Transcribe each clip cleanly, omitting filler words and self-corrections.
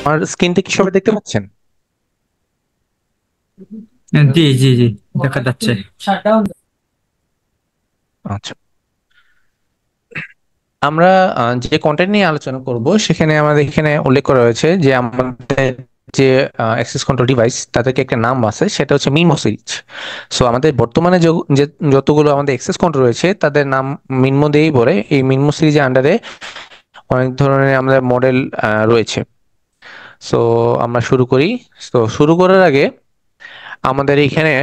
আমার স্ক্রিনটা কি সবাই দেখতে পাচ্ছেন? জি জি জি, দেখা যাচ্ছে। আচ্ছা, আমরা যে কন্টেন্ট নিয়ে আলোচনা করব সেখানে আমাদের এখানে উল্লেখ করা হয়েছে যে আমাদের যে অ্যাক্সেস কন্ট্রোল ডিভাইস তাদেরকে একটা নাম আছে, সেটা হচ্ছে মিনমো সিরিজ। সো আমাদের বর্তমানে যে যতগুলো আমাদের অ্যাক্সেস কন্ট্রোল রয়েছে তাদের নাম মিনমো দিয়েই পড়ে। এই মিনমো সিরিজের আন্ডারে অনেক ধরনের আমাদের মডেল রয়েছে। সো আমরা শুরু করি। তো শুরু করার আগে আমাদের এখানে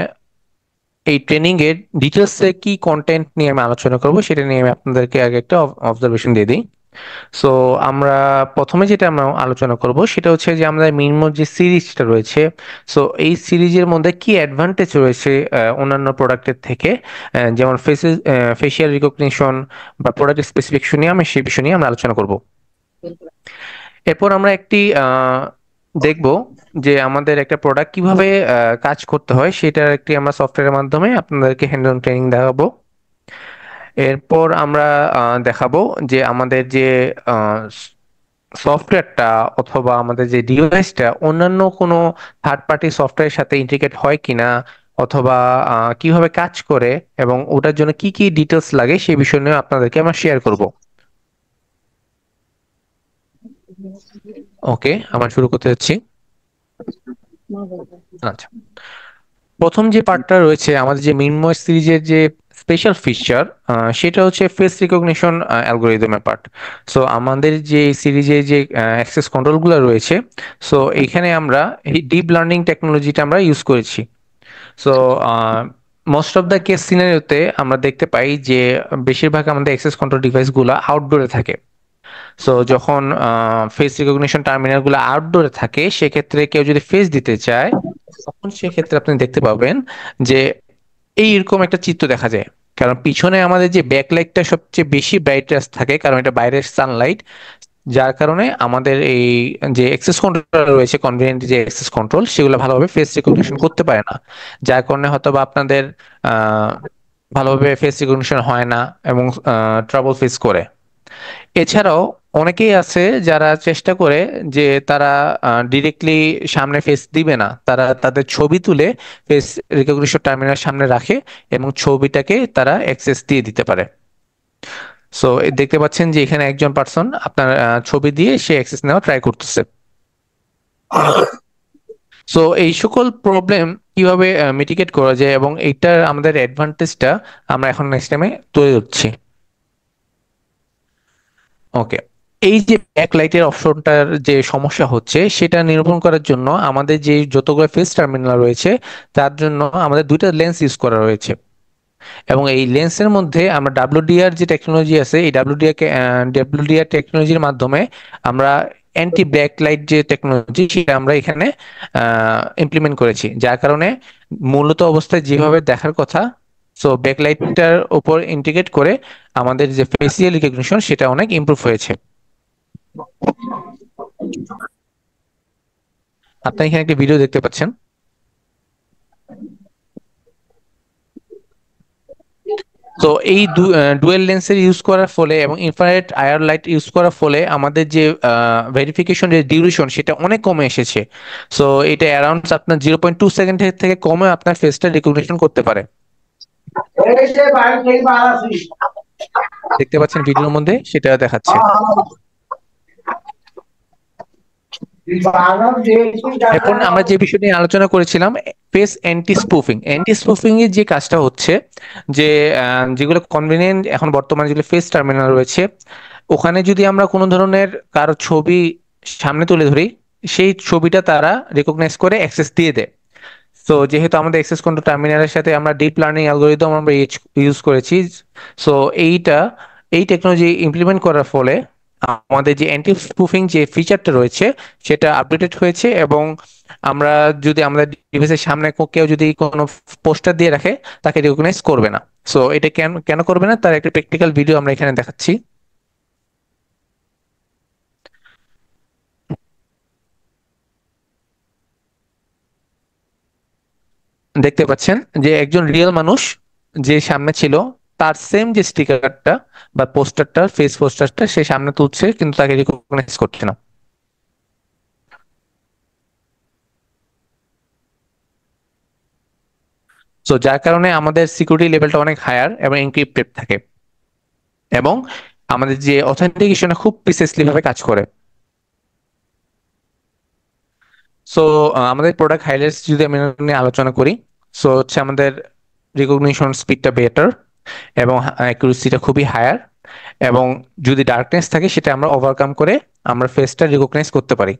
এই ট্রেনিং এর ডিটেলস এ কি কন্টেন্ট নিয়ে আমি আলোচনা করব সেটা নিয়ে আমি আপনাদেরকে আগে একটা অবজারভেশন দিয়ে দিই। সো আমরা প্রথমে যেটা আমরা আলোচনা করব সেটা হচ্ছে যে আমাদের মিনমো যে সিরিজটা রয়েছে, সো এই সিরিজের মধ্যে কি অ্যাডভান্টেজ রয়েছে অন্যান্য প্রোডাক্টের থেকে, যেমন ফেসিয়াল রিকগনিশন বা প্রোডাক্ট স্পেসিফিকেশন নিয়ে আমি সেই বিষয় নিয়ে আমরা আলোচনা করব। এরপর আমরা একটি দেখব যে আমাদের একটা প্রোডাক্ট কিভাবে কাজ করতে হয়, সেটার একটি আমরা সফটওয়্যারের মাধ্যমে আপনাদেরকে হ্যান্ড অন ট্রেনিং দেখাবো। এরপর আমরা দেখাবো যে আমাদের যে সফটওয়্যারটা অথবা আমাদের যে ডিভাইসটা অন্যান্য কোনো থার্ড পার্টি সফটওয়্যারের সাথে ইন্টিগ্রেট হয় কিনা, অথবা কিভাবে কাজ করে এবং ওটার জন্য কি কি ডিটেলস লাগে সেই বিষয় নিয়ে আপনাদেরকে আমরা শেয়ার করব। ওকে, আমরা শুরু করতে যাচ্ছি। আচ্ছা, প্রথম যে পার্টটা রয়েছে আমাদের যে মিনময় সিরিজের যে স্পেশাল ফিচার, সেটা হচ্ছে ফেস রিকগনিশন অ্যালগোরিদমের পার্ট। সো আমাদের যে সিরিজে যে অ্যাক্সেস কন্ট্রোলগুলো রয়েছে, সো এখানে আমরা এই ডিপ লার্নিং টেকনোলজিটা আমরা ইউজ করেছি। So most of the case সিনারিওতে আমরা দেখতে পাই যে বেশিরভাগ আমাদের অ্যাক্সেস কন্ট্রোল ডিভাইসগুলো আউটডোরে থাকে। সো যখন ফেস রিকগনিশন টার্মিনালগুলো আউটডোরে থাকে, সেক্ষেত্রে কেউ যদি ফেস দিতে চায় তখন সেক্ষেত্রে আপনি দেখতে পাবেন যে এইরকম একটা চিত্র দেখা যায়। কারণ পিছনে আমাদের যে ব্যাকলাইটটা সবচেয়ে বেশি ব্রাইটনেস থাকে, কারণ এটা বাইরের সানলাইট, যার কারণে আমাদের এই যে অ্যাক্সেস কন্ট্রোল রয়েছে, কনভেনিয়েন্ট যে অ্যাক্সেস কন্ট্রোল, সেগুলো ভালোভাবে ফেস রিকগনিশন করতে পারে না। যার কারণে হয়তো বা আপনাদের আহ ভালোভাবে ফেস রিকগনিশন হয় না এবং ট্রাবল ফেস করে। এছাড়াও অনেকেই আছে যারা চেষ্টা করে যে তারা ডিরেক্টলি সামনে ফেস দিবে না, তারা তাদের ছবি তুলে ফেস রিকগনিশন টার্মিনাল সামনে রাখে এবং ছবিটাকে তারা অ্যাক্সেস দিয়ে দিতে পারে। সো দেখতে পাচ্ছেন যে এখানে একজন পার্সন আপনার ছবি দিয়ে সে অ্যাক্সেস নেওয়া ট্রাই করতেছে। সো এই সকল প্রবলেম কিভাবে মিটিগেট করা যায় এবং এইটার আমাদের অ্যাডভান্টেজটা আমরা এখন নেক্সট টাইমে তুলে ধরছি। ওকে, এই যে ব্যাকলাইটের অপশনটার যে সমস্যা হচ্ছে সেটা নিরূপণ করার জন্য আমাদের যে যতগুলো ফেস টার্মিনাল রয়েছে তার জন্য আমাদের দুইটা লেন্স ইউজ করা রয়েছে। এবং এই লেন্সের মধ্যে আমরা ডাব্লিউডিআর যে টেকনোলজি আছে, এই ডাব্লিউডিআর টেকনোলজির মাধ্যমে আমরা অ্যান্টি ব্যাকলাইট যে টেকনোলজি সেটা আমরা এখানে ইমপ্লিমেন্ট করেছি, যার কারণে মূলত অবস্থায় যেভাবে দেখার কথা, সো ব্যাকলাইটটার উপর ইন্টিগ্রেট করে আমাদের যে ফেসিয়াল রিকগনিশন সেটা অনেক ইমপ্রুভ হয়েছে। আপনি এখানে একটা ভিডিও দেখতে পাচ্ছেন। তো এই ডুয়েল লেন্সের ইউজ করার ফলে এবং ইনফ্রারেড আইআর লাইট ইউজ করার ফলে আমাদের যে ভেরিফিকেশন যে ডিউরেশন সেটা অনেক কমে এসেছে। সো এটা অ্যারাউন্ড আপনার 0.2 সেকেন্ডের থেকে কমে আপনার ফেসটা রিকগনিশন করতে পারে। দেখতে পাচ্ছেন ভিডিওর মধ্যে সেটা দেখাচ্ছে। এখন আমরা যে বিষয় নিয়ে আলোচনা করেছিলাম, ফেস অ্যান্টি স্পুফিং এর যে কাজটা হচ্ছে যে যেগুলো কনভেনিয়েন্ট এখন বর্তমানে যেগুলো ফেস টার্মিনাল রয়েছে, ওখানে যদি আমরা কোনো ধরনের কারো ছবি সামনে তুলে ধরি, সেই ছবিটা তারা রেকগনাইজ করে অ্যাক্সেস দিয়ে দেয়। তো যেহেতু আমাদের অ্যাক্সেস কন্ট্রোল টার্মিনালের সাথে আমরা ডিপ লার্নিং অ্যালগোরিদম আমরা ইউজ করেছি, সো এই টেকনোলজি ইমপ্লিমেন্ট করার ফলে আমাদের যে অ্যান্টি স্পুফিং যে ফিচারটা রয়েছে সেটা আপডেটেড হয়েছে। এবং আমরা যদি আমাদের ডিভাইসের সামনে কেউ যদি কোনো পোস্টার দিয়ে রাখে, তাকে রিকগনাইজ করবে না। সো এটা কেন কেন করবে না তার একটা প্র্যাকটিক্যাল ভিডিও আমরা এখানে দেখাচ্ছি। দেখতে পাচ্ছেন যে একজন রিয়েল মানুষ যে সামনে ছিল, তার সেম যে স্টিকারটা বা পোস্টারটা, ফেস পোস্টারটা সে সামনে তুলছে কিন্তু তাকে রিকগনাইজ করছে না। সো যার কারণে আমাদের সিকিউরিটি লেভেলটা অনেক হায়ার এবং এনক্রিপ্টেড থাকে, এবং আমাদের যে অথেন্টিকেশনটা খুব প্রিসাইসলি ভাবে কাজ করে। সো আমাদের প্রোডাক্ট হাইলাইটস যদি আমি নিয়ে আলোচনা করি, সো হচ্ছে আমাদের রিকগনিশন স্পিডটা বেটার, এবং অ্যাকুরেসিটা খুবই হায়ার, এবং যদি ডার্কনেস থাকে সেটা আমরা ওভারকাম করে আমরা ফেসটা রিকগনাইজ করতে পারি।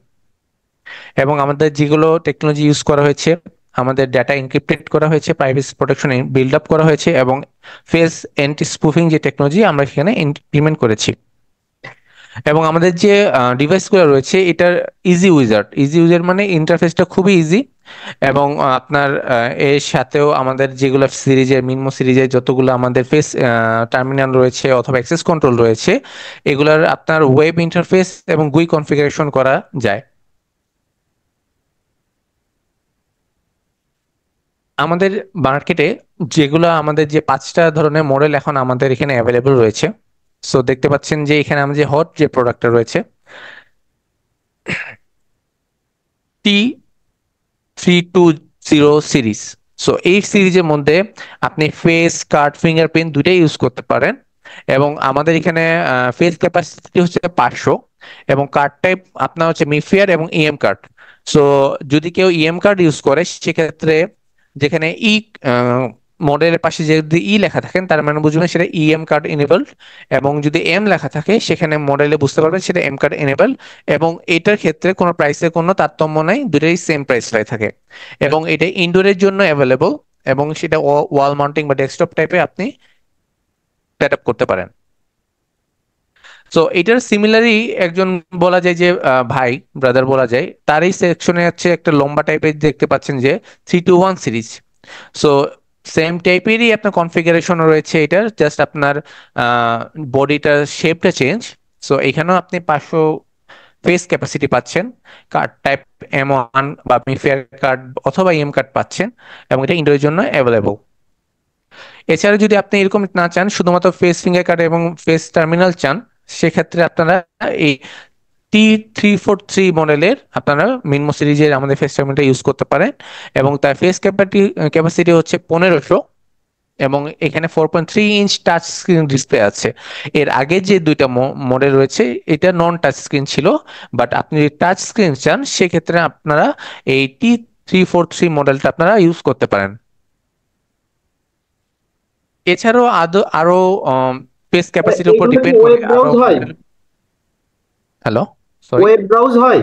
এবং আমাদের যেগুলো টেকনোলজি ইউজ করা হয়েছে, আমাদের ডাটা এনক্রিপ্টেড করা হয়েছে, প্রাইভেসি প্রোটেকশন বিল্ড আপ করা হয়েছে, এবং ফেস অ্যান্টি স্পুফিং যে টেকনোলজি আমরা এখানে ইমপ্লিমেন্ট করেছি। এবং আমাদের যে ডিভাইসগুলো রয়েছে এটার ইজি ইউজার মানে ইন্টারফেসটা খুবই ইজি, এবং আপনার এর সাথেও আমাদের যেগুলো সিরিজের মিনমো সিরিজের যতগুলো আমাদের ফেস টার্মিনাল রয়েছে অথবা অ্যাক্সেস কন্ট্রোল রয়েছে, এগুলার আপনার ওয়েব ইন্টারফেস এবং গুই কনফিগারেশন করা যায়। আমাদের মার্কেটে যেগুলো আমাদের যে 5টা ধরনের মডেল এখন আমাদের এখানে অ্যাভেলেবল রয়েছে, সো দেখতে পাচ্ছেন যে এখানে আমাদের যে হট যে প্রোডাক্টটা রয়েছে টি 320 সিরিজ। সো এই সিরিজের মধ্যে আপনি ফেস কার্ড ফিঙ্গারপ্রিন্ট দুইটাই ইউজ করতে পারেন, এবং আমাদের এখানে ফেস ক্যাপাসিটি হচ্ছে 500, এবং কার্ড টাইপ আপনার হচ্ছে মিফিয়ার এবং ইএম কার্ড। সো যদি কেউ ইএম কার্ড ইউজ করে সেক্ষেত্রে যেখানে মডেলের পাশে যদি লেখা থাকেন তার মানে বুঝবেন সেটা ইএম কার্ড এনেবলড, এবং যদি এম লেখা থাকে সেখানে মডেলে বুঝতে পারবেন সেটা এম কার্ড এনেবল। এবং এটার ক্ষেত্রে কোনো প্রাইসের কোনো তারতম্য নাই, দুটোই সেম প্রাইস হয়ে থাকে, এবং এটা ইনডোরের জন্য অ্যাভেলেবল, এবং সেটা ওয়াল মাউন্টিং বা ডেস্কটপ টাইপে আপনি সেট আপ করতে পারেন। সো এটার সিমিলারই একজন বলা যায় যে ভাই ব্রাদার বলা যায়, তার এই সেকশনে হচ্ছে একটা লম্বা টাইপের দেখতে পাচ্ছেন যে 321 সিরিজ। সো সেম টাইপেরই আপনার কনফিগারেশন রয়েছে, এটার জাস্ট আপনার বডিটার শেপটা চেঞ্জ। সো এখানেও আপনি 500 ফেস ক্যাপাসিটি পাচ্ছেন, কার্ড টাইপ M1 বা আপনি ফেয়ার কার্ড অথবা ইএম কার্ড পাচ্ছেন, এবং এটা ইন্ডোরের জন্য অ্যাভেলেবল। এছাড়া যদি আপনি এরকম না চান, শুধুমাত্র ফেস ফিঙ্গার কার্ড এবং ফেস টার্মিনাল চান, সেক্ষেত্রে আপনারা এই T343 মডেলের আপনারা মিনমো সিরিজের আমাদের ফেস টার্মিনালটা ইউজ করতে পারেন, এবং তার ফেস ক্যাপাসিটি হচ্ছে 1500, এবং এখানে 4.3 ইঞ্চ টাচ স্ক্রিন ডিসপ্লে আছে। এর আগে যে দুইটা মডেল রয়েছে এটা নন টাচ স্ক্রিন ছিল, বাট আপনি যদি টাচ স্ক্রিন চান সেক্ষেত্রে আপনারা এই T343 মডেলটা আপনারা ইউজ করতে পারেন। এছাড়াও আরো পেস ক্যাপাসিটির উপর এগুলো কি ডিপেন্ড করে ওয়েব আরো ব্রাউজ হয়? Hello, sorry. ওয়েব ব্রাউজ হয়?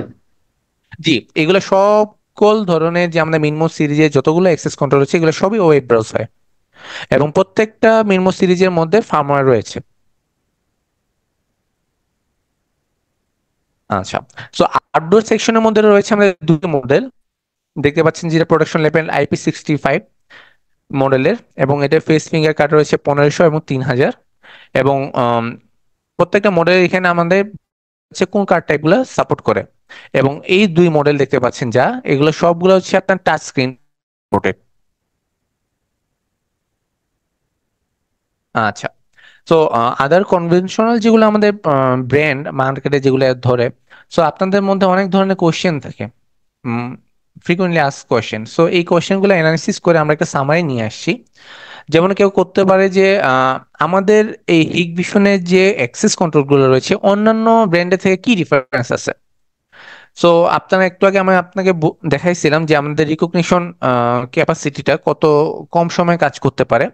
জি, এগুলো সকল ধরনের যে আমাদের মিনমো সিরিজের যতগুলো অ্যাক্সেস কন্ট্রোল আছে এগুলো সবই ওয়েব ব্রাউজ হয়, এবং প্রত্যেকটা মিনমো সিরিজের মধ্যে ফার্মওয়্যার রয়েছে। আচ্ছা, সো আউটডোর সেকশনের মধ্যে রয়েছে আমাদের দুটো মডেল দেখতে পাচ্ছেন, যেটা প্রোডাকশন লেভেল IP65 মডেলের, এবং এটার ফেস ফিঙ্গার কার্ড রয়েছে 1500 এবং 3000, এবং প্রত্যেকটা মডেল এখানে আমাদের হচ্ছে কোন কার্ড টাইপগুলো সাপোর্ট করে। এবং এই দুই মডেল দেখতে পাচ্ছেন যা এগুলো সবগুলো হচ্ছে আপনার টাচ স্ক্রিন সাপোর্টেড। আচ্ছা, তো আদার কনভেনশনাল যেগুলো আমাদের ব্র্যান্ড মার্কেটে যেগুলো ধরে, সো আপনাদের মধ্যে অনেক ধরনের কোশ্চেন থাকে, ফ্রিকোয়েন্টলি আস্ক কোশ্চেন। সো এই কোশ্চেনগুলো অ্যানালিসিস করে আমরা একটা সামারি নিয়ে আসছি। যেমন কেউ করতে পারে যে আমাদের এই হিগভিশনের যে অ্যাক্সেস কন্ট্রোলগুলো রয়েছে অন্যান্য ব্র্যান্ডের থেকে কি ডিফারেন্স আছে। সো আপনারা একটু আগে আমি আপনাকে দেখাইছিলাম যে আমাদের রিকগনিশন ক্যাপাসিটিটা কত কম সময়ে কাজ করতে পারে।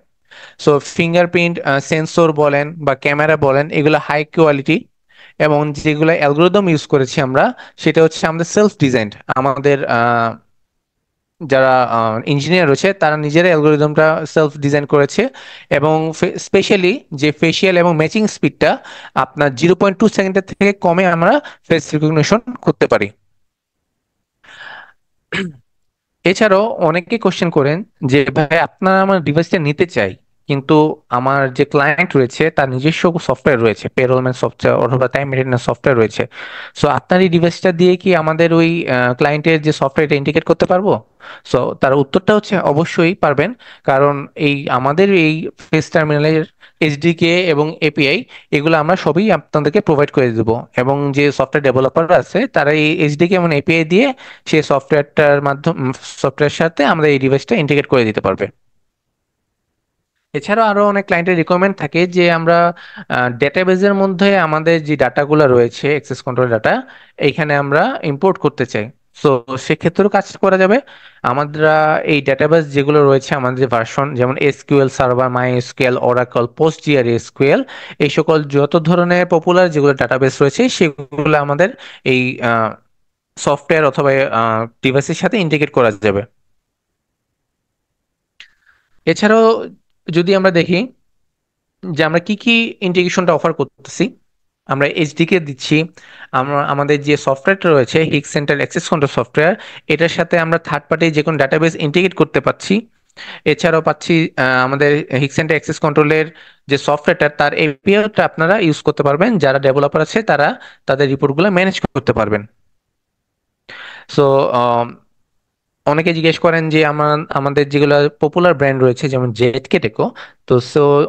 সো ফিঙ্গারপ্রিন্ট সেন্সর বলেন বা ক্যামেরা বলেন এগুলো হাই কোয়ালিটি, এবং যেগুলো অ্যালগোরিদম ইউজ করেছি আমরা সেটা হচ্ছে আমাদের সেলফ ডিজাইনড। আমাদের যারা ইঞ্জিনিয়ার রয়েছে তারা নিজেরা অ্যালগোরিদমটা সেলফ ডিজাইন করেছে, এবং স্পেশালি যে ফেসিয়াল এবং ম্যাচিং স্পিডটা আপনার 0.2 সেকেন্ডের থেকে কমে আমরা ফেস রিকগনিশন করতে পারি। এছাড়াও অনেকে কোশ্চেন করেন যে ভাই আপনারা আমার ডিভাইসটা নিতে চাই, কিন্তু আমার যে ক্লায়েন্ট রয়েছে তার নিজস্ব সফটওয়্যার রয়েছে, পেরোলম্যান সফটওয়্যার অথবা টাইম মেনটেন্যান্স সফটওয়্যার রয়েছে। সো আপনার এই ডিভাইসটা দিয়ে কি আমাদের ওই ক্লায়েন্টের যে সফটওয়্যারটা ইন্টিগ্রেট করতে পারবো? সো তার উত্তরটা হচ্ছে অবশ্যই পারবেন, কারণ এই আমাদের এই ফেস টার্মিনালের SDK এবং API এগুলো আমরা সবই আপনাদেরকে প্রোভাইড করে দেবো, এবং যে সফটওয়্যার ডেভেলপার আছে তারা এই SDK এবং API দিয়ে সেই সফটওয়্যারটার মাধ্যমে সফটওয়্যারের সাথে আমাদের এই ডিভাইসটা ইন্টিগ্রেট করে দিতে পারবে। এছাড়াও আরো অনেক ক্লায়েন্টের রিকোয়ারমেন্ট থাকে যে আমরা ডেটাবেজের মধ্যে আমাদের যে ডাটাগুলো রয়েছে অ্যাক্সেস কন্ট্রোল ডাটা এইখানে আমরা ইম্পোর্ট করতে চাই। সো সেক্ষেত্রেও কাজ করা যাবে। আমরা এই ডেটাবেস যেগুলো রয়েছে আমাদের ভার্সন, যেমন SQL server, MySQL, Oracle, PostgreSQL, এই সকল যত ধরনের পপুলার যেগুলো ডাটাবেস রয়েছে সেগুলো আমাদের এই সফটওয়্যার অথবা ডিভাইসের সাথে ইন্টিগ্রেট করা যাবে। এছাড়াও যদি আমরা দেখি যে আমরা কি কি ইন্টিগ্রেশনটা অফার করতেছি, আমরা এইচডিকে দিচ্ছি। আমরা আমাদের যে সফটওয়্যারটা রয়েছে হিগ সেন্টার অ্যাক্সেস কন্ট্রোল সফটওয়্যার, এটার সাথে আমরা থার্ড পার্টি যে কোনো ডাটাবেস ইন্টিগ্রেট করতে পারছি। এছাড়াও পাচ্ছি আমাদের হিগ সেন্টার অ্যাক্সেস কন্ট্রোলের যে সফটওয়্যারটা তার এপিআইটা আপনারা ইউজ করতে পারবেন, যারা ডেভেলপার আছে তারা তাদের রিপোর্টগুলো ম্যানেজ করতে পারবেন। সো অনেকে জিজ্ঞেস করেন যে আমাদের যেগুলো পপুলার ব্র্যান্ড রয়েছে যেমন জেডকে টেকো, তো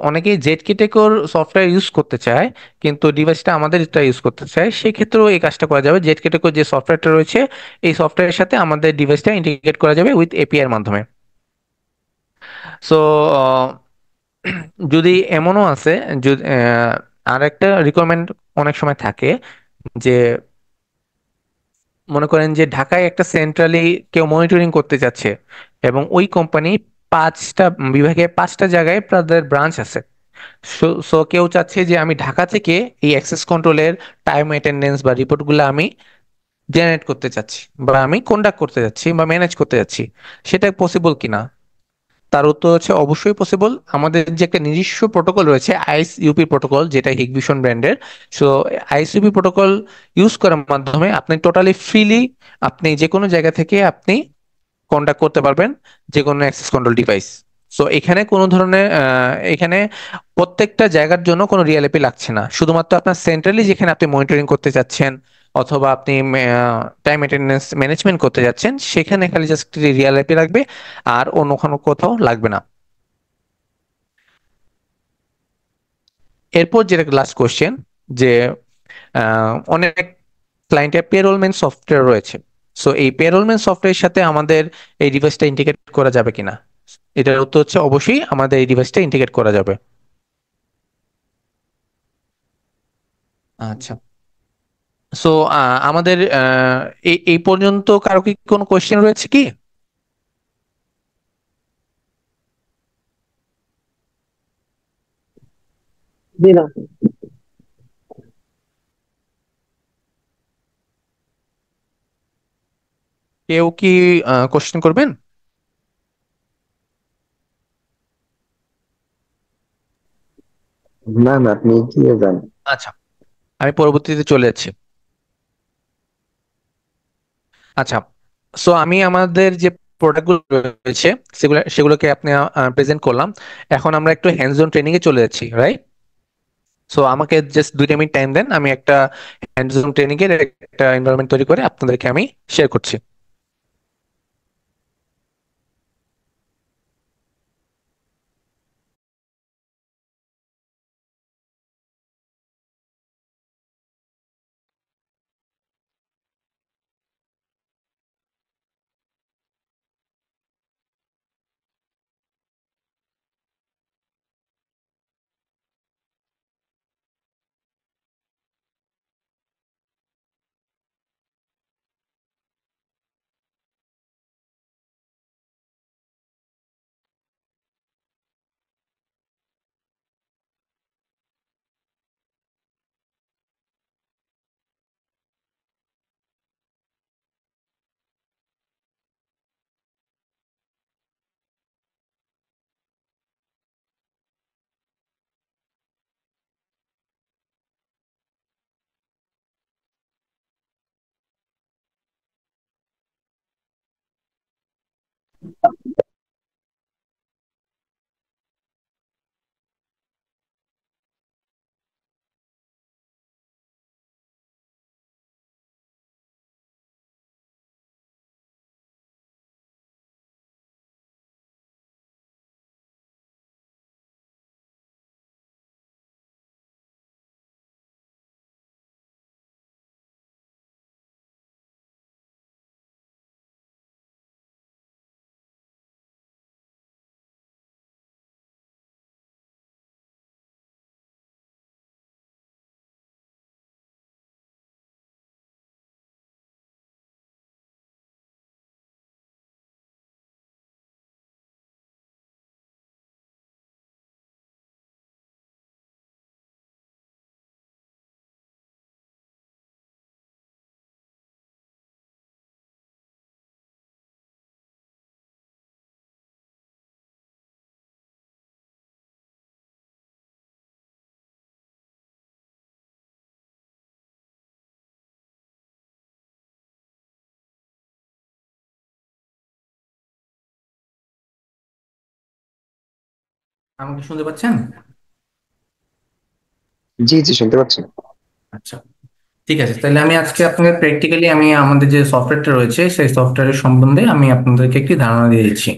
অনেকেই জেডকে টেকোর সফটওয়্যার ইউজ করতে চায় কিন্তু ডিভাইসটা আমাদের এটা ইউজ করতে চায়, সেক্ষেত্রেও এই কাজটা করা যাবে। জেডকে টেকোর যে সফটওয়্যারটা রয়েছে এই সফটওয়্যারের সাথে আমাদের ডিভাইসটা ইন্টিগ্রেট করা যাবে উইথ এপিআই এর মাধ্যমে। সো যদি এমনও আছে, যদি আর একটা রিকোয়ারমেন্ট অনেক সময় থাকে যে মনে করেন যে ঢাকায় একটা সেন্ট্রালি কেউ মনিটরিং করতে যাচ্ছে এবং ওই কোম্পানি পাঁচটা বিভাগে পাঁচটা জায়গায় তাদের ব্রাঞ্চ আছে। সো কেউ চাচ্ছে যে আমি ঢাকা থেকে এই অ্যাক্সেস কন্ট্রোলের টাইম অ্যাটেন্ডেন্স বা রিপোর্টগুলো আমি জেনারেট করতে চাচ্ছি বা আমি কন্ডাক্ট করতে যাচ্ছি বা ম্যানেজ করতে যাচ্ছি, সেটা পসিবল কিনা। তার উত্তর হচ্ছে অবশ্যই পসিবল। আমাদের যে একটা নিজস্ব প্রোটোকল রয়েছে আইস ইউপি প্রোটোকল, যেটা হিগভিশন ব্র্যান্ডের। সো আইস ইউপি প্রোটোকল ইউজ করার মাধ্যমে আপনি টোটালি ফ্রিলি আপনি যে কোনো জায়গা থেকে আপনি কন্টাক্ট করতে পারবেন যে কোনো অ্যাক্সেস কন্ট্রোল ডিভাইস। সো এখানে কোনো ধরনের এখানে প্রত্যেকটা জায়গার জন্য কোনো রিএলএপি লাগছে না, শুধুমাত্র আপনার সেন্ট্রালি যেখানে আপনি মনিটরিং করতে যাচ্ছেন অথবা আপনি টাইম অ্যাটেন্ডেন্স ম্যানেজমেন্ট করতে যাচ্ছেন সেখানে খালি জাস্ট রিএলএপি লাগবে, আর অন্য কোনো কোথাও লাগবে না। এরপর যেটা লাস্ট কোশ্চেন, যে অনেক ক্লায়েন্টের পেরোলমেন্ট সফটওয়্যার রয়েছে। সো এই পেরোলমেন্ট সফটওয়্যারের সাথে আমাদের এই ডিভাইসটা ইন্টিগ্রেট করা যাবে কিনা। এটার উত্তর হচ্ছে অবশ্যই আমাদের এই ডিভাইসটা ইন্টিগ্রেট করা যাবে। আচ্ছা। সো আমাদের এই এই পর্যন্ত কারো কি কোনো কোশ্চেন রয়েছে কি? জি না। কেউ কি কোশ্চেন করবেন? না না, আপনি এগিয়ে যান। আচ্ছা, আমি পরবর্তীতে চলে যাচ্ছি। আচ্ছা, সো আমি আমাদের যে প্রোডাক্টগুলো রয়েছে সেগুলোকে আপনি প্রেজেন্ট করলাম। এখন আমরা একটু হ্যান্ডস অন ট্রেনিং এ চলে যাচ্ছি, রাইট? সো আমাকে জাস্ট 2টা মিনিট টাইম দেন, আমি একটা হ্যান্ডস অন ট্রেনিং এর একটা এনভায়রনমেন্ট তৈরি করে আপনাদেরকে আমি শেয়ার করছি। আমাকে শুনতে পাচ্ছেন? জি জি, শুনতে পাচ্ছি। আচ্ছা, ঠিক আছে। তাহলে আমি আজকে আপনাদের প্র্যাকটিক্যালি আমি আমাদের যে সফটওয়্যারটা রয়েছে সেই সফটওয়্যারের সম্বন্ধে আমি আপনাদেরকে একটি ধারণা দিয়ে দিচ্ছি।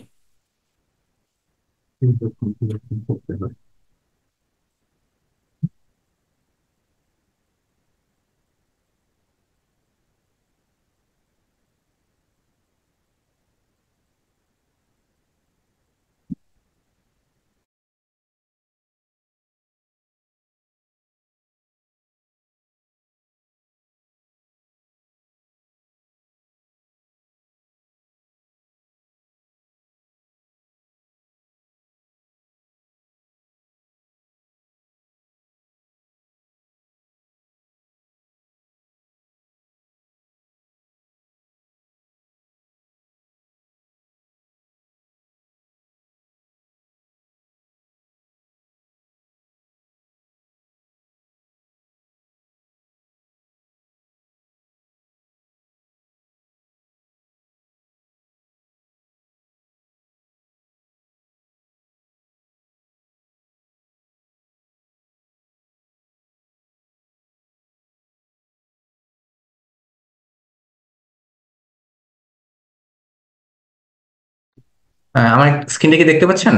আমার স্ক্রিনটা কি দেখতে পাচ্ছেন?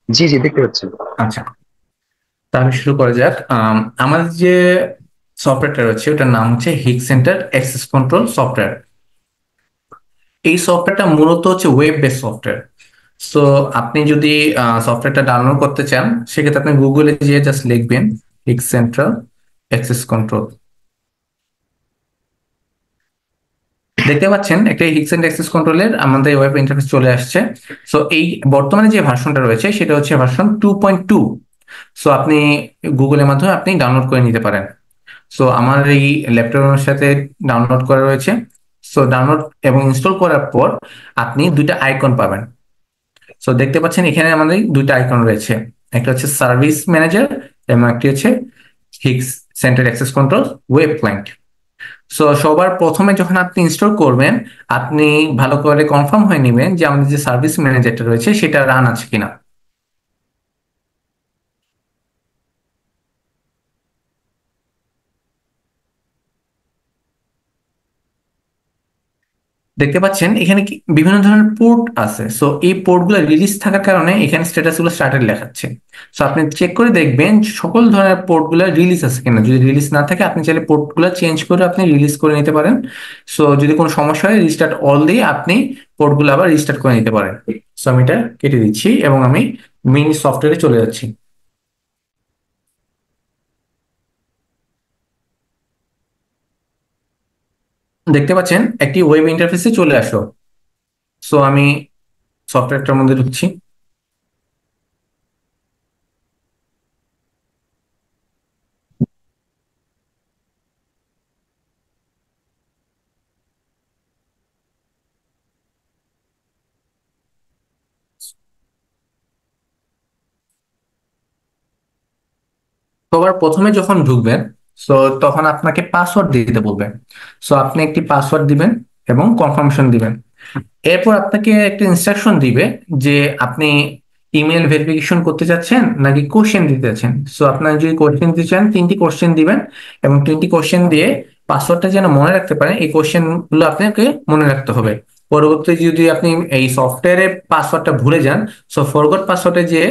জি জি, দেখতে পাচ্ছি। আচ্ছা, তাহলে শুরু করা যাক। আমাদের যে সফটওয়্যারটা রয়েছে ওটার নাম হচ্ছে হিগ সেন্টার অ্যাক্সেস কন্ট্রোল সফটওয়্যার। এই সফটওয়্যারটা মূলত হচ্ছে ওয়েব বেস সফটওয়্যার। সো আপনি যদি সফটওয়্যারটা ডাউনলোড করতে চান সেক্ষেত্রে আপনি গুগলে গিয়ে জাস্ট লিখবেন হিগ সেন্ট্রাল অ্যাক্সেস কন্ট্রোল। দেখতে পাচ্ছেন একটা হিগ সেন্টার অ্যাক্সেস কন্ট্রোলের আমাদের ওয়েব ইন্টারফেস চলে আসছে। সো এই বর্তমানে যে ভার্সনটা রয়েছে সেটা হচ্ছে ভার্সন 2.2। সো আপনি গুগলের মাধ্যমে আপনি ডাউনলোড করে নিতে পারেন। সো আমার এই ল্যাপটপের সাথে ডাউনলোড করা রয়েছে। সো ডাউনলোড এবং ইনস্টল করার পর আপনি দুইটা আইকন পাবেন। সো দেখতে পাচ্ছেন এখানে আমাদের দুইটা আইকন রয়েছে, একটা হচ্ছে সার্ভিস ম্যানেজার এবং একটি হচ্ছে Higgs centre access control web client. So সবার প্রথমে যখন আপনি ইনস্টল করবেন আপনি ভালো করে কনফার্ম হয়ে নেবেন যে আমাদের যে সার্ভিস ম্যানেজারটা রয়েছে সেটা রান আছে কিনা। দেখতে পাচ্ছেন এখানে কি বিভিন্ন ধরনের পোর্ট আছে। সো এই পোর্টগুলো রিলিজ থাকার কারণে এখানে স্ট্যাটাস গুলো স্টার্টেড লেখাচ্ছে। সো আপনি চেক করে দেখবেন সকল ধরনের পোর্টগুলো রিলিজ আছে কিনা। যদি রিলিজ না থাকে আপনি চাইলে পোর্টগুলো চেঞ্জ করে আপনি রিলিজ করে নিতে পারেন। সো যদি কোনো সমস্যা হয় রিস্টার্ট অল দিয়ে আপনি পোর্টগুলো আবার রিস্টার্ট করে নিতে পারেন। সো আমি এটা কেটে দিচ্ছি এবং আমি মেইন সফটওয়্যারে চলে যাচ্ছি। দেখতে পাচ্ছেন একটি ওয়েব ইন্টারফেসে চলে আসলো। সো আমি সফটওয়্যারটার মধ্যে ঢুকছি। সবার প্রথমে যখন ঢুকবেন সো তখন আপনাকে পাসওয়ার্ড দিতে বলবেন। সো আপনি একটি পাসওয়ার্ড দিবেন এবং কনফার্মেশন দিবেন। এরপর আপনাকে একটা ইনস্ট্রাকশন দিবে যে আপনি ইমেল ভেরিফিকেশন করতে চাচ্ছেন নাকি কোশ্চেন দিতে চাচ্ছেন। সো আপনার যদি কোশ্চেন দিতে চান 3টি কোশ্চেন দিবেন এবং 3টি কোশ্চেন দিয়ে পাসওয়ার্ডটা যেন মনে রাখতে পারেন এই কোশ্চেন গুলো আপনাকে মনে রাখতে হবে। পরবর্তী যদি আপনি এই সফটওয়্যারে পাসওয়ার্ডটা ভুলে যান সো ফরগট পাসওয়ার্ডে যে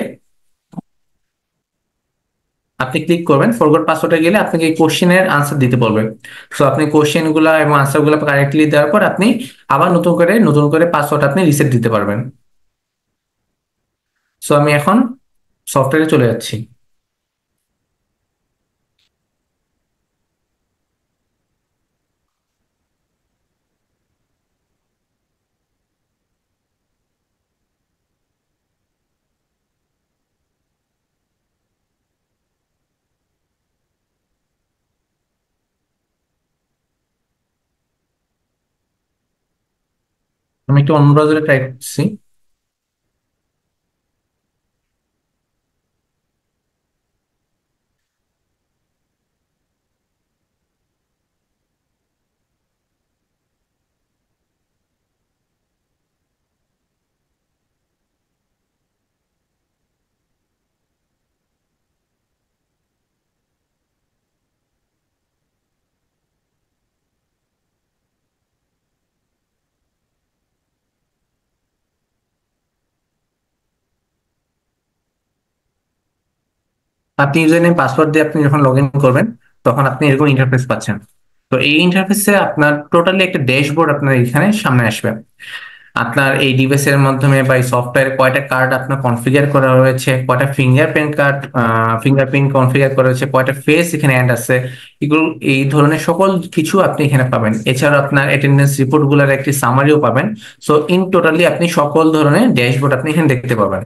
আপনি ক্লিক করবেন, ফরগট পাসওয়ার্ডে গেলে আপনাকে এই কোশ্চেনের আনসার দিতে বলবে। সো আপনি কোশ্চেন গুলা এবং আনসার গুলা কারেক্টলি দেওয়ার পর আপনি আবার নতুন করে পাসওয়ার্ড আপনি রিসেট দিতে পারবেন। সো আমি এখন সফটওয়্যারে চলে যাচ্ছি। আমি একটু অন্য ব্রাউজারে ট্রাই করছি। আপনি ইউজার নেম পাসওয়ার্ড দিয়ে আপনি যখন লগ ইন করবেন তখন আপনি এরকম ইন্টারফেস পাচ্ছেন। তো এই ইন্টারফেসে আপনার টোটালি একটা ড্যাশবোর্ড আপনার এখানে সামনে আসবে। আপনার এই ডিভাইসের মাধ্যমে বা এই সফটওয়্যারে কয়টা কার্ড আপনার কনফিগার করা হয়েছে, কয়টা ফিঙ্গারপ্রিন্ট কনফিগার করা হয়েছে, কয়টা ফেস এখানে অ্যাড আছে, এগুলো এই ধরনের সকল কিছু আপনি এখানে পাবেন। এছাড়া আপনার অ্যাটেন্ডেন্স রিপোর্ট গুলার একটি সামারিও পাবেন। সো ইন টোটালি আপনি সকল ধরনের ড্যাশবোর্ড আপনি এখানে দেখতে পাবেন।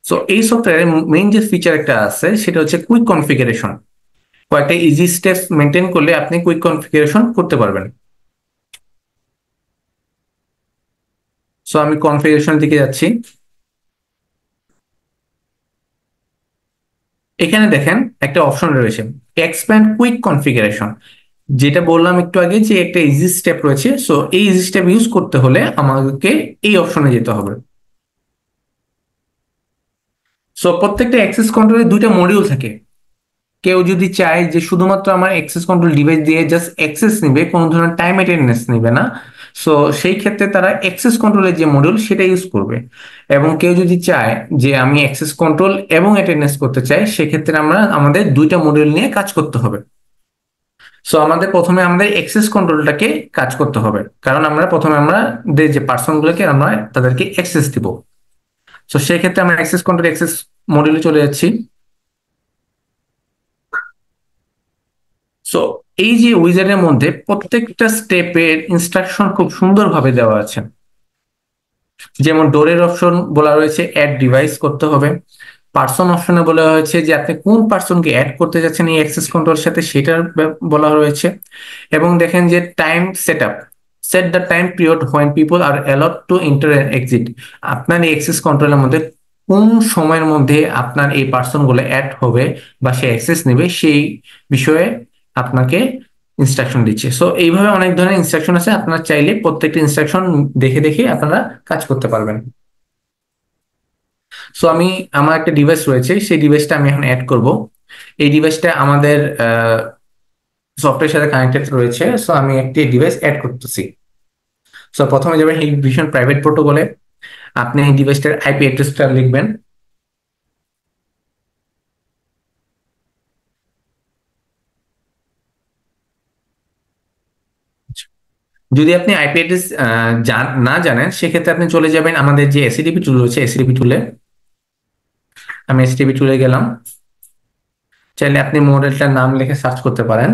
সো এই সফটওয়্যারের মেইন যে ফিচার একটা আছে সেটা হচ্ছে কুইক কনফিগারেশন। কয়েকটা ইজি স্টেপস মেনটেন করলে আপনি কুইক কনফিগারেশন করতে পারবেন। সো আমি কনফিগারেশন দিকে যাচ্ছি। এখানে দেখেন একটা অপশন রয়েছে এক্সপ্যান্ড কুইক কনফিগারেশন, যেটা বললাম একটু আগে যে একটা ইজি স্টেপ রয়েছে। সো এই ইজি স্টেপ ইউজ করতে হলে আমাকে এই অপশনে যেতে হবে। সো প্রত্যেকটা অ্যাক্সেস কন্ট্রোলের দুইটা মডিউল থাকে। কেউ যদি চায় যে শুধুমাত্র আমার অ্যাক্সেস কন্ট্রোল ডিভাইস দিয়ে জাস্ট অ্যাক্সেস নিবে, কোনো ধরনের টাইম অ্যাটেন্ডেন্স নিবে না, সো সেই ক্ষেত্রে তারা অ্যাক্সেস কন্ট্রোলের যে মডিউল সেটা ইউজ করবে। এবং কেউ যদি চায় যে আমি অ্যাক্সেস কন্ট্রোল এবং অ্যাটেন্ডেন্স করতে চাই, সেক্ষেত্রে আমাদের দুইটা মডিউল নিয়ে কাজ করতে হবে। সো আমাদের প্রথমে আমাদের অ্যাক্সেস কন্ট্রোলটাকে কাজ করতে হবে, কারণ প্রথমে যে পার্সন গুলোকে আমরা তাদেরকে অ্যাক্সেস দিব। সো সেক্ষেত্রে আমরা অ্যাক্সেস মডিউলে চলে যাচ্ছি। সো এই যে উইজার্ডের মধ্যে প্রত্যেকটা স্টেপের ইনস্ট্রাকশন খুব সুন্দরভাবে দেওয়া আছে। যেমন ডোরের অপশন বলা রয়েছে অ্যাড ডিভাইস করতে হবে। পার্সন অপশনে বলা হয়েছে যে আপনি কোন পার্সনকে অ্যাড করতে যাচ্ছেন এই অ্যাক্সেস কন্ট্রোলের সাথে, সেটার বলা রয়েছে। এবং দেখেন যে time set up, set the time period when people are allowed to enter and exit. আপনার এই অ্যাক্সেস কন্ট্রোলের মধ্যে কোন সময়ের মধ্যে আপনার এই পার্সন গুলো অ্যাড হবে বা সে অ্যাক্সেস নেবে সেই বিষয়ে আপনাকে ইনস্ট্রাকশন দিচ্ছে। সো এইভাবে অনেক ধরনের ইনস্ট্রাকশন আছে, আপনারা চাইলে প্রত্যেকটা ইনস্ট্রাকশন দেখে দেখে আপনারা কাজ করতে পারবেন। সো আমার একটা ডিভাইস রয়েছে, সেই ডিভাইসটা আমি এখন অ্যাড করব। এই ডিভাইসটা আমাদের সফটওয়্যারের সাথে কানেক্টেড রয়েছে। সো আমি একটি ডিভাইস অ্যাড করতেছি। সো প্রথমে যাবেন হিগভিশন প্রাইভেট প্রোটোকলে, আপনি এই ডিভাইসটার আইপি অ্যাড্রেসটা লিখবেন। যদি আপনি আইপি অ্যাড্রেস না জানেন, সেক্ষেত্রে আপনি চলে যাবেন আমাদের যে এসিডিপি টুল রয়েছে, এসিডিপি টুলে। আমি এসিডিপি টুলে গেলাম। চাইলে আপনি মডেলটার নাম লিখে সার্চ করতে পারেন।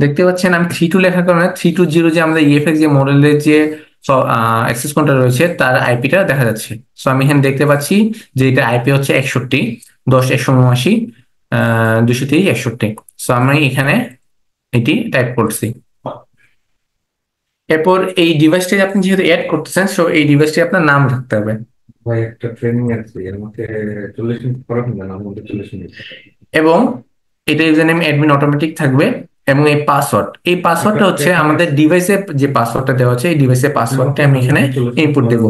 দেখতে পাচ্ছেন আমি 32 লেখার কারণে 320 যে আমাদের ইএফএক্স যে মডেলের যে অ্যাক্সেস কন্ট্রোল রয়েছে তার আইপিটা দেখা যাচ্ছে। সো আমি এখানে দেখতে পাচ্ছি যে এটা আইপি হচ্ছে 61.10.179.230.61। সো আমি এখানে এটি টাইপ করছি। এরপর এই ডিভাইসটি আপনি যেহেতু অ্যাড করতেছেন, সো এই ডিভাইসটি আপনার নাম রাখতে হবে। ভাই একটা ট্রেনিং আছে এর মধ্যে 40 মিনিট করা হবে না, আমাদের 40 মিনিট। এবং এটা ইউজার নেম অ্যাডমিন অটোমেটিক থাকবে। এবং এই পাসওয়ার্ডটা হচ্ছে আমাদের ডিভাইসে যে পাসওয়ার্ডটা দেওয়া আছে, এই ডিভাইসের পাসওয়ার্ডটা আমি এখানে ইনপুট দেবো।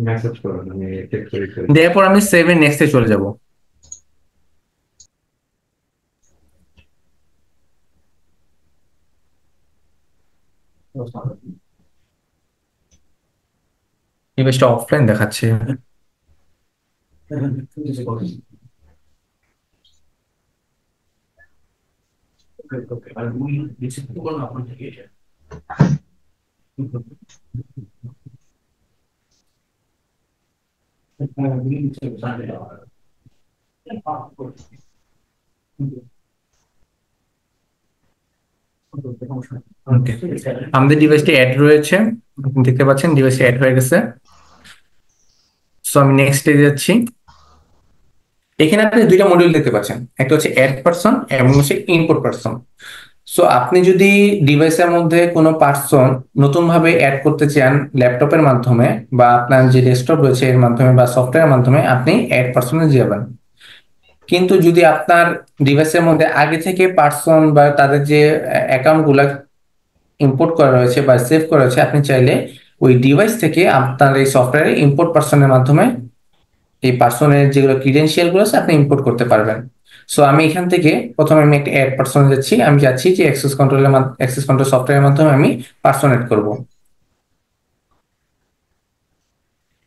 মেসেজ করুন, আমি চেক করে দেওয়ার পর আমি সেভ এন্ড নেক্সটে চলে যাব। ডিভাইসটা অফলাইন দেখাচ্ছে। Okay. আমাদের ডিভাইসটি অ্যাড রয়েছে, আপনি দেখতে পাচ্ছেন ডিভাইসটি অ্যাড হয়ে গেছে। সো আমি নেক্সট এ যাচ্ছি। এখানে আপনি দুইটা মডিউল দেখতে পাচ্ছেন, একটা হচ্ছে অ্যাড পারসন এবং হচ্ছে ইনপুট পারসন। সো আপনি যদি ডিভাইসের মধ্যে কোনো পার্সন নতুন ভাবে অ্যাড করতে চান ল্যাপটপের মাধ্যমে বা আপনার যে ডেস্কটপ রয়েছে এর মাধ্যমে বা সফটওয়্যারের মাধ্যমে, আপনি অ্যাড পারসনে যাবেন। কিন্তু যদি আপনার ডিভাইসের মধ্যে আগে থেকে পার্সন বা তাদের যে অ্যাকাউন্ট গুলা ইম্পোর্ট করা রয়েছে বা সেভ করা রয়েছে, আপনি চাইলে ওই ডিভাইস থেকে আপনার এই সফটওয়্যারে ইম্পোর্ট পার্সনের মাধ্যমে এই পার্সনের যেগুলো ক্রিডেন্সিয়াল গুলো আছে আপনি ইম্পোর্ট করতে পারবেন। সো আমি এখান থেকে প্রথমে আমি একটা অ্যাড পার্সন যাচ্ছি, আমি যাচ্ছি যে অ্যাক্সেস কন্ট্রোল সফটওয়্যারের মাধ্যমে আমি পার্সন এড করবো।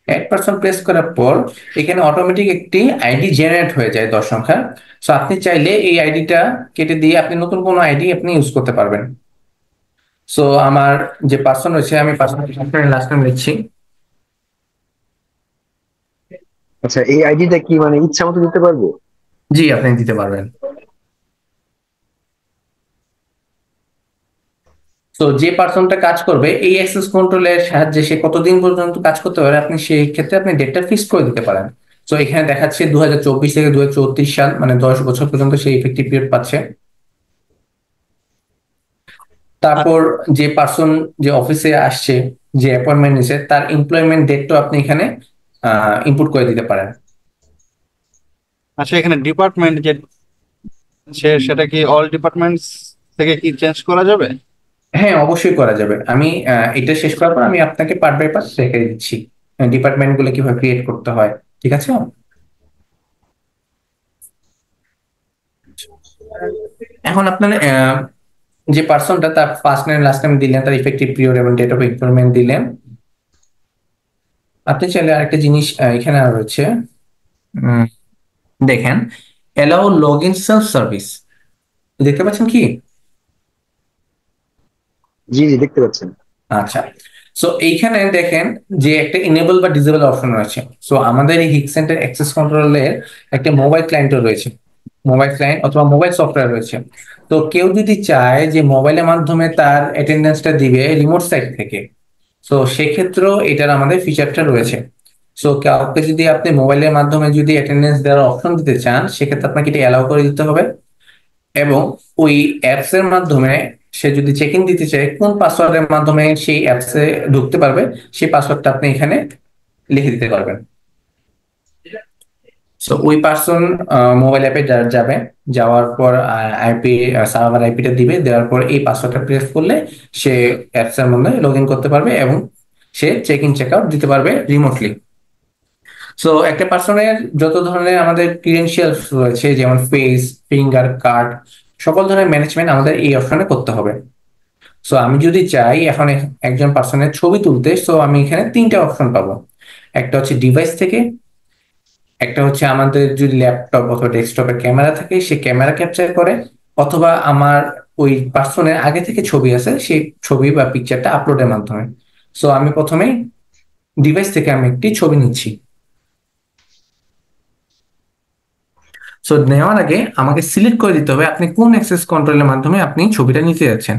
অ্যাড পার্সন প্রেস করার পর এখানে অটোমেটিক একটি আইডি জেনারেট হয়ে যায় 10 সংখ্যার। সো আপনি চাইলে এই আইডিটা কেটে দিয়ে আপনি নতুন কোনো আইডি আপনি ইউজ করতে পারবেন। সো আমার যে পার্সন রয়েছে, আমি পার্সন লাস্ট নাম লিখছি। আচ্ছা, এই আইডিটা কি মানে ইচ্ছা মতো দিতে পারবো? জি, আপনি দিতে পারবেন। তো যে পার্সনটা কাজ করবে এই অ্যাক্সেস কন্ট্রোলের সাহায্যে সে কতদিন পর্যন্ত কাজ করতে পারে, আপনি সেই ক্ষেত্রে আপনি ডেটটা ফিক্স করে দিতে পারেন। তো এখানে দেখাচ্ছে 2024 থেকে 2034 সাল, মানে 10 বছর পর্যন্ত সেই ইফেক্টিভ পিরিয়ড পাচ্ছে। তারপর যে পার্সন যে অফিসে আসছে, যে অ্যাপয়েন্টমেন্ট নিছে, তার এমপ্লয়মেন্ট ডেটটা আপনি এখানে ইনপুট করে দিতে পারেন। আচ্ছা, এখানে ডিপার্টমেন্ট যে সেটা কি অল ডিপার্টমেন্টস থেকে কি চেঞ্জ করা যাবে? হ্যাঁ, অবশ্যই করা যাবে। আমি এটা শেষ করার পর আমি আপনাকে পার্ট বাই পার্ট রেখে দিচ্ছি ডিপার্টমেন্ট গুলো কিভাবে ক্রিয়েট করতে হয়। ঠিক আছে? এখন আপনার যে পার্সনটা তার ফার্স্ট নেম লাস্ট নেম দিলেন, তার ইফেক্টিভ পিরিয়ড এবং ডেট অফ এমপ্লয়মেন্ট দিলেন। আপনি চাইলে আরেকটা জিনিস এখানে আর রয়েছে, উম, দেখেন, allow log in self service, দেখতে পাচ্ছেন কি? জি জি, দেখতে পাচ্ছেন। আচ্ছা, সো এইখানে দেখেন যে একটা ইনেবল বা ডিসেবল অপশন রয়েছে। সো আমাদের এই হিক সেন্টার অ্যাক্সেস কন্ট্রোলের একটা মোবাইল ক্লায়েন্টও রয়েছে, মোবাইল ক্লায়েন্ট অথবা মোবাইল সফটওয়্যার রয়েছে। তো কেউ যদি চায় যে মোবাইলের মাধ্যমে তার অ্যাটেন্ডেন্সটা দিবে রিমোট সাইট থেকে, সো সেক্ষেত্রেও এটার আমাদের ফিচারটা রয়েছে। সো কাউকে যদি আপনি মোবাইলের মাধ্যমে যদি অ্যাটেন্ডেন্স দেওয়ার অপশন দিতে চান, সেক্ষেত্রে আপনাকে এটা অ্যালাউ করে দিতে হবে। এবং ওই অ্যাপস এর মাধ্যমে সে যদি চেক ইন দিতে চায়, কোন পাসওয়ার্ডের মাধ্যমে সেই অ্যাপসে ঢুকতে পারবে, সেই পাসওয়ার্ডটা আপনি এখানে লিখে দিতে পারবেন। সো ওই পার্সন মোবাইল অ্যাপে যাবে, যাওয়ার পর আইপি সার্ভার আইপিটা দিবে, দেওয়ার পর এই পাসওয়ার্ডটা প্রেস করলে সে অ্যাপস এর মধ্যে লগ ইন করতে পারবে এবং সে চেক ইন চেক আউট দিতে পারবে রিমোটলি। সো একটা পার্সনের যত ধরনের আমাদের ক্রিডেনশিয়ালস রয়েছে, যেমন ফেস, ফিঙ্গার, কার্ড, সকল ধরনের ম্যানেজমেন্ট আমাদের এই অপশনে করতে হবে। সো আমি যদি চাই এখন একজন পার্সনের ছবি তুলতে, সো আমি এখানে তিনটা অপশন পাবো। একটা হচ্ছে ডিভাইস থেকে, একটা হচ্ছে আমাদের যদি ল্যাপটপ অথবা ডেস্কটপের ক্যামেরা থাকে সে ক্যামেরা ক্যাপচার করে, অথবা আমার ওই পার্সনের আগে থেকে ছবি আছে সেই ছবি বা পিকচারটা আপলোডের মাধ্যমে। সো আমি প্রথমেই ডিভাইস থেকে আমি একটি ছবি নিচ্ছি। সো নেওয়ার আগে আমাকে সিলেক্ট করে দিতে হবে আপনি কোন অ্যাক্সেস কন্ট্রোলের মাধ্যমে আপনি ছবিটা নিতে যাচ্ছেন।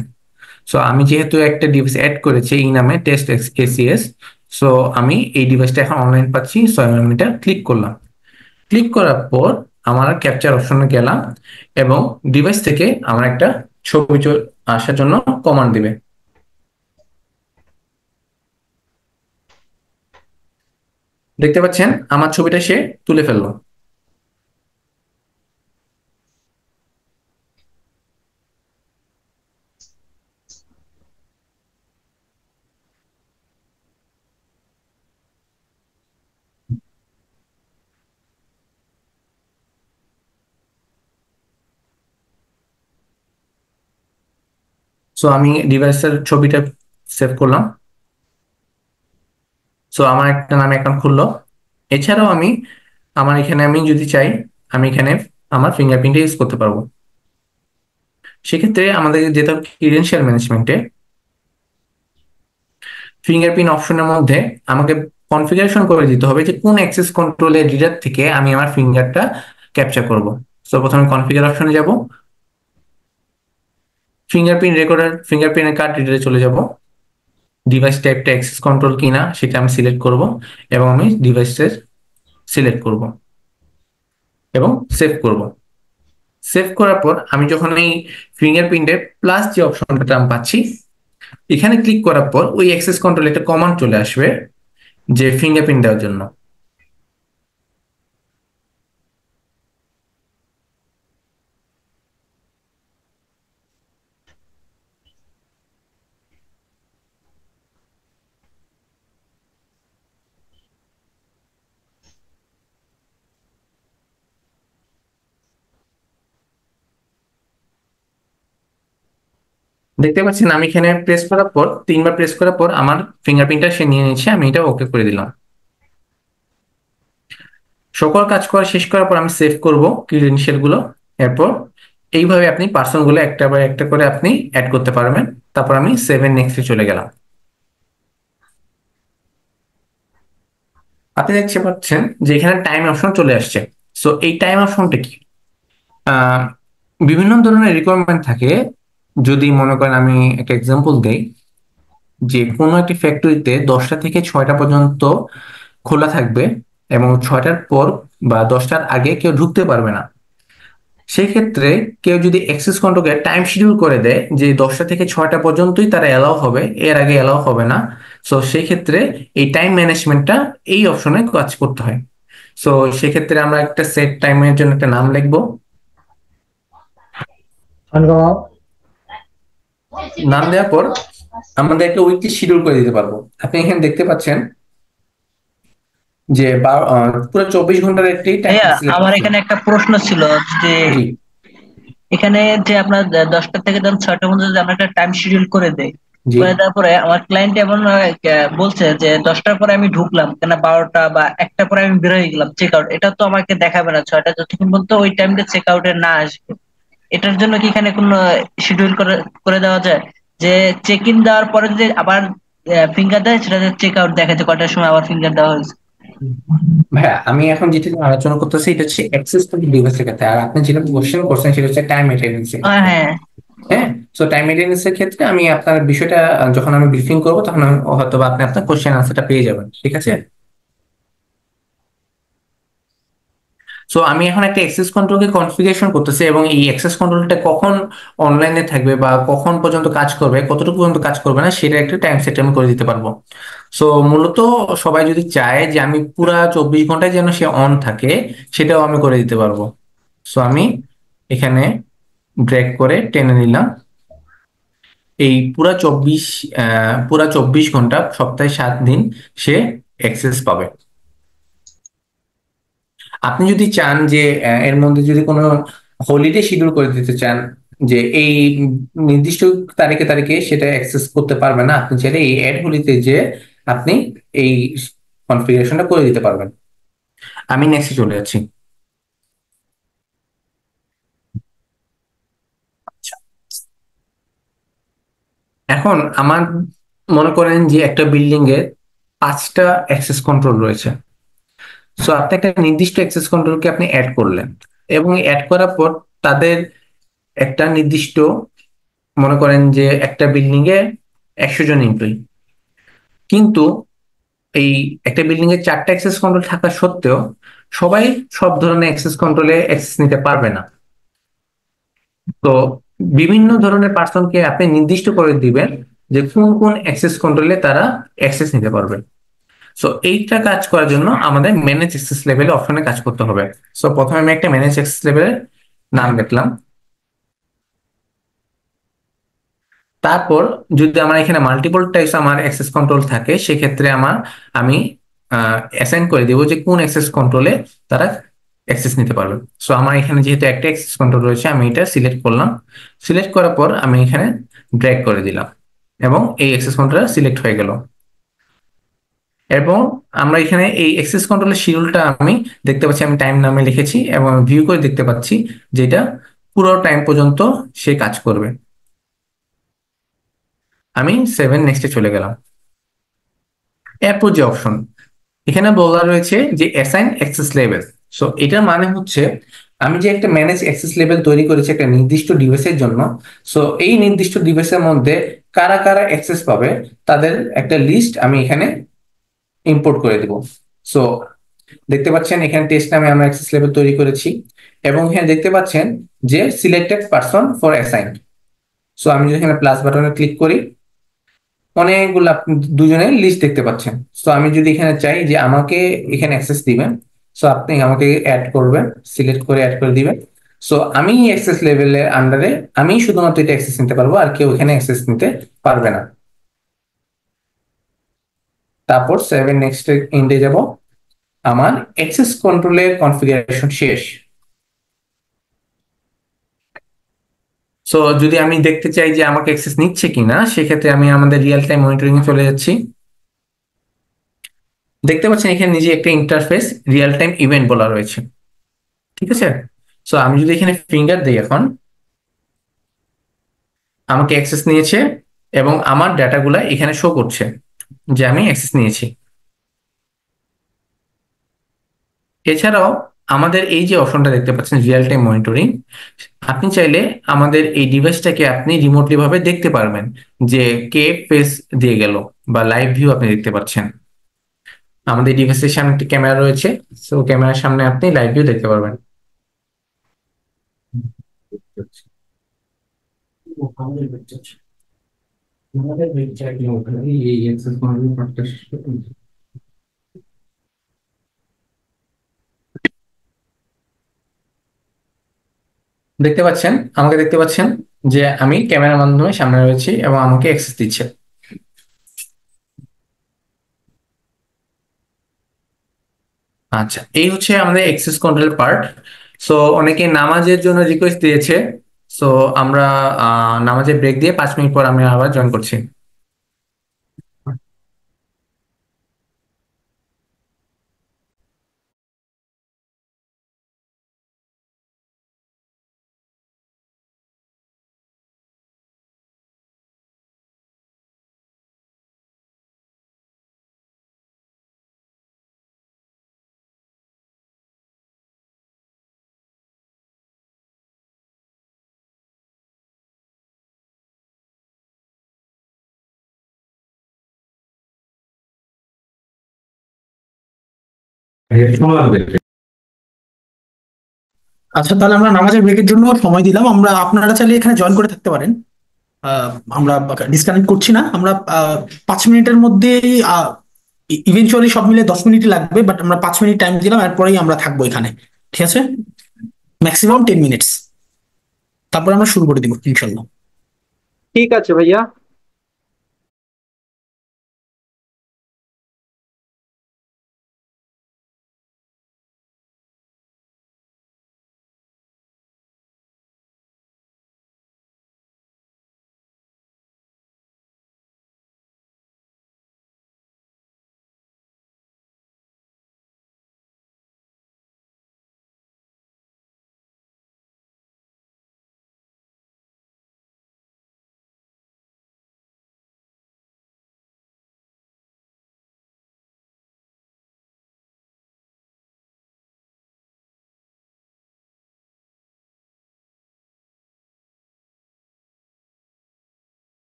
সো আমি যেহেতু একটা ডিভাইস অ্যাড করেছি এই নামে টেস্ট এসিএস, সো আমি এই ডিভাইসটা এখন অনলাইন পাচ্ছি, সো আমি এটা ক্লিক করলাম। ক্লিক করার পর আমার ক্যাপচার অপশনে গেলাম এবং ডিভাইস থেকে আমার একটা ছবি আসার জন্য কমান্ড দিবে। দেখতে পাচ্ছেন আমার ছবিটা সে তুলে ফেললো। সো আমি ডিভাইসের ছবিটা সেভ করলাম। সো আমার একটা নামে অ্যাকাউন্ট খুললো। এছাড়াও আমার এখানে আমি যদি চাই আমি এখানে আমার ফিঙ্গারপ্রিন্ট ইউজ করতে পারবো। সেক্ষেত্রে আমাদের যেটা ক্রিডেনশিয়াল ম্যানেজমেন্টে ফিঙ্গারপ্রিন্ট অপশনের মধ্যে আমাকে কনফিগারেশন করে দিতে হবে যে কোন অ্যাক্সেস কন্ট্রোলের রিডার থেকে আমি আমার ফিঙ্গারটা ক্যাপচার করব। তো প্রথমে কনফিগার অপশনে যাব, ফিঙ্গারপ্রিন্ট রেকর্ডার, ফিঙ্গারপ্রিন্টের কার্ড রিডারে চলে যাব, ডিভাইস টাইপটা অ্যাক্সেস কন্ট্রোল কিনা সেটা আমি সিলেক্ট করব এবং আমি ডিভাইসের সিলেক্ট করব এবং সেভ করব। সেভ করার পর আমি যখন এই ফিঙ্গারপ্রিন্টের প্লাস যে অপশনটা আমি পাচ্ছি, এখানে ক্লিক করার পর ওই অ্যাক্সেস কন্ট্রোল একটা কমান্ড চলে আসবে যে ফিঙ্গারপ্রিন্ট দেওয়ার জন্য। দেখতে পাচ্ছেন আমি এখানে প্রেস করার পর 3বার প্রেস করার পর আমার ফিঙ্গারপ্রিন্টটা সে নিয়ে নিচ্ছে, আমি এটা ওকে করে দিলাম। সকল কাজ করা শেষ করার পর আমি সেভ করব ক্রিডেনশিয়াল গুলো। এরপর এইভাবে আপনি পার্সন গুলো একটা বা একটা করে আপনি অ্যাড করতে পারবেন। তারপর আমি 7 নেক্সটে চলে গেলাম। আপনি দেখতে পাচ্ছেন যে এখানে টাইম অপশন চলে আসছে। সো এই টাইম অপশনটা কি? আহ, বিভিন্ন ধরনের রিকোয়ারমেন্ট থাকে। যদি মনে করেন, আমি একটা এক্সাম্পল দেই, যে কোনো একটি ফ্যাক্টরিতে 10টা থেকে 6টা পর্যন্ত খোলা থাকবে এবং 6টার পর বা 10টার আগে কেউ ঢুকতে পারবে না। সেই ক্ষেত্রে কেউ যদি অ্যাক্সেস কন্ট্রোলকে টাইম শিডিউল করে দেয় যে 10টা থেকে 6টা পর্যন্তই তারা এলাও হবে, এর আগে এলাও হবে না, সো সেই ক্ষেত্রে এই টাইম ম্যানেজমেন্টটা এই অপশনে কাজ করতে হয়। সো সেক্ষেত্রে আমরা একটা সেট টাইমের জন্য একটা নাম লিখবো। নাম দেওয়ার পর আমাদের একটা উইকলি শিডিউল করে দিতে পারবো। আপনি এখানে দেখতে পাচ্ছেন যে পুরো 24 ঘন্টার একটি টাইম। ভাইয়া আমার এখানে একটা প্রশ্ন ছিল যে এখানে যে আপনার 10টা থেকে ধরুন 6টা পর্যন্ত যদি আমরা একটা টাইম শিডিউল করে দেই, জি করে দেওয়ার পরে আমার ক্লায়েন্ট এমন বলছে যে 10টার পরে আমি ঢুকলাম কেন 12টা বা 1টা পরে আমি বের হয়ে গেলাম চেক আউট, এটা তো আমাকে দেখাবে না 6টা যতক্ষণ পর্যন্ত ওই টাইমটা চেক আউটে না আসবে। এটার জন্য কি এখানে কোনো শিডিউল করে করে দেওয়া যায় যে চেক ইন দেওয়ার পরে যদি আবার ফিঙ্গার দেয়, সেটা চেক আউট দেখাচ্ছে কয়টার সময় আবার ফিঙ্গার দেওয়া হয়েছে? ভাইয়া, আমি এখন যেটা নিয়ে আলোচনা করতেছি এটা হচ্ছে অ্যাক্সেস টু ডিভাইসের ক্ষেত্রে, আর আপনি যেটা কোশ্চেন করছেন সেটা হচ্ছে টাইম মেইনটেনেন্স। হ্যাঁ। হ্যাঁ, সো টাইম মেইনটেনেন্স এর ক্ষেত্রে আমি আপনার বিষয়টা যখন আমি ব্রিফিং করবো তখন হয়তো বা আপনি আপনার কোশ্চেন আনসারটা পেয়ে যাবেন, ঠিক আছে? সো আমি এখন একটা অ্যাক্সেস কন্ট্রোলকে কনফিগারেশন করতেছি এবং এই অ্যাক্সেস কন্ট্রোলটা কখন অনলাইনে থাকবে বা কখন পর্যন্ত কাজ করবে, কতটুকু পর্যন্ত কাজ করবে না, সেটা একটা টাইম সেট আমি করে দিতে পারবো। সো মূলত সবাই যদি চায় যে আমি পুরা 24 ঘন্টায় যেন সে অন থাকে, সেটাও আমি করে দিতে পারবো। সো আমি এখানে ড্র্যাগ করে টেনে নিলাম। এই পুরা 24 ঘন্টা সপ্তাহে 7 দিন সে অ্যাক্সেস পাবে। আপনি যদি চান যে এর মধ্যে যদি কোনো হলিডে শিডিউল করে দিতে চান, যে এই নির্দিষ্ট তারিখে তারিখে সেটা অ্যাক্সেস করতে পারবে না, আপনি চাইলে এই অ্যাড হলিতে যে আপনি এই কনফিগারেশনটা করে দিতে পারবেন। আমি নেক্সটে চলে যাচ্ছি। আচ্ছা, এখন আমার মনে করেন যে একটা বিল্ডিং এ 5টা অ্যাক্সেস কন্ট্রোল রয়েছে। সো আপনি একটা নির্দিষ্ট অ্যাক্সেস কন্ট্রোলকে আপনি অ্যাড করলেন এবং অ্যাড করার পর তাদের একটা নির্দিষ্ট, মনে করেন যে একটা বিল্ডিং এ 100 জন এমপ্লয়ি, কিন্তু এই একটা বিল্ডিং এ 4টা অ্যাক্সেস কন্ট্রোল থাকা সত্ত্বেও সবাই সব ধরনের অ্যাক্সেস কন্ট্রোলে অ্যাক্সেস নিতে পারবে না। তো বিভিন্ন ধরনের পার্সনকে আপনি নির্দিষ্ট করে দিবেন যে কোন কোন অ্যাক্সেস কন্ট্রোলে তারা অ্যাক্সেস নিতে পারবে। সো এইটা কাজ করার জন্য আমাদের ম্যানেজ অ্যাক্সেস লেভেলে অপশনে কাজ করতে হবে। সো প্রথমে আমি একটা ম্যানেজ অ্যাক্সেস লেভেলের নাম লিখলাম। তারপর যদি আমার এখানে মাল্টিপল টাইপস আমার অ্যাক্সেস কন্ট্রোল থাকে, সেক্ষেত্রে আমি অ্যাসাইন করে দিব যে কোন অ্যাক্সেস কন্ট্রোলে তারা অ্যাক্সেস নিতে পারবে। সো আমার এখানে যেহেতু একটা অ্যাক্সেস কন্ট্রোল রয়েছে, আমি এটা সিলেক্ট করলাম। সিলেক্ট করার পর আমি এখানে ড্র্যাগ করে দিলাম এবং এই অ্যাক্সেস কন্ট্রোল সিলেক্ট হয়ে গেল। এবং আমরা এখানে এই অ্যাক্সেস কন্ট্রোলের শিডিউলটা আমি দেখতে পাচ্ছি, আমি টাইম নামে লিখেছি এবং ভিউ করে দেখতে পাচ্ছি যেটা পুরো টাইম পর্যন্ত সে কাজ করবে। আমি 7 নেক্সটে চলে গেলাম। এরপর যে অপশন এখানে বলা রয়েছে যে অ্যাসাইন অ্যাক্সেস লেভেল। সো এটার মানে হচ্ছে আমি যে একটা ম্যানেজ অ্যাক্সেস লেভেল তৈরি করেছি একটা নির্দিষ্ট ডিভাইসের জন্য, সো এই নির্দিষ্ট ডিভাইসের মধ্যে কারা কারা অ্যাক্সেস পাবে তাদের একটা লিস্ট আমি এখানে ইম্পোর্ট করে দিব। সো দেখতে পাচ্ছেন এখানে টেস্ট নামে আমরা অ্যাক্সেস লেভেল তৈরি করেছি এবং এখানে দেখতে পাচ্ছেন যে selected person for assign. So আমি যদি এখানে প্লাস বাটনে ক্লিক করি, অনেকগুলো দুজনের লিস্ট দেখতে পাচ্ছেন। সো আমি যদি এখানে চাই যে আমাকে এখানে অ্যাক্সেস দিবেন, সো আপনি আমাকে অ্যাড করবেন, সিলেক্ট করে অ্যাড করে দিবেন। সো আমি অ্যাক্সেস লেভেলের আন্ডারে আমি শুধুমাত্র এটা অ্যাক্সেস নিতে পারবো, আর কেউ এখানে অ্যাক্সেস নিতে পারবে না। তারপর 7 নেক্সট এন্ডে যাব। আমার অ্যাক্সেস কন্ট্রোলের কনফিগারেশন শেষ। সো যদি আমি দেখতে চাই যে আমাকে অ্যাক্সেস নিচ্ছে কিনা, সেক্ষেত্রে আমি আমাদের রিয়েল টাইম মনিটরিং এ চলে যাচ্ছি। দেখতে পাচ্ছেন এখানে নিজে একটা ইন্টারফেস রিয়েল টাইম ইভেন্ট বলা রয়েছে, ঠিক আছে। সো আমি যদি এখানে ফিঙ্গার দিই, এখন আমাকে অ্যাক্সেস নিয়েছে এবং আমার ডাটাগুলা এখানে শো করছে যে আমি অ্যাক্সেস নিয়েছি। এছাড়াও আমাদের এই যে অপশনটা দেখতে পাচ্ছেন রিয়েল টাইম মনিটরিং, আপনি চাইলে আমাদের এই ডিভাইসটাকে আপনি রিমোটলি ভাবে দেখতে পারবেন যে কে ফেস দিয়ে গেল, বা লাইভ ভিউ আপনি দেখতে পাচ্ছেন। আমাদের ডিভাইসের সামনে একটি ক্যামেরা রয়েছে, সো ক্যামেরার সামনে আপনি লাইভ ভিউ দেখতে পারবেন। এই অ্যাক্সেস কন্ট্রোল পার্টটা শেষ করুন। দেখতে পাচ্ছেন, আমাকে দেখতে পাচ্ছেন যে আমি ক্যামেরার মাধ্যমে সামনে রয়েছি এবং আমাকে অ্যাক্সেস দিচ্ছে। আচ্ছা, এই হচ্ছে আমাদের অ্যাক্সেস কন্ট্রোল পার্ট। সো অনেকে নামাজের জন্য রিকোয়েস্ট দিয়েছে, সো আমরা নামাজের ব্রেক দিয়ে 5 মিনিট পর আমি আবার জয়েন করছি। হেডফোন লাগবে। আচ্ছা, তাহলে আমরা নামাজের ব্রেকের জন্য সময় দিলাম। আপনারা চাইলে এখানে জয়েন করে থাকতে পারেন। আমরা ডিসকানেক্ট করছি না। আমরা 5 মিনিটের মধ্যেই, ইভেনচুয়ালি সব মিলে 10 মিনিট লাগবে, বাট আমরা 5 মিনিট টাইম দিলাম, এরপরেই আমরা থাকবো এখানে। ঠিক আছে, ম্যাক্সিমাম 10 মিনিটস, তারপরে আমরা শুরু করে দিব ইনশাল্লাহ। ঠিক আছে ভাইয়া।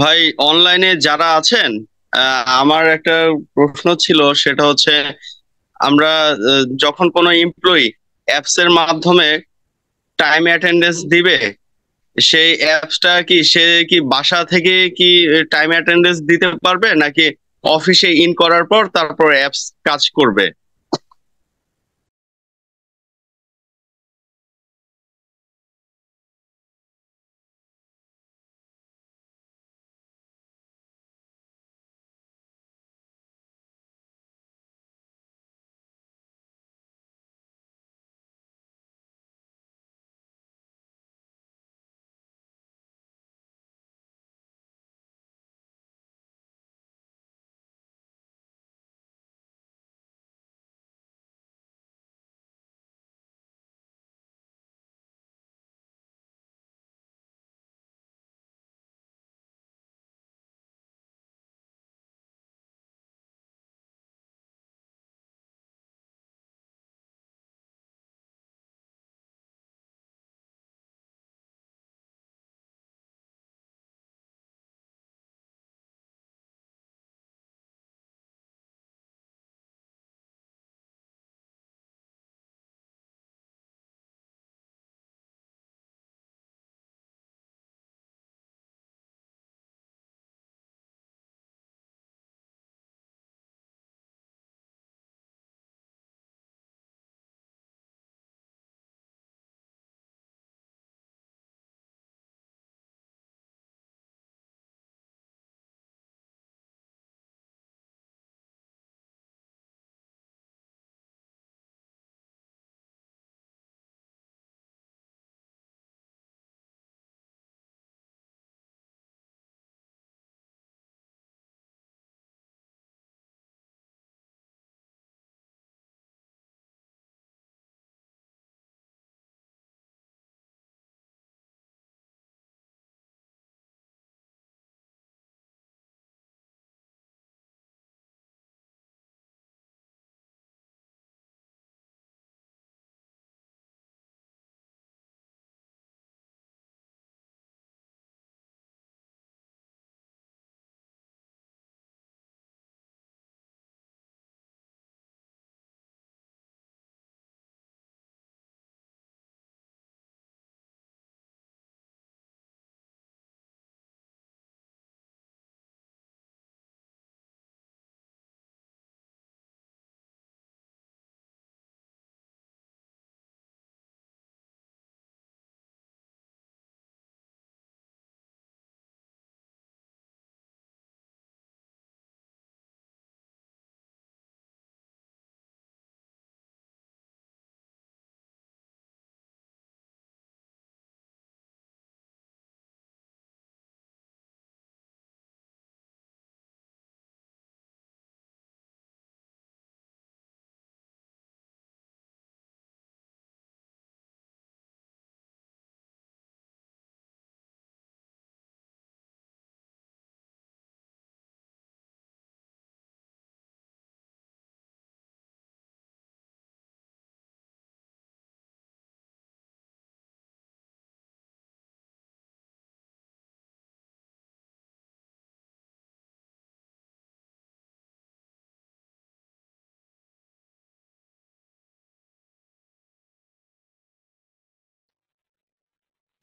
ভাই, অনলাইনে যারা আছেন, আমার একটা প্রশ্ন ছিল, সেটা হচ্ছে আমরা যখন কোনো এমপ্লয়ি অ্যাপস এর মাধ্যমে টাইম অ্যাটেন্ডেন্স দিবে, সেই অ্যাপসটা কি সে কি বাসা থেকে কি টাইম অ্যাটেন্ডেন্স দিতে পারবে, নাকি অফিসে ইন করার পর তারপর অ্যাপস কাজ করবে?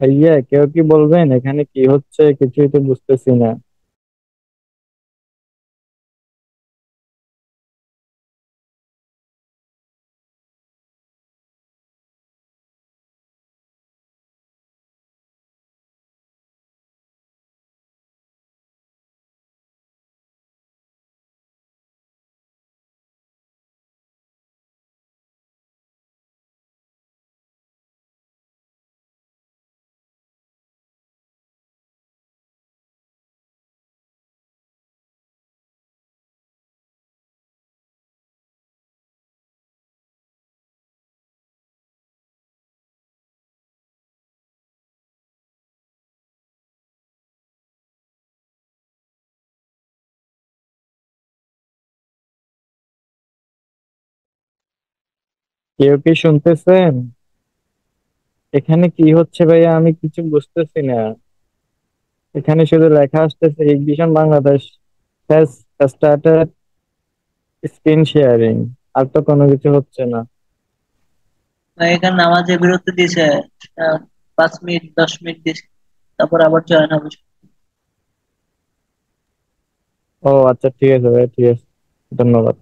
ভাইয়া কেউ কি বলবেন এখানে কি হচ্ছে? কিছুই তো বুঝতেছি না। কেউ কি শুনতেছেন? এখানে কি হচ্ছে ভাইয়া, আমি কিছু বুঝতেছি না। এখানে শুধু লেখা আসতেছে ignition Bangladesh has started screen sharing, আর তো কোনো কিছু হচ্ছে না। এখানে নামাজের বিরতি দিয়েছে 5 মিনিট 10 মিনিট দিয়েছে, তারপর আবার জয়েন হবে। ও আচ্ছা, ঠিক আছে ভাই, ঠিক আছে, ধন্যবাদ।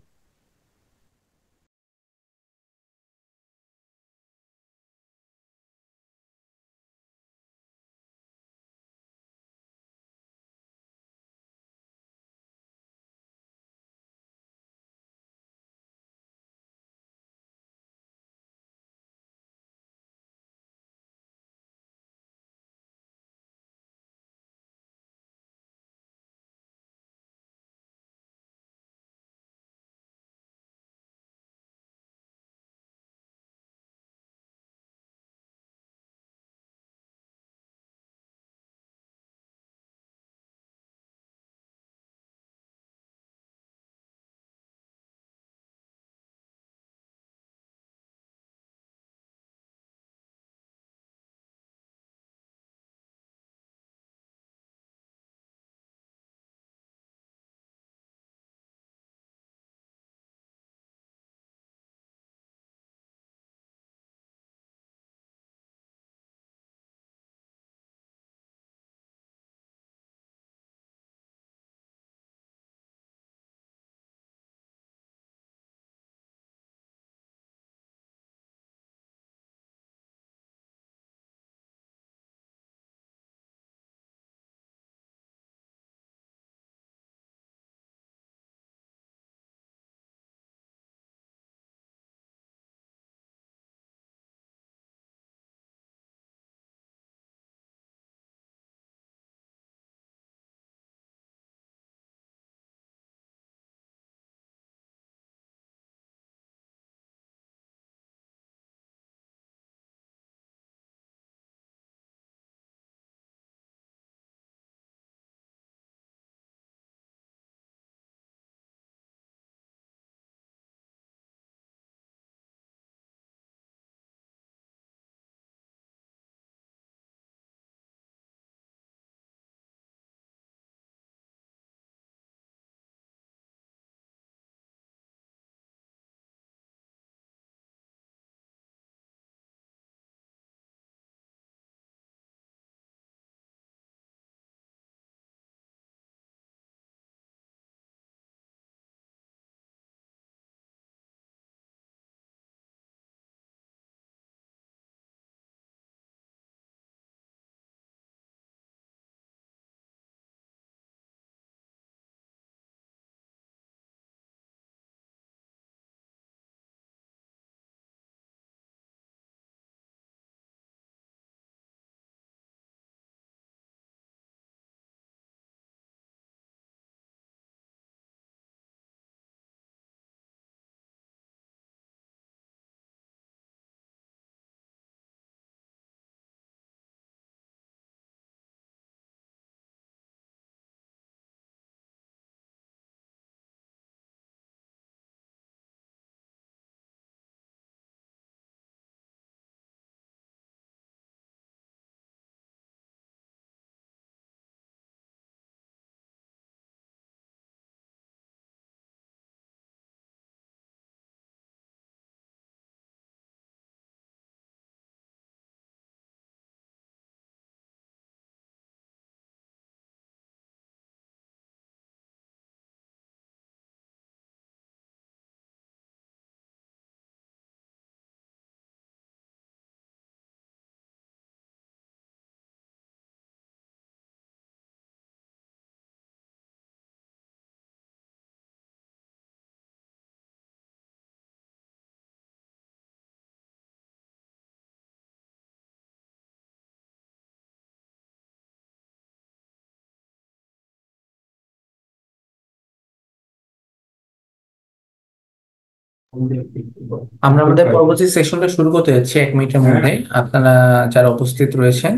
আমরা আমাদের পরবর্তী সেশনটা শুরু করতে যাচ্ছি 1 মিনিটের মধ্যে। আপনারা যারা উপস্থিত রয়েছেন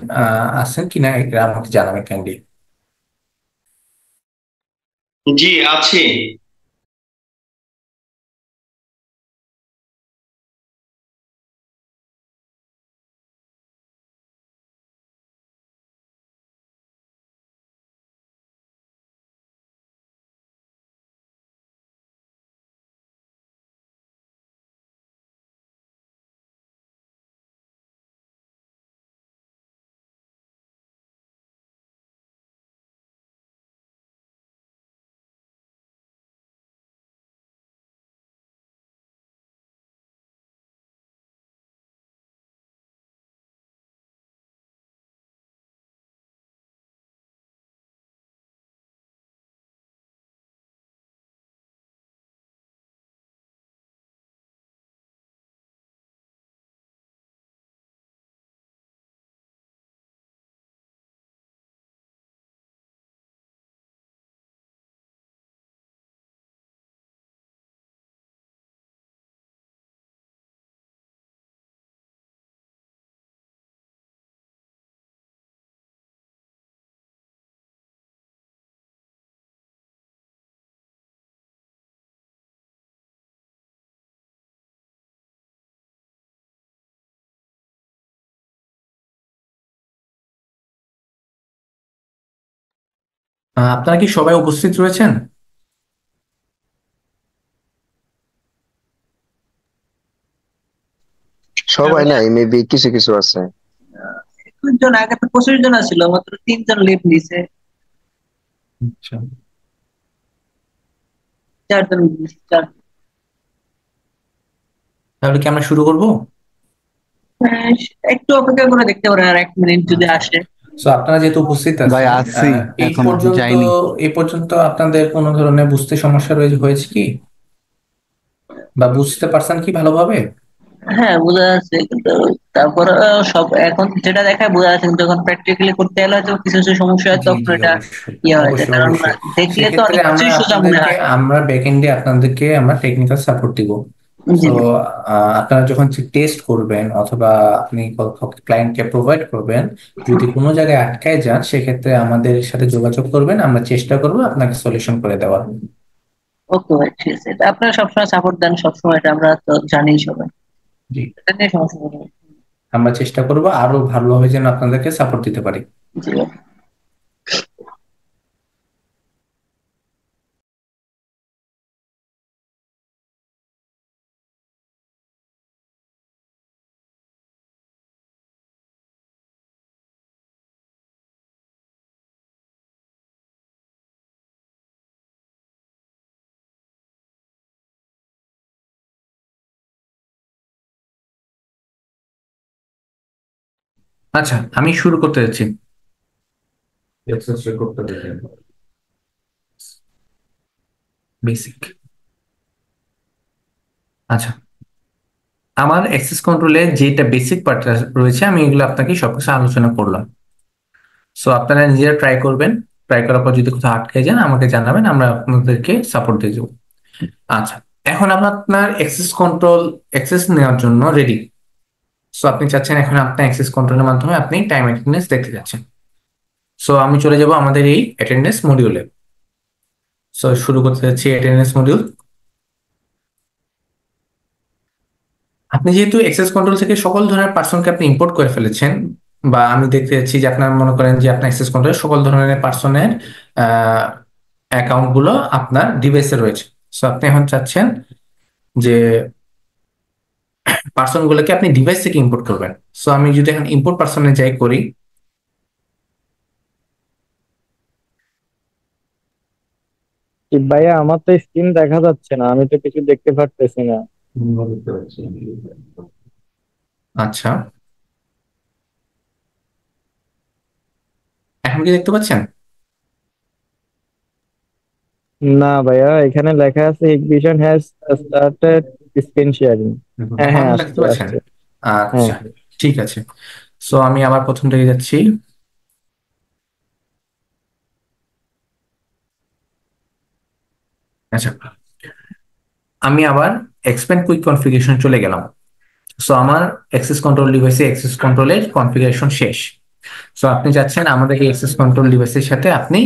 আছেন কিনা এটা আমাকে জানাবেন কাইন্ডলি। জি আছি। আপনারা কি সবাই উপস্থিত রয়েছেন? সবাই নাই, মেবি কিছু কিছু আছে। 21 জন, আগে তো 25 জন ছিল, মাত্র 3 জন লিভ নিছে, আচ্ছা, 4 জন leave নিছে, 4 জন। তাহলে কি আমরা শুরু করব? হ্যাঁ, একটু অপেক্ষা করে দেখতে পারেন আর 1 মিনিট যদি আসে। সো আপনারা যেহেতু উপস্থিত ভাই আছেন, আসছি, এই এখনো পর্যন্ত যাইনি। আপনাদের কোনো ধরনের বুঝতে সমস্যা হয়েছে কি, বা বুঝতে পারছেন কি ভালোভাবে? হ্যাঁ, বোঝা যাচ্ছে, কিন্তু তারপর সব এখন যেটা দেখায় বোঝা যাচ্ছে, কিন্তু যখন প্র্যাকটিক্যালি করতে গেলে হয়তো কিছু কিছু সমস্যা হয়, জি তখন জি, এটা অবশ্যই ইয়ে হয়ে যায়, অবশ্যই কারণ অবশ্যই। দেখলে তো সেক্ষেত্রে অনেক কিছুই সোজা মনে হয়। আমরা ব্যাকএন্ডে আপনাদেরকে আমরা টেকনিক্যাল সাপোর্ট দিব। জি তো আপনারা যখন টেস্ট করবেন অথবা আপনি ক্লায়েন্টকে প্রোভাইড করবেন, যদি কোনো জায়গায় আটকায় যান সেক্ষেত্রে আমাদের সাথে যোগাযোগ করবেন, আমরা চেষ্টা করবো আপনাকে সলিউশন করে দেওয়ার। ওকে ভাই, ঠিক আছে, এটা আপনারা সবসময় সাপোর্ট দেন, সবসময়, এটা আমরা তো জানি সবাই, জি, এটা নিয়ে সমস্যা নেই। আমরা চেষ্টা করবো আরো ভালোভাবে যেন আপনাদেরকে সাপোর্ট দিতে পারি। জি ভাই। আচ্ছা, আমি শুরু করতে যাচ্ছি। এক্সেস রেকর্ডটা দেখেন। বেসিক। আচ্ছা, আমার অ্যাক্সেস কন্ট্রোলে যেটা বেসিক পার্ট রয়েছে আমি এগুলো আপনাকে সবকিছু আলোচনা করলাম। সো আপনারা নিজেরা ট্রাই করবেন, ট্রাই করার পর যদি কোথাও আটকে যান আমাকে জানাবেন, আমরা আপনাদেরকে সাপোর্ট দিয়ে দেবো। আচ্ছা, এখন আপনার অ্যাক্সেস নেওয়ার জন্য রেডি। সো আপনি চাচ্ছেন এখন আপনার অ্যাক্সেস কন্ট্রোলের মাধ্যমে আপনি টাইম অ্যাটেন্ডেন্স দেখতে যাচ্ছেন। সো আমি চলে যাব আমাদের এই অ্যাটেন্ডেন্স মডিউলে। সো শুরু করতে যাচ্ছি অ্যাটেন্ডেন্স মডিউল। আপনি যেহেতু অ্যাক্সেস কন্ট্রোল থেকে সকল ধরনের পার্সনকে আপনি ইম্পোর্ট করে ফেলেছেন, বা আমি দেখতে যাচ্ছি যে আপনার মনে করেন যে আপনার অ্যাক্সেস কন্ট্রোলে সকল ধরনের পার্সনের অ্যাকাউন্ট গুলো আপনার ডিভাইসে রয়েছে। সো আপনি এখন চাচ্ছেন যে পার্সন গুলোকে আপনি ডিভাইস থেকে ইম্পোর্ট করবেন। সো আমি যদি এখন ইম্পোর্ট পার্সনে যাই করি, ভাইয়া আমার তো স্ক্রিন দেখা যাচ্ছে না, আমি তো কিছু দেখতে পারতেছি না। আচ্ছা এখন কি দেখতে পাচ্ছেন? না ভাইয়া, এখানে লেখা আছে exhibition has started screen sharing. হ্যাঁ এখন হ্যাঁ, দেখতে আসছে পাচ্ছেন? আসছে। হ্যাঁ আচ্ছা, ঠিক আছে। সো আমি আবার প্রথম থেকে যাচ্ছি। আচ্ছা, আমি আবার এক্সপ্যান্ড কুইক কনফিগারেশন চলে গেলাম। সো আমার অ্যাক্সেস কন্ট্রোল ডিভাইসে অ্যাক্সেস কন্ট্রোলের কনফিগারেশন শেষ। সো আপনি চাচ্ছেন আমাদের এই অ্যাক্সেস কন্ট্রোল ডিভাইসের সাথে আপনি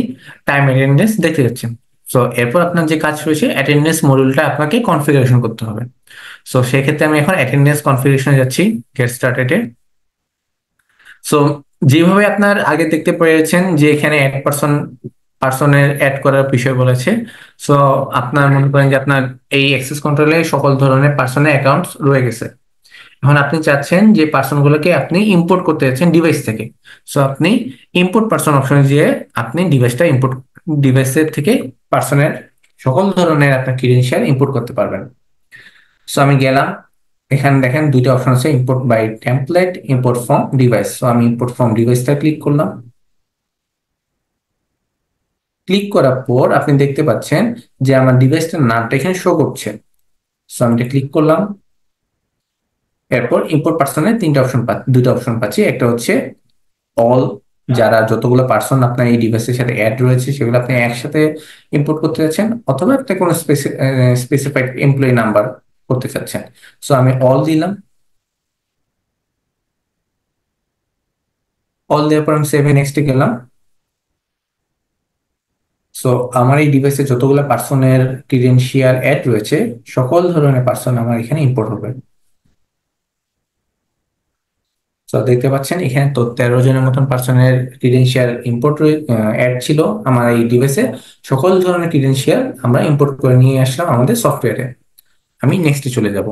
টাইম অ্যাটেন্ডেন্স দেখতে যাচ্ছেন। সো এরপর আপনার যে কাজ রয়েছে অ্যাটেন্ডেন্স মডিউলটা আপনাকে কনফিগারেশন করতে হবে। সো সেক্ষেত্রে আমি এখন অ্যাটেন্ডেন্স কনফিগারেশনে যাচ্ছি, গেট স্টার্টেড এ। সো যেভাবে আপনার আগে দেখতে পেয়েছেন যে এখানে অ্যাড পার্সনের অ্যাড করার বিষয় বলেছে। সো আপনার মনে করেন যে আপনার এই অ্যাক্সেস কন্ট্রোলে সকল ধরনের পার্সনের অ্যাকাউন্ট রয়ে গেছে। এখন আপনি চাচ্ছেন যে পার্সনগুলোকে আপনি ইম্পোর্ট করতে যাচ্ছেন ডিভাইস থেকে। সো আপনি ইম্পোর্ট পার্সন অপশনে গিয়ে আপনি ডিভাইসের থেকে পার্সনের সকল ধরনের আপনার ক্রিডেনশিয়াল ইম্পোর্ট করতে পারবেন। সো আমি গেলাম, এখানে দেখেন দুইটা অপশন আছে, import by template, import from device. So আমি ইম্পোর্ট ফ্রম ডিভাইসটা ক্লিক করলাম। ক্লিক করার পর আপনি দেখতে পাচ্ছেন যে আমার ডিভাইসটার নামটা এখানে শো করছে। সো আমি এটা ক্লিক করলাম। এরপর ইম্পোর্ট পার্সনের দুইটা অপশন পাচ্ছি। একটা হচ্ছে অল, যারা যতগুলো পার্সন আপনার এই ডিভাইসের সাথে অ্যাড রয়েছে সেগুলো আপনি একসাথে ইম্পোর্ট করতে চাচ্ছেন, অথবা আপনি কোনো স্পেসিফাইড এমপ্লয়ি নাম্বার করতে চাচ্ছেন। সো আমি অল দিলাম। অল দেওয়ার পর আমি সেভ নেক্সটে গেলাম। সো আমার এই ডিভাইসে যতগুলো পার্সনের ক্রিডেনশিয়াল অ্যাড রয়েছে সকল ধরনের পার্সন আমার এখানে ইম্পোর্ট হবে। তো দেখতে পাচ্ছেন এখানে তো 13 জনের মতন পার্সনের ক্রিডেনশিয়াল ইম্পোর্ট অ্যাড ছিল আমার এই ডিভাইসে। সকল ধরনের ক্রিডেনশিয়াল আমরা ইম্পোর্ট করে নিয়ে আসলাম আমাদের সফটওয়্যারে। আমি নেক্সটে চলে যাব।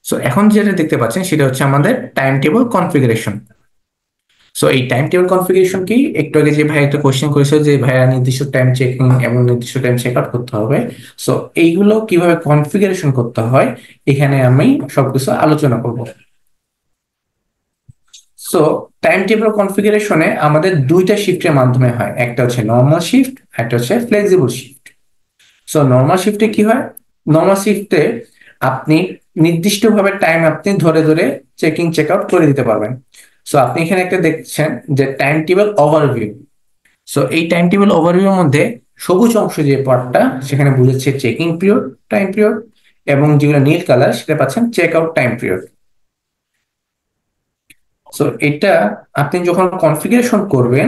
সো এখন যেটা দেখতে পাচ্ছেন সেটা হচ্ছে আমাদের টাইম টেবিল কনফিগারেশন। সো এই টাইম টেবিল কনফিগারেশন কি, একটু আগে যে ভাই একটা কোশ্চেন করেছিল যে ভাইয়া নির্দিষ্ট টাইম চেকিং এবং নির্দিষ্ট টাইম চেক আউট করতে হবে। সো এইগুলো কিভাবে কনফিগারেশন করতে হয় এখানে আমি সবকিছু আলোচনা করব। সো টাইম টেবিল কনফিগারেশনে আমাদের দুইটা শিফটের মাধ্যমে হয়, একটা হচ্ছে নর্মাল শিফট, একটা হচ্ছে ফ্লেক্সিবল শিফট। সো নর্মাল শিফটে কি হয়, নর্মাল শিফটে আপনি নির্দিষ্টভাবে টাইম আপনি ধরে ধরে চেকিং চেক আউট করে দিতে পারবেন। সো আপনি এখানে একটা দেখছেন যে টাইম টেবিল ওভারভিউ। সো এই টাইম টেবিল ওভারভিউর মধ্যে সবুজ অংশ যে পার্টটা সেখানে বুঝেছে চেকিং পিরিয়ড, টাইম পিরিয়ড, এবং যেগুলো নীল কালার সেটা পাচ্ছেন check out time period. So এটা আপনি যখন কনফিগারেশন করবেন,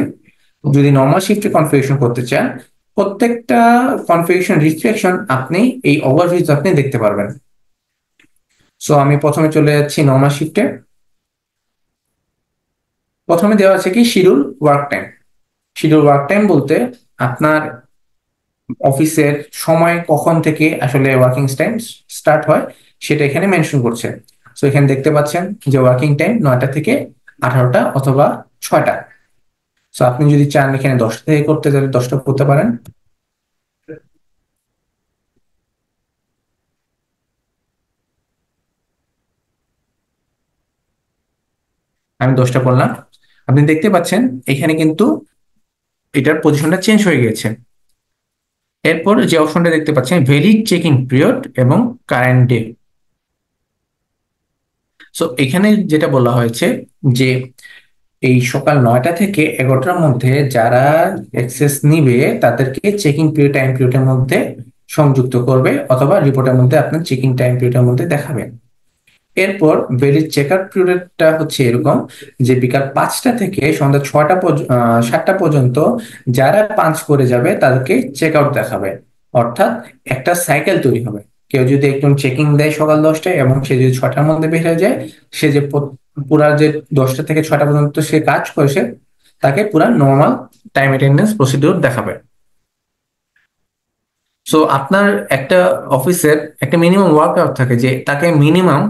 যদি নর্মাল শিফটে কনফিগারেশন করতে চান, প্রত্যেকটা কনফিগারেশন রিস্ট্রিকশন আপনি এই ওভারভিউ আপনি দেখতে পারবেন। সো আমি প্রথমে চলে যাচ্ছি নর্মাল শিফটে। প্রথমে দেওয়া আছে কি schedule work time. Schedule work time বলতে আপনার অফিসের সময় কখন থেকে আসলে ওয়ার্কিং টাইম স্টার্ট হয় সেটা এখানে মেনশন করছে। সো এখানে দেখতে পাচ্ছেন যে ওয়ার্কিং টাইম 9টা থেকে 18টা অথবা 6টা। সো আপনি যদি চান এখানে 10টা থেকে করতে চাইলে 10টা করতে পারেন। আমি 10টা করলাম। আপনি দেখতে পাচ্ছেন এখানে কিন্তু এটার পজিশনটা চেঞ্জ হয়ে গেছে। এরপর যে অপশনটা দেখতে পাচ্ছেন ভ্যালিড চেকিং পিরিয়ড এবং কারেন্ট ডে। সো এখানে যেটা বলা হয়েছে যে এই সকাল 9টা থেকে 11টার মধ্যে যারা অ্যাক্সেস নিবে তাদেরকে চেকিং পিরিয়ড টাইম পিরিয়ডের মধ্যে সংযুক্ত করবে, অথবা রিপোর্টের মধ্যে আপনার চেকিং টাইম পিরিয়ডের মধ্যে দেখাবেন। এরপর ভ্যালিড চেক আউট পিরিয়ডটা হচ্ছে এরকম যে বিকাল 5টা থেকে সন্ধ্যা 7টা পর্যন্ত যারা পাঞ্চ করে যাবে তাদেরকে চেক আউট দেখাবে। অর্থাৎ একটা সাইকেল তৈরি হবে। কেউ যদি একদম চেকিং দেয় সকাল 10টায় এবং সে যদি 6টার মধ্যে বের হয়ে যায়, সে যে পুরা যে 10টা থেকে 6টা পর্যন্ত সে কাজ করেছে তাকে পুরা নর্মাল টাইম অ্যাটেন্ডেন্স প্রসিডিউর দেখাবে। সো আপনার একটা অফিসের একটা মিনিমাম ওয়ার্ক আওয়ার থাকে যে তাকে মিনিমাম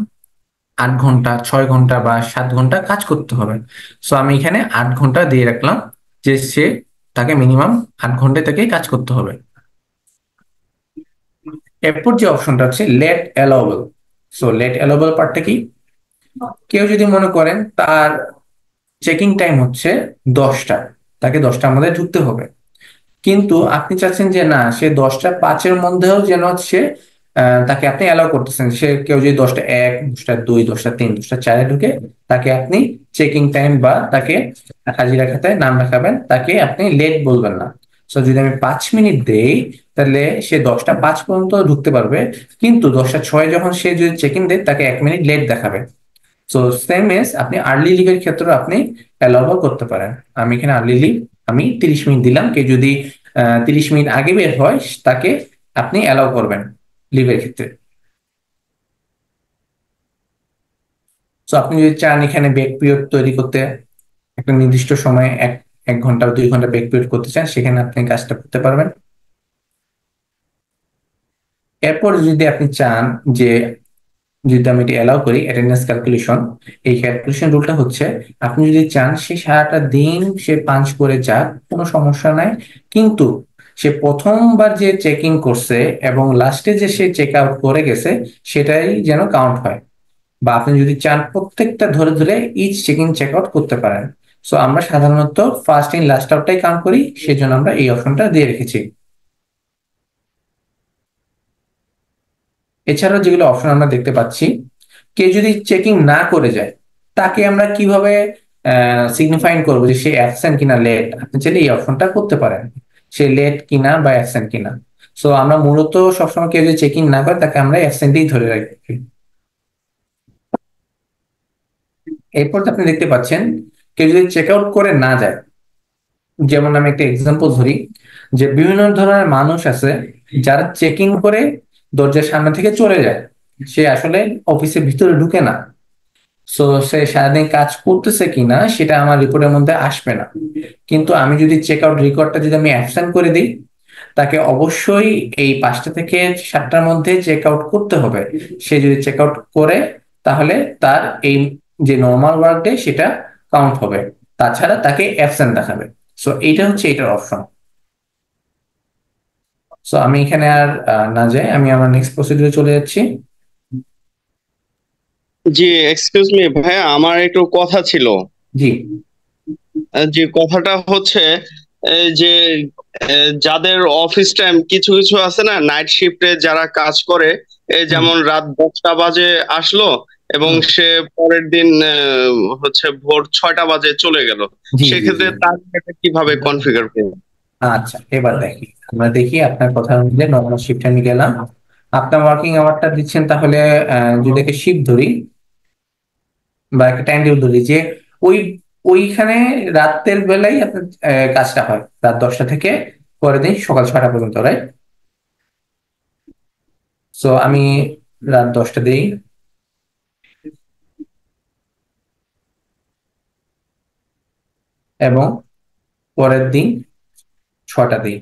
8 ঘন্টা, 6 ঘন্টা বা 7 ঘন্টা কাজ করতে হবে। সো আমি এখানে 8 ঘন্টা দিয়ে রাখলাম যে তাকে মিনিমাম 8 ঘন্টা থেকে কাজ করতে হবে। এরপর যে অপশনটা হচ্ছে late allowable. So late allowable পার্টটা কি, কেউ যদি মনে করেন তার চেকিং টাইম হচ্ছে 10টা, তাকে 10টার মধ্যে ঢুকতে হবে, কিন্তু আপনি চাচ্ছেন যে না সে 10টা 5-এর মধ্যেও যেন হচ্ছে তাকে আপনি অ্যালাউ করতেছেন। সে কেউ যদি 10টা 1, 10টা 2, 10টা 3, 10টা 4-এ ঢুকে তাকে আপনি চেকিং টাইম বা তাকে হাজিরা খাতায় নাম রাখাবেন, তাকে আপনি লেট বলবেন না। সো যদি আমি 5 মিনিট দেই তাহলে সে 10টা 5 পর্যন্ত ঢুকতে পারবে, কিন্তু 10টা 6 যখন সে যদি চেক ইন দেয় তাকে 1 মিনিট লেট দেখাবে। সো সেম এস আপনি আর্লি লিভের ক্ষেত্রে আপনি অ্যালাউ করতে পারেন। আমি এখানে আর্লি লিভ আমি 30 মিনিট দিলাম, কেউ যদি 30 মিনিট আগে বের হয় তাকে আপনি অ্যালাউ করবেন লিভের ক্ষেত্রে। তো আপনি যদি চান এখানে ব্রেক পিরিয়ড তৈরি করতে, একটা নির্দিষ্ট সময়ে 1 ঘন্টা 2 ঘন্টা ব্রেক পিরিয়ড করতে চান, সেখানে আপনি কাজটা করতে পারবেন। এরপর যদি আপনি চান যে যদি আমি এটা অ্যালাউ করি অ্যাটেন্ডেন্স ক্যালকুলেশন, এই ক্যালকুলেশন রুলটা হচ্ছে আপনি যদি চান সে সারাটা দিন সে পাঞ্চ করে যাক, কোনো সমস্যা নাই, কিন্তু সে প্রথমবার যে চেক ইন করছে এবং লাস্টে যে সে চেক আউট করে গেছে সেটাই যেন কাউন্ট হয়। বা আপনি যদি চান প্রত্যেকটা ধরে ধরে each check in check out করতে পারেন। সো আমরা সাধারণত ফার্স্ট ইন লাস্ট আউটটাই কাউন্ট করি, সেজন্য আমরা এই অপশনটা দিয়ে রেখেছি। এছাড়াও যেগুলো অপশন আমরা দেখতে পাচ্ছি, কেউ যদি চেকিং না করে যায় তাকে আমরা কিভাবে সিগনিফাইন করবো যে সে অ্যাবসেন্ট কিনা লেট, আপনি চাইলে এই অপশনটা করতে পারেন, সে লেট কিনা বা অ্যাবসেন্ট কিনা। সো আমরা মূলত সবসময় কেউ যদি চেকিং না করে তাকে আমরা অ্যাবসেন্টই ধরে রাখি। এরপর আপনি দেখতে পাচ্ছেন কেউ যদি চেক আউট করে না যায়, যেমন আমি একটা এক্সাম্পল ধরি যে বিভিন্ন ধরনের মানুষ আছে যারা চেকিং করে দরজার সামনে থেকে চলে যায়, সে আসলে অফিসের ভিতরে ঢুকে না। সো সে সারাদিন কাজ করতেছে কিনা সেটা আমার রিপোর্টের মধ্যে আসবে না, কিন্তু আমি যদি চেক আউট রেকর্ডটা যদি আমি অ্যাবসেন্ট করে দিই তাকে অবশ্যই এই 5টা থেকে 7টার মধ্যে চেক আউট করতে হবে। সে যদি চেক আউট করে তাহলে তার এই যে নর্মাল ওয়ার্ক ডে সেটা কাউন্ট হবে, তাছাড়া তাকে অ্যাবসেন্ট দেখাবে। সো এইটা হচ্ছে এটার অপশন। সো আমি এখানে আর না যাই, আমি আমার নেক্সট প্রসিডিউরে চলে যাচ্ছি। জি, এক্সকিউজ মি ভাইয়া, আমার একটু কথা ছিল। জি যে কথাটা হচ্ছে এই যে যাদের অফিস টাইম কিছু কিছু আছে না, নাইট শিফটে যারা কাজ করে, এই যেমন রাত 10টা বাজে আসলো এবং সে পরের দিন হচ্ছে ভোর 6টা বাজে চলে গেল, সেক্ষেত্রে তার কিভাবে কনফিগার করব? আচ্ছা, এবার আমরা দেখি আপনার কথা অনুযায়ী নর্মাল শিফট আমি গেলাম, আপনার ওয়ার্কিং আওয়ারটা দিচ্ছেন, তাহলে যদি একটা শিফট ধরি বা একটা টাইম টেবিল ধরি যে ওইখানে রাতের বেলায় আপনার কাজটা হয় রাত 10টা থেকে পরের দিন সকাল 6টা পর্যন্ত, রাইট? সো আমি রাত 10টা দিই, এবং পরের দিন 6টা দিই।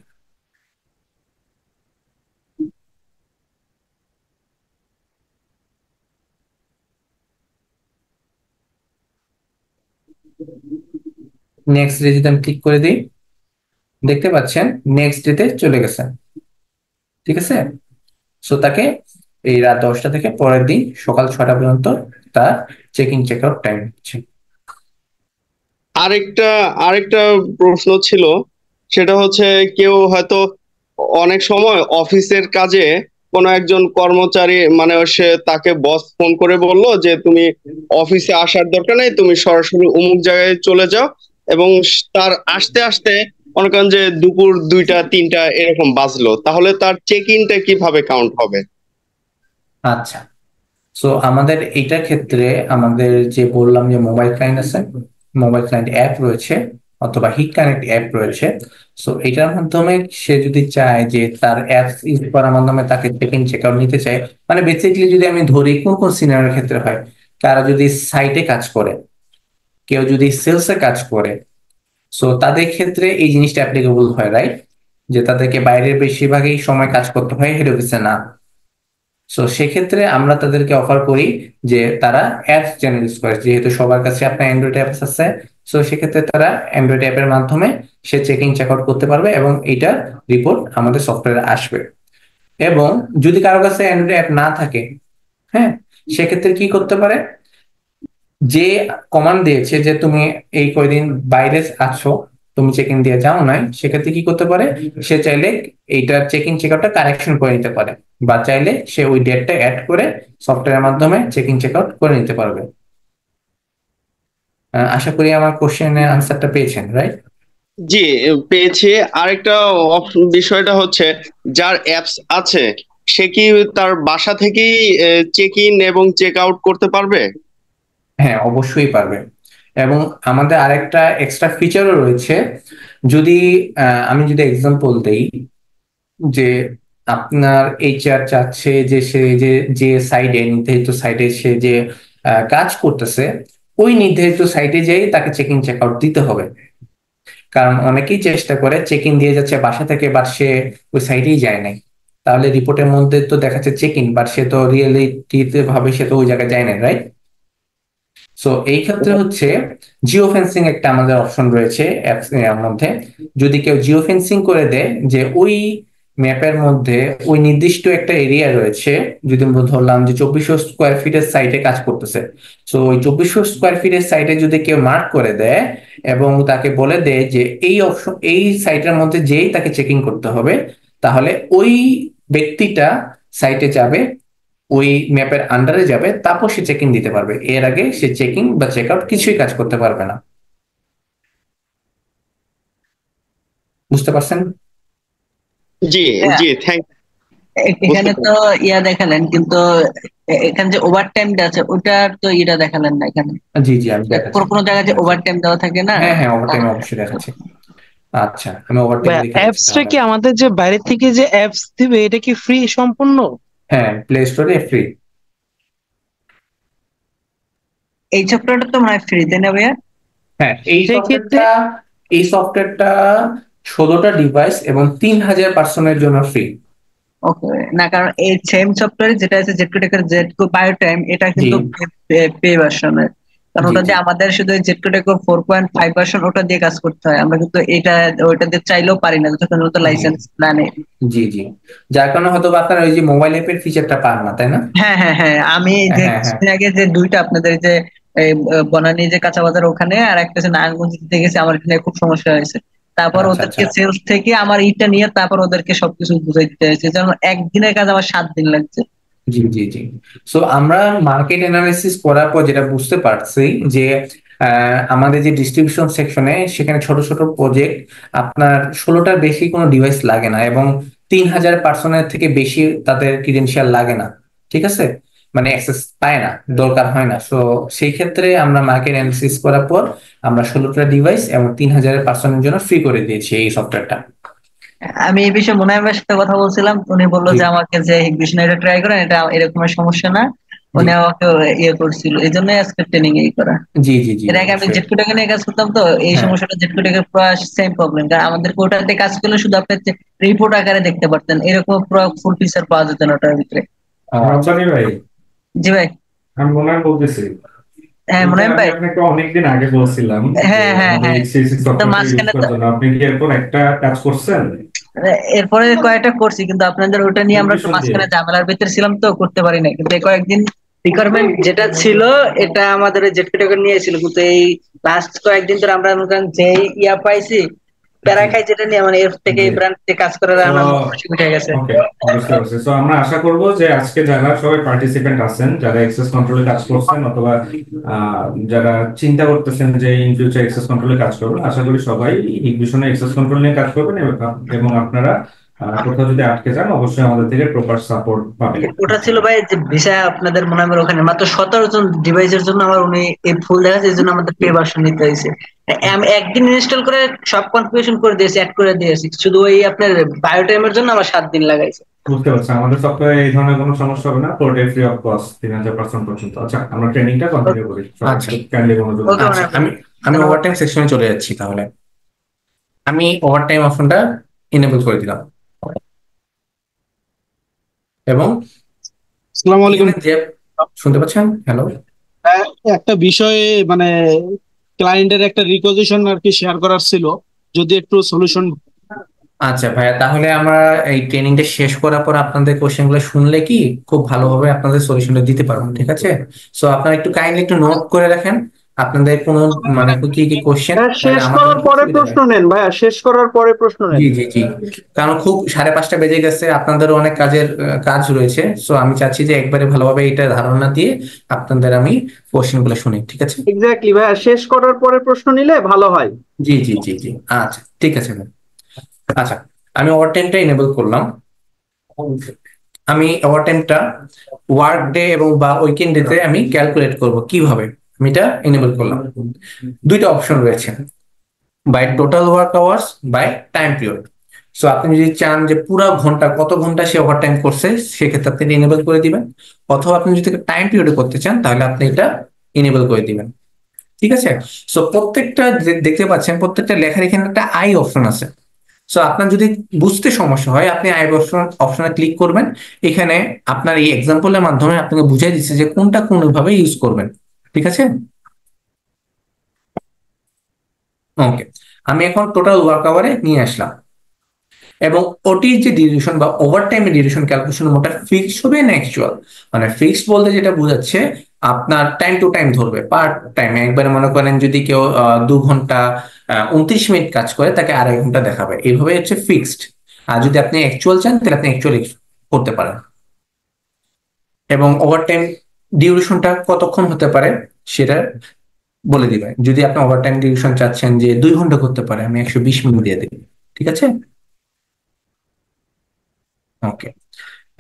নেক্সট ডে যদি আমি ক্লিক করে দিই, দেখতে পাচ্ছেন নেক্সট ডেতে চলে গেছে, ঠিক আছে? সো তাকে এই রাত 10টা থেকে পরের দিন সকাল 6টা পর্যন্ত তার check in check out time হচ্ছে। আরেকটা আরেকটা প্রশ্ন ছিল, সেটা হচ্ছে কেউ হয়তো অনেক সময় অফিসের কাজে কোনো একজন কর্মচারী মানে সে তাকে বস ফোন করে বললো যে তুমি অফিসে আসার দরকার নেই, তুমি সরাসরি অমুক জায়গায় চলে যাও, এবং তার আসতে আসতে মনে করেন যে দুপুর 2টা 3টা এরকম বাজলো, তাহলে তার চেক ইনটা কিভাবে কাউন্ট হবে? আচ্ছা, সো আমাদের এইটার ক্ষেত্রে আমাদের যে বললাম যে মোবাইল ক্লায়েন্ট আছে, মোবাইল ক্লায়েন্ট অ্যাপ রয়েছে অথবা হিট কানেক্ট অ্যাপ রয়েছে। সো এটার মাধ্যমে সে যদি চায় যে তার অ্যাপস ইউজ করার মাধ্যমে তাকে চেক ইন চেক আউট নিতে চায়, মানে বেসিক্যালি যদি আমি ধরি কোন কোন সিনিয়রের ক্ষেত্রে হয়, তারা যদি সাইটে কাজ করে, কেউ যদি সেলসে কাজ করে, সো তাদের ক্ষেত্রে এই জিনিসটা অ্যাপ্লিকেবল হয়, রাইট? যে তাদেরকে বাইরের বেশিরভাগই সময় কাজ করতে হয়, হেড অফিসে না। সো সেক্ষেত্রে আমরা তাদেরকে অফার করি যে তারা অ্যাপস যেন ইউজ করে, যেহেতু সবার কাছে আপনার অ্যান্ড্রয়েড অ্যাপস আছে। সো সেক্ষেত্রে তারা অ্যান্ড্রয়েড অ্যাপের মাধ্যমে সে চেক ইন চেক আউট করতে পারবে এবং এইটা রিপোর্ট আমাদের সফটওয়্যারে আসবে। এবং যদি কারো কাছে অ্যান্ড্রয়েড অ্যাপ না থাকে, হ্যাঁ, সেক্ষেত্রে কি করতে পারে, যে কমান্ড দিয়েছে যে তুমি এই কয়দিন বাইরে আছো, তুমি চেক ইন দিয়ে যাও নাই, সেক্ষেত্রে কি করতে পারে, সে চাইলে এইটা চেক ইন চেক আউটটা কারেকশন করে নিতে পারে, বা চাইলে সে ওই ডেটটা অ্যাড করে সফটওয়্যারের মাধ্যমে চেক ইন চেক আউট করে নিতে পারবে। আশা করি আমার কোশ্চেনের আনসারটা পেয়েছেন, রাইট? জি, পেয়েছি। আরেকটা বিষয়টা হচ্ছে, যার অ্যাপস আছে সে কি তার বাসা থেকেই চেক ইন এবং চেক আউট করতে পারবে? হ্যাঁ, অবশ্যই পারবে। এবং আমাদের আরেকটা এক্সট্রা ফিচারও রয়েছে। যদি আমি যদি এক্সাম্পল দেই যে আপনার এইচআর চাচ্ছে যে সে যে সাইডে নির্ধারিত সাইডে সে যে কাজ করতেছে ওই নির্ধারিত সাইটে যেয়ে তাকে চেক ইন চেক আউট দিতে হবে। কারণ অনেকেই চেষ্টা করে চেক ইন দিয়ে যাচ্ছে বাসা থেকে, বাট সে ওই সাইটেই যায় নাই। তাহলে রিপোর্টের মধ্যে তো দেখাচ্ছে চেক ইন, বাট সে তো রিয়েলিটিতে ভাবে সে তো ওই জায়গায় যায় না, রাইট? সো এই ক্ষেত্রে হচ্ছে জিও ফেন্সিং একটা আমাদের অপশন রয়েছে অ্যাপস এর মধ্যে। যদি কেউ জিও ফেন্সিং করে দেয় যে ওই ম্যাপের মধ্যে ওই নির্দিষ্ট একটা এরিয়া রয়েছে, যদি আমরা ধরলাম যে 2400 স্কোয়ার ফিটের সাইটে কাজ করতেছে, সো ওই 2400 স্কোয়ার ফিটের সাইটে যদি কেউ মার্ক করে দেয় এবং তাকে বলে দেয় যে এই অপশন এই সাইটের মধ্যে যেই তাকে চেকিং করতে হবে, তাহলে ওই ব্যক্তিটা সাইটে যাবে, ওই ম্যাপের আন্ডারে যাবে, তারপর সে চেক ইন দিতে পারবে। এর আগে সে চেকিং বা চেক আউট কিছুই কাজ করতে পারবে না। বুঝতে পারছেন? জি হ্যাঁ, জি, থ্যাংক এখানে তো ইয়া দেখালেন, কিন্তু এখানে যে ওভার টাইমটা আছে ওটার তো ইটা দেখালেন না এখানে। জি জি, আমি দেখাচ্ছি। কোনো কোনো জায়গায় যে ওভার টাইম দেওয়া থাকে না। হ্যাঁ হ্যাঁ, ওভার টাইম অবশ্যই দেখাচ্ছি। আচ্ছা, আমি ওভার টাইম দেখে দিচ্ছি অ্যাপসটা কি তাহলে। আমাদের যে বাইরে থেকে যে অ্যাপস দিবে এটা কি ফ্রি সম্পূর্ণ? হ্যাঁ, প্লে স্টোরে ফ্রি। এই সফটওয়্যারটা তো মনে হয় ফ্রি, তাই না ভাইয়া? হ্যাঁ, সেক্ষেত্রে এই সফটওয়্যারটা 16টা ডিভাইস এবং 3000 পার্সনের জন্য ফ্রি। ওকে, না কারণ এই সেম সফটওয়্যার যেটা আছে জেটকো টেকের জেটকো বায়োটাইম, এটা জি কিন্তু পে ভার্সনের। কারণ জি ওটা জি দিয়ে আমাদের শুধু জেটকো টেকো 4.5 ভার্সন ওটা দিয়ে কাজ করতে হয়, আমরা কিন্তু এটা ওইটা দিয়ে চাইলেও পারি না যতক্ষণ পর্যন্ত জি লাইসেন্স না নেই। জি জি, যার কারণে হয়তো বা আপনারা ওই যে মোবাইল অ্যাপের ফিচারটা পান না, তাই না? হ্যাঁ হ্যাঁ হ্যাঁ, আমি যে হ্যাঁ হ্যাঁ, কিছুদিন আগে যে দুইটা আপনাদের যে এই, বনানী যে কাঁচা বাজার ওখানে আর একটা হচ্ছে নারায়ণগঞ্জ দিতে গেছি, আমার এখানে খুব সমস্যা হয়েছে। তারপর আচ্ছা ওদেরকে আচ্ছা, সেলস থেকে আমার ইটা নিয়ে তারপর ওদেরকে সবকিছু বুঝাই দিতে হয়েছে, যেমন একদিনের কাজ আমার 7 দিন লাগছে। জি জি জি। সো আমরা মার্কেট অ্যানালাইসিস করার পর যেটা বুঝতে পারছি যে আমাদের যে ডিস্ট্রিবিউশন সেকশনে সেখানে ছোট ছোট প্রজেক্ট আপনার 16টার বেশি কোনো ডিভাইস লাগে না এবং 3000 পার্সনের থেকে বেশি তাদের ক্রিডেন্সিয়াল লাগে না, ঠিক আছে? মানে অ্যাক্সেস পায় না, দরকার হয় না। সো সেই ক্ষেত্রে আমরা মার্কেট অ্যানালাইসিস করার পর আমরা 16টা ডিভাইস এবং 3000 পার্সনের জন্য ফ্রি করে দিয়েছি এই সফটওয়্যারটা। আমি এই বিষয়ে মুনাইমের সাথে কথা বলছিলাম, উনি বললো জি যে আমাকে যে ডিকশনারি ট্রাই করেন, এটা এরকমের সমস্যা না। জি উনি আমাকে ইয়ে করছিল, এই জন্যই আজকে ট্রেনিং এই করা। জি জি জি, এর আগে আমি অবশ্যই। জেটকোটাকে নিয়ে কাজ করতাম, তো এই হ্যাঁ, সমস্যাটা জেটকোটাকে পুরো সেম প্রবলেম, কারণ আমাদের ওটাতে কাজ করলে শুধু আপনি রিপোর্ট আকারে দেখতে পারতেন, এরকম পুরো ফুল ফিচার পাওয়া যেত না ওটার ভিতরে। আচ্ছা। রব্বানী ভাই, জি ভাই। আমি মনে হয় বলতেছি, হ্যাঁ এই যে মুনাইম আমি ভাই। আপনাকে অনেকদিন আগে বলছিলাম যে হ্যাঁ হ্যাঁ আমাদের হ্যাঁ, এইচসিসি তো সফটওয়্যারটা ইউজ মাঝখানে তো করার জন্য আপনি কি এরপর একটা কাজ করছেন এরপরে কয়েকটা করছি, কিন্তু আপনাদের ওটা নিয়ে আমরা একটু ইনভিশন দিয়ে? মাঝখানে ঝামেলার ভিতরে ছিলাম তো করতে পারি না, কিন্তু এই কয়েকদিন রিকোয়ারমেন্ট যেটা ছিল এটা আমাদের জেটকোটাকে নিয়েছিল, কিন্তু এই লাস্ট কয়েকদিন ধরে আমরা মনে করেন যে ইয়া পাইছি প্যারা জি খাই যেটা নিয়ে, মানে এর থেকে জি। এই ব্র্যান্ডে কাজ করার তো আমার খুশি উঠে গেছে। ওকে, বুঝতে পারছি। তো আমরা আশা করব যে আজকে যারা সবাই পার্টিসিপেন্ট আছেন, যারা এক্সেস কন্ট্রোলে কাজ করছেন অথবা যারা চিন্তা করতেছেন যে ইন ফিউচার এক্সেস কন্ট্রোলে কাজ করবেন, আশা করি সবাই ইগনিশনে এক্সেস কন্ট্রোল নিয়ে কাজ করবেন এবং আপনারা কোথাও যদি আটকে যান অবশ্যই আমাদের থেকে প্রপার সাপোর্ট পাবেন। ওটা ছিল ভাই যে ভিসা আপনাদের মনে হয় ওখানে মাত্র 17 জন ডিভাইসের জন্য আমার উনি এই ফুল দেখাচ্ছে, এই জন্য আমাদের পে ভার্সন নিতে হয়েছে। আমি একদিন ইনস্টল করে সব কনফিগারেশন করে দিয়েছি, অ্যাড করে দিয়েছি, শুধু ওই আপনার বায়োটাইমের জন্য আমার 7 দিন লাগাইছে। বুঝতে পারছি, আমাদের সফটওয়্যারে এই ধরনের কোনো সমস্যা হবে না, 4 ডে ফ্রি অফ কস্ট 3000% পর্যন্ত। আচ্ছা, আমরা ট্রেনিংটা কন্টিনিউ করি, আচ্ছা কাইন্ডলি মনোযোগ দিন। ওকে আচ্ছা, আমি ওভারটাইম সেকশনে চলে যাচ্ছি তাহলে। আমি ওভারটাইম অপশনটা ইনেবল করে দিলাম এবং আসসালামু আলাইকুম। এখানে যে শুনতে পাচ্ছেন, হ্যালো, একটা বিষয়ে মানে ক্লায়েন্টের একটা রিকোয়েজিশন আর কি শেয়ার করার ছিল, যদি একটু সলিউশন। আচ্ছা ভাইয়া, তাহলে আমরা এই ট্রেনিংটা শেষ করার পর আপনাদের কোশ্চেনগুলো শুনলে কি খুব ভালোভাবে আপনাদের সলিউশনটা দিতে পারবো, ঠিক আছে? সো আপনারা একটু কাইন্ডলি একটু নোট করে রাখেন আপনাদের কোনো মানে কি কি কোশ্চেন, তাহলে শেষ আমার জন্য করার খুব পরে সুবিধা প্রশ্ন হয়। নেন ভাইয়া, শেষ করার পরে প্রশ্ন নেন। জি জি জি, কারণ খুব 5:30 বেজে গেছে, আপনাদেরও অনেক কাজ রয়েছে। সো আমি চাচ্ছি যে একবারে ভালোভাবে এটা ধারণা দিয়ে আপনাদের আমি কোশ্চেনগুলো শুনি, ঠিক আছে? এক্স্যাক্টলি ভাইয়া, শেষ করার পরে প্রশ্ন নিলে ভালো হয়। জি জি জি জি, আচ্ছা। ঠিক আছে ভাই। আচ্ছা, আমি ওভারটাইমটা এনেবল করলাম। আমি ওভারটাইমটা ওয়ার্ক ডে এবং বা উইকেন্ড ডেতে আমি ক্যালকুলেট করব কিভাবে, আমি এটা এনেবল করলাম। দুইটা অপশন রয়েছে, by total work hours, by time period. So আপনি যদি চান যে পুরো ঘন্টা কত ঘন্টা সে ওভারটাইম করছে, সেক্ষেত্রে আপনি এনেবল করে দিবেন। অথবা আপনি যদি টাইম পিরিয়ডে করতে চান, তাহলে আপনি এটা এনেবল করে দিবেন। ঠিক আছে। সো প্রত্যেকটা দেখতে পাচ্ছেন, প্রত্যেকটা লেখার এখানে একটা আই অপশন আছে। সো আপনার যদি বুঝতে সমস্যা হয়, আপনি আই অপশনে ক্লিক করবেন। এখানে আপনার এই এক্সাম্পলের মাধ্যমে আপনাকে বুঝাই দিচ্ছে যে কোনটা কোন ভাবে ইউজ করবেন। ঠিক আছে। ওকে, আমি এখন টোটাল ওয়ার্ক আওয়ারে নিয়ে আসলাম, এবং ওটির যে ডিউরেশন বা ওভারটাইমের ডিউরেশন ক্যালকুলেশন মোটা ফিক্সড হবে না অ্যাকচুয়াল। মানে ফিক্সড বলতে যেটা বোঝাচ্ছে, আপনার টাইম টু টাইম ধরবে, পার টাইম। একবারে মনে করেন যদি কেউ 2 ঘন্টা 29 মিনিট কাজ করে, তাকে 2.5 ঘন্টা দেখাবে, এইভাবে হচ্ছে ফিক্সড। আর যদি আপনি অ্যাকচুয়াল চান, তাহলে আপনি অ্যাকচুয়ালি করতে পারেন। এবং ওভারটাইম ডিউরেশনটা কতক্ষণ হতে পারে সেটা বলে দিবে। যদি আপনি ওভারটাইম ডিউরেশন চাচ্ছেন যে 2 ঘন্টা করতে পারে, আমি 120 মিনিট দিয়ে দেব। ঠিক আছে। ওকে,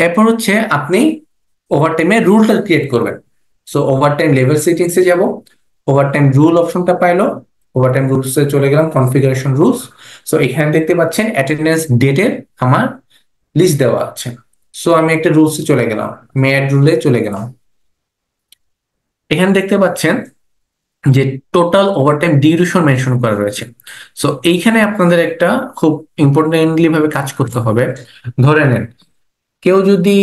এরপর হচ্ছে আপনি ওভারটাইমে রুলটা ক্রিয়েট করবেন। সো ওভারটাইম লেভেল সেটিংসে যাব, ওভারটাইম রুল অপশনটা পাইলো, ওভারটাইম রুলসে চলে গেলাম, কনফিগারেশন রুলস। সো এখানে দেখতে পাচ্ছেন অ্যাটেন্ডেন্স ডেটের আমার লিস্ট দেওয়া আছে। সো আমি একটা রুলসে চলে গেলাম, মেয়াদ রুলে চলে গেলাম। এখানে দেখতে পাচ্ছেন যে টোটাল ওভারটাইম ডিউরেশন মেনশন করা রয়েছে। সো এইখানে আপনাদের একটা খুব ইম্পর্টেন্টলি ভাবে কাজ করতে হবে। ধরে নেন কেউ যদি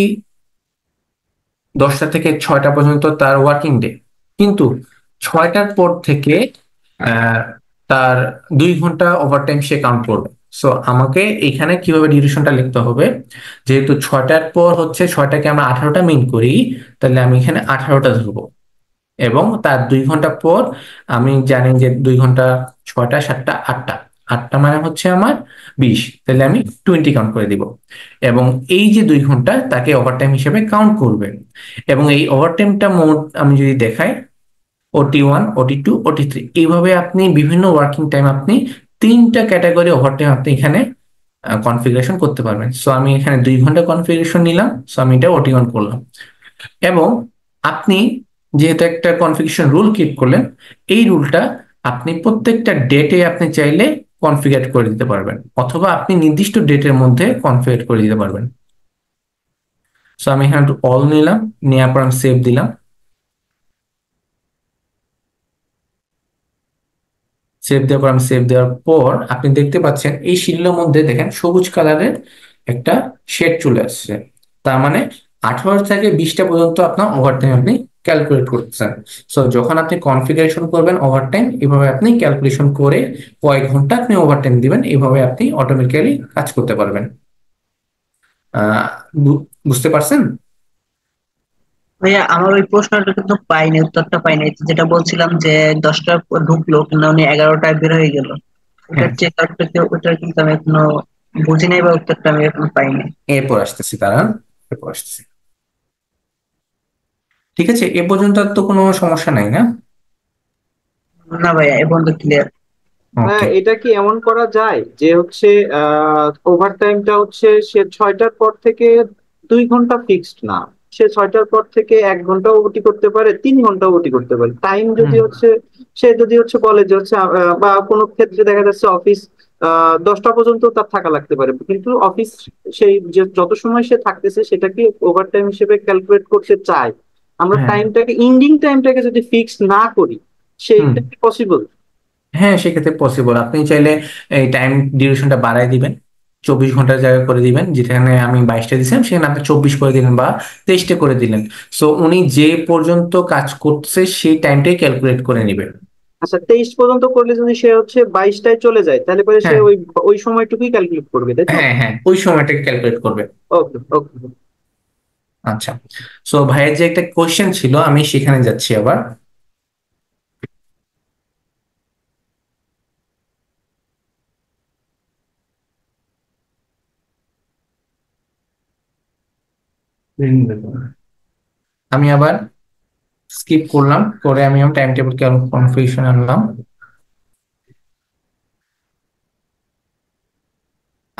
10টা থেকে 6টা পর্যন্ত তার ওয়ার্কিং ডে, কিন্তু 6টার পর থেকে আহ, তার 2 ঘন্টা ওভারটাইম সে কাউন্ট করবে। সো আমাকে এখানে কিভাবে ডিউরেশনটা লিখতে হবে, যেহেতু 6টার পর হচ্ছে 6টাকে আমরা 18টা মিন করি, তাহলে আমি এখানে 18টা ধরবো। এবং তার 2 ঘন্টা পর আমি জানি যে 2 ঘন্টা 6টা 7টা 8টা, 8টা মানে হচ্ছে আমার 20, তাহলে আমি 20 কাউন্ট করে দিব। এবং এই যে 2 ঘন্টা তাকে ওভারটাইম হিসেবে কাউন্ট করবে। এবং এই ওভারটাইমটা মোট আমি যদি দেখাই, OT1, OT2, OT3, এইভাবে আপনি বিভিন্ন ওয়ার্কিং টাইম আপনি 3টা ক্যাটাগরি ওভারটাইম আপনি এখানে কনফিগারেশন করতে পারবেন। সো আমি এখানে 2 ঘন্টা কনফিগারেশন নিলাম, সো আমি এটা OT1 করলাম। এবং আপনি যেহেতু একটা কনফিগারেশন রুল ক্রিয়েট করলেন, এই রুলটা আপনি প্রত্যেকটা ডেটে আপনি চাইলে কনফিগার করে দিতে পারবেন, অথবা আপনি নির্দিষ্ট ডেটের মধ্যে কনফিগার করে দিতে পারবেন। সো আমি এখানে অল নিলাম, নেওয়ার পর আমি সেভ দিলাম। সেভ দেওয়ার পর আমি সেভ দেওয়ার পর আপনি দেখতে পাচ্ছেন এই শিলের মধ্যে দেখেন সবুজ কালারের একটা শেড চলে আসছে। তার মানে 18 থেকে 20টা পর্যন্ত আপনার ওভারটাইম আপনি ক্যালকুলেট করতেছেন। সো যখন আপনি কনফিগারেশন করবেন ওভারটাইম, এভাবে আপনি ক্যালকুলেশন করে কয়েক ঘন্টা আপনি ওভারটাইম দিবেন, এভাবে আপনি অটোমেটিক্যালি কাজ করতে পারবেন। আহ বুঝতে পারছেন? ভাইয়া আমার ওই প্রশ্নটা কিন্তু পাইনি, উত্তরটা পাইনি। যেটা বলছিলাম যে 10টা ঢুকলো কিন্তু উনি 11টায় বের হয়ে গেল, হ্যাঁ, ওটার চেক আউটটা ওটার কিন্তু আমি এখনো বুঝি নাই বা উত্তরটা আমি এখনো পাইনি। এরপর আসতেছি, তারা এরপর আসতেছি। ঠিক আছে, এ পর্যন্ত আর তো কোনো সমস্যা নাই না? না ভাইয়া এ পর্যন্ত ক্লিয়ার। ওকে। এটা কি এমন করা যায় যে হচ্ছে ওভার টাইমটা হচ্ছে সে 6টার পর থেকে 2 ঘন্টা ফিক্সড না, সে 6টার পর থেকে 1 ঘন্টাও ওটি করতে পারে, 3 ঘন্টাও ওটি করতে পারে। টাইম যদি হচ্ছে সে যদি হচ্ছে বলে যে হচ্ছে বা কোনো ক্ষেত্রে দেখা যাচ্ছে অফিস 10টা পর্যন্ত তার থাকা লাগতে পারে, কিন্তু অফিস সেই যে যত সময় সে থাকতেছে সেটাকে ওভার টাইম হিসেবে ক্যালকুলেট করতে চায়, আমরা হ্যাঁ, টাইমটাকে ইন্ডিং টাইমটাকে যদি ফিক্স না করি, হুম, সেইটা কি পসিবল? হ্যাঁ, সেক্ষেত্রে পসিবল। আপনি চাইলে এই টাইম ডিউরেশনটা বাড়ায় দিবেন, 24 ঘন্টার জায়গায় করে দিবেন। যেখানে আমি 22টা দিয়েছিলাম সেখানে আপনি 24 করে দিলেন বা 23টা করে দিলেন। সো উনি যে পর্যন্ত কাজ করছে সেই টাইমটাই ক্যালকুলেট করে নিবে। আচ্ছা, 23 পর্যন্ত করলে যদি সে হচ্ছে 22টায় চলে যায়, তাহলে পরে সে হ্যাঁ, ওই ওই সময়টুকুই ক্যালকুলেট করবে, তাই তো? হ্যাঁ, হ্যাঁ, ওই সময়টাকে ক্যালকুলেট করবে। ওকে ওকে। আচ্ছা, সো ভাইয়ের যে একটা কোশ্চেন ছিল, আমি সেখানে যাচ্ছি আবার। আমি আবার স্কিপ করলাম, করে আমি টাইম টেবিল কনফিগারেশন আনলাম।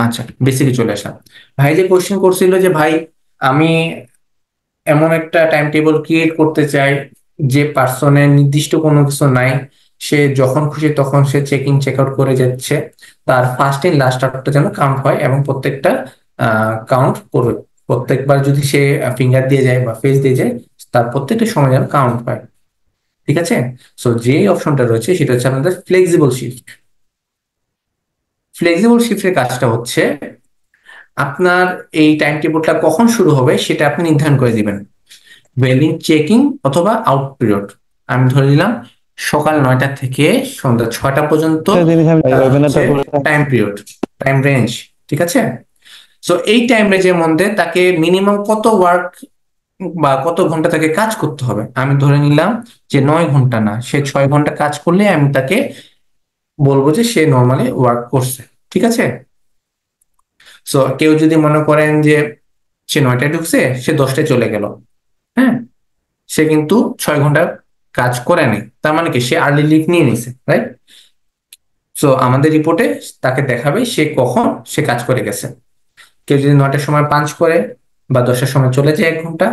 আচ্ছা, বেসিকে চলে আসা। ভাই যে কোশ্চেন করছিল যে ভাই আমি এমন একটা টাইম টেবিল ক্রিয়েট করতে চাই যে পার্সনের নির্দিষ্ট কোনো কিছু নাই, সে যখন খুশি তখন সে চেক ইন চেক আউট করে যাচ্ছে, তার ফার্স্ট ইন লাস্ট আউটটা যেন কাউন্ট হয় এবং প্রত্যেকটা কাউন্ট করবে। প্রত্যেকবার যদি সে ফিঙ্গার দিয়ে যায় বা ফেস দিয়ে যায়, তার প্রত্যেকটা সময় যেন কাউন্ট হয়। ঠিক আছে? সো যে অপশনটা রয়েছে সেটা হচ্ছে আমাদের ফ্লেক্সিবল শিফট। ফ্লেক্সিবল শিফটের কাজটা হচ্ছে আপনার এই টাইম টেবিলটা কখন শুরু হবে সেটা আপনি নির্ধারণ করে দিবেন, ওয়েলিং চেকিং অথবা আউট পিরিয়ড। আমি ধরে নিলাম সকাল 9টা থেকে সন্ধ্যা 6টা পর্যন্ত টাইম পিরিয়ড, টাইম রেঞ্জ। ঠিক আছে? সো এই টাইম রেঞ্জের মধ্যে তাকে মিনিমাম কত ওয়ার্ক বা কত ঘন্টা তাকে কাজ করতে হবে, আমি ধরে নিলাম যে 9 ঘন্টা না, সে 6 ঘন্টা কাজ করলে আমি তাকে বলবো যে সে নর্মালি ওয়ার্ক করছে। ঠিক আছে? সো কেউ যদি মনে করেন যে সে 9টায় ঢুকছে, সে 10টায় চলে গেল, হ্যাঁ, সে কিন্তু 6 ঘন্টা কাজ করে নাই, তার মানে কি সে আর্লি লিভ নিয়ে নিছে, রাইট? সো আমাদের রিপোর্টে তাকে দেখাবে সে কখন সে কাজ করে গেছে। কেউ যদি 9টার সময় পাঞ্চ করে বা 10টার সময় চলে যায় 1 ঘন্টা,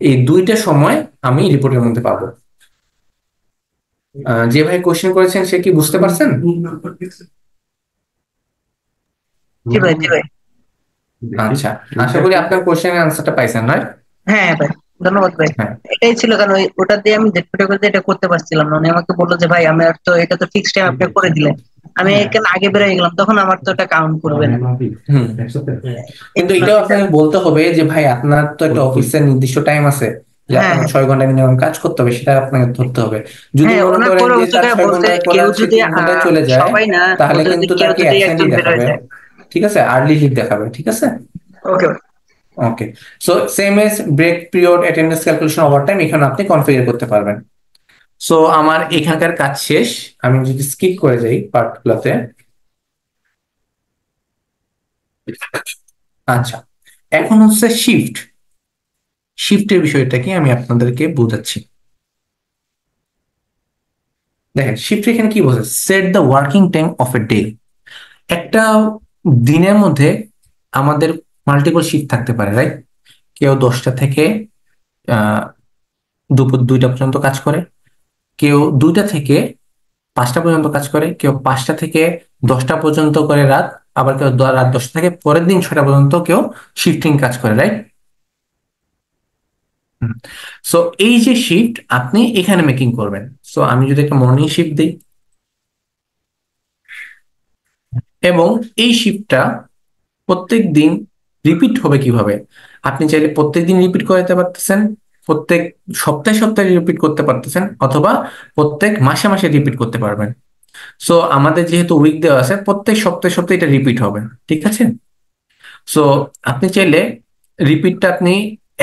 এই দুইটা সময় আমি রিপোর্টের মধ্যে পাবো। যে ভাই কোশ্চেন করেছেন সে কি বুঝতে পারছেন? জি ভাই, জি ভাই। আচ্ছা, আশা করি আপনার কোশ্চেনের আনসারটা পাইছেন, রাইট? হ্যাঁ ভাই, ধন্যবাদ ভাই। হ্যাঁ, এটাই ছিল, কারণ ওটা দিয়ে আমি ডেট করে এটা করতে পারছিলাম না। উনি আমাকে বললো যে ভাই আমি আর তো এটা তো ফিক্স টাইম আপনি করে দিলেন, আমি এখানে আগে বেরিয়ে গেলাম, তখন আমার তো এটা কাউন্ট করবে না। হুম। কিন্তু এটাও আপনাকে বলতে হবে যে ভাই আপনার তো একটা অফিসের নির্দিষ্ট টাইম আছে যে হ্যাঁ, আপনাকে 6 ঘন্টা মিনিমাম কাজ করতে হবে, সেটা আপনাকে ধরতে হবে। যদি হ্যাঁ, মনে ওনার করেন পরে যে হচ্ছে তার গিয়ে 6 বলছে ঘন্টার পরে কেউ সে যদি 3 ঘন্টায় চলে যায়, সবাই না, তাহলে বলছে যদি কিন্তু কেউ তাকে যদি অ্যাবসেন্টই একজন বেরোয় দেখাবে। যায়। ঠিক আছে? আর্লি লিভ দেখাবে। ঠিক আছে? Okay. Okay. So same as break period, attendance calculation, overtime এখানে আপনি কনফিগার করতে পারবেন। সো আমার এখানকার কাজ শেষ। আমি যদি স্কিপ করে যাই পার্টগুলোতে। আচ্ছা, এখন হচ্ছে শিফট। শিফটের বিষয়টা কি আমি আপনাদেরকে বোঝাচ্ছি। দেখেন শিফট এখানে কি বোঝায়, set the working time of a day. একটা দিনের মধ্যে আমাদের মাল্টিপল শিফট থাকতে পারে, রাইট? কেউ 10টা থেকে দুপুর 2টা পর্যন্ত কাজ করে, কেউ 2টা থেকে 5টা পর্যন্ত কাজ করে, কেউ 5টা থেকে 10টা পর্যন্ত করে রাত, আবার কেউ রাত 10টা থেকে পরের দিন 6টা পর্যন্ত কেউ শিফটিং কাজ করে, রাইট? সো এই যে শিফট আপনি এখানে মেকিং করবেন। সো আমি যদি একটা মর্নিং শিফট দিই এবং এই শিফটটা প্রত্যেক দিন রিপিট হবে কিভাবে, আপনি চাইলে প্রত্যেক দিন রিপিট করাতে পারতেছেন, প্রত্যেক সপ্তাহে সপ্তাহে রিপিট করতে পারতেছেন, অথবা প্রত্যেক মাসে মাসে রিপিট করতে পারবেন। সো আমাদের যেহেতু উইক দেওয়া আছে, প্রত্যেক সপ্তাহে সপ্তাহে এটা রিপিট হবে। ঠিক আছে? সো আপনি চাইলে রিপিটটা আপনি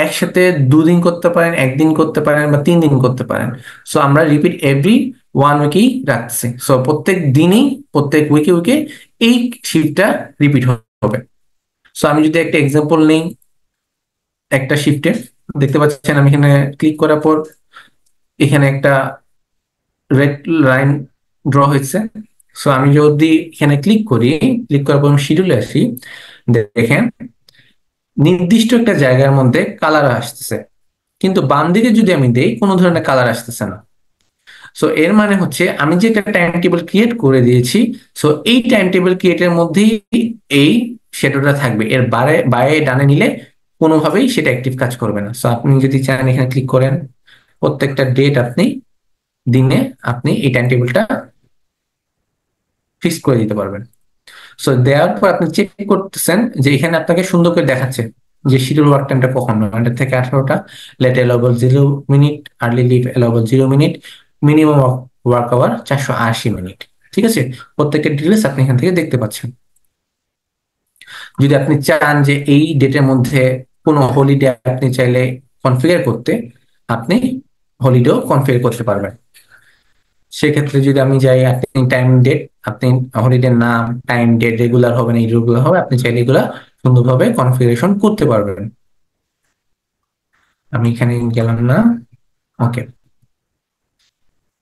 একসাথে 2 দিন করতে পারেন, 1 দিন করতে পারেন, বা 3 দিন করতে পারেন। সো আমরা রিপিট এভরি 1 উইকেই রাখছি। সো প্রত্যেক দিনই, প্রত্যেক উইকে উইকে এই শিফটটা রিপিট হবে। সো আমি যদি একটা এক্সাম্পল নেই একটা শিফটে, দেখতে পাচ্ছেন আমি এখানে ক্লিক করার পর এখানে একটা রেড লাইন ড্র হয়েছে। সো আমি যদি এখানে ক্লিক করি, ক্লিক করার পর আমি শিডিউলে আসি, দেখেন নির্দিষ্ট একটা জায়গার মধ্যে কালার আসতেছে, কিন্তু বাম দিকে যদি আমি দেই কোনো ধরনের কালার আসতেছে না। সো এর মানে হচ্ছে আমি যে একটা টাইম টেবিল ক্রিয়েট করে দিয়েছি, সো এই টাইম টেবিল ক্রিয়েটের মধ্যেই এই শ্যাডোটা থাকবে, এর বাইরে ডানে নিলে কোনোভাবেই সেটা অ্যাক্টিভ কাজ করবে না। সো আপনি যদি চান এখানে ক্লিক করেন, প্রত্যেকটা ডেট আপনি দিনে আপনি এই টাইম টেবিলটা ফিক্স করে দিতে পারবেন। সো দেওয়ার পর আপনি চেক করতেছেন যে এখানে আপনাকে সুন্দর করে দেখাচ্ছে যে শিডিউল ওয়ার্ক টাইমটা কখন, 9টা থেকে 18টা, late allowable 0 minute, early leave allowable 0 minute, minimum work hour 480 minute. ঠিক আছে? প্রত্যেকটা ডিটেলস আপনি এখান থেকে দেখতে পাচ্ছেন। যদি আপনি চান যে এই ডেটের মধ্যে কোনো হলিডে আপনি চাইলে কনফিগার করতে, আপনি হলিডেও কনফিগার করতে পারবেন। সেক্ষেত্রে যদি আমি যাই, আপনি টাইম ডেট, আপনি হলিডের নাম, টাইম ডেট, রেগুলার হবে না ইরেগুলার হবে, আপনি চাইলে এগুলা সুন্দরভাবে কনফিগারেশন করতে পারবেন। আমি এখানে গেলাম না, ওকে।